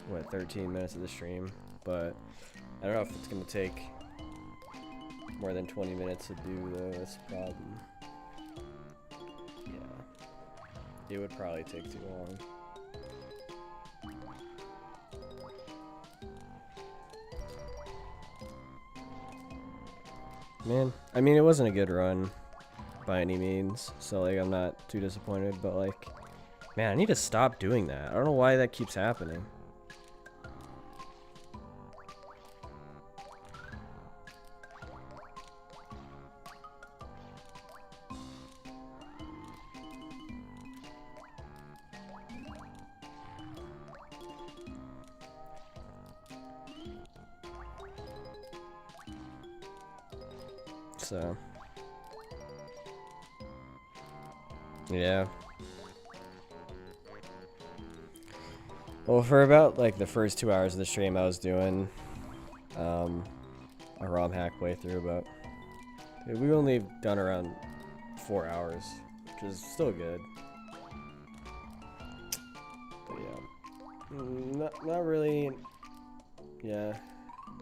what, 13 minutes of the stream, but I don't know if it's gonna take more than 20 minutes to do, though. That's a problem. Yeah. It would probably take too long. Man, I mean, it wasn't a good run by any means, so, like, I'm not too disappointed, but, like, man, I need to stop doing that. I don't know why that keeps happening. So, yeah. Well, for about, like, the first 2 hours of the stream, I was doing a ROM hack playthrough, but dude, we've only done around 4 hours, which is still good. But yeah, not really. Yeah,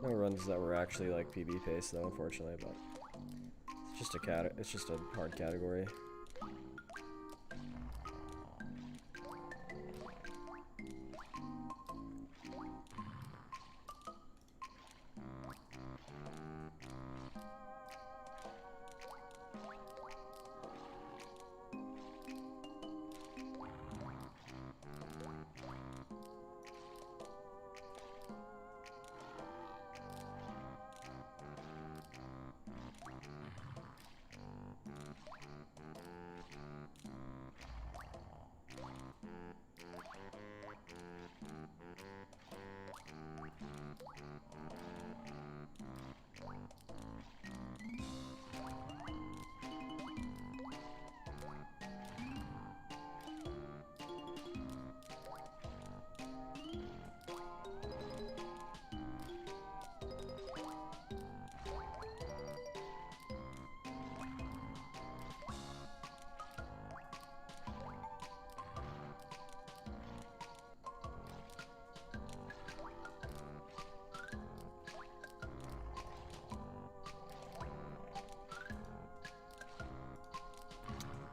no runs that were actually like PB pace though, unfortunately. But it's just a hard category.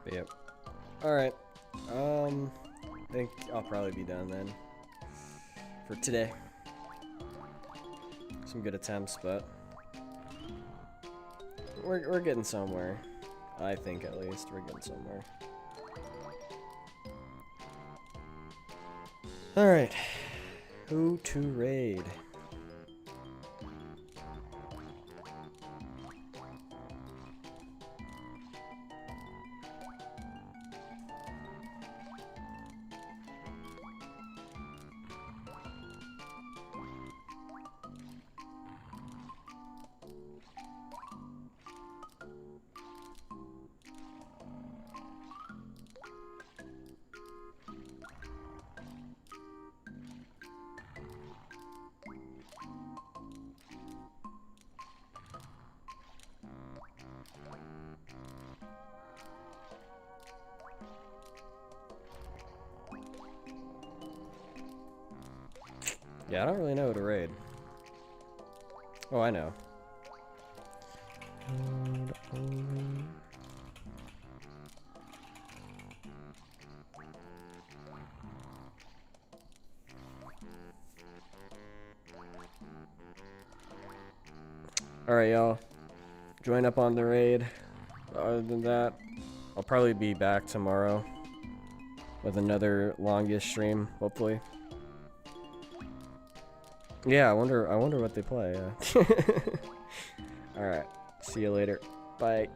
But yep. Alright. I think I'll probably be done then for today. Some good attempts, but we're getting somewhere. I think at least we're getting somewhere. Alright. Who to raid? Yeah, I don't really know who to raid. Oh, I know. Alright, y'all. Join up on the raid. Other than that, I'll probably be back tomorrow with another longest stream, hopefully. Yeah, I wonder what they play. Yeah. Alright. See you later. Bye.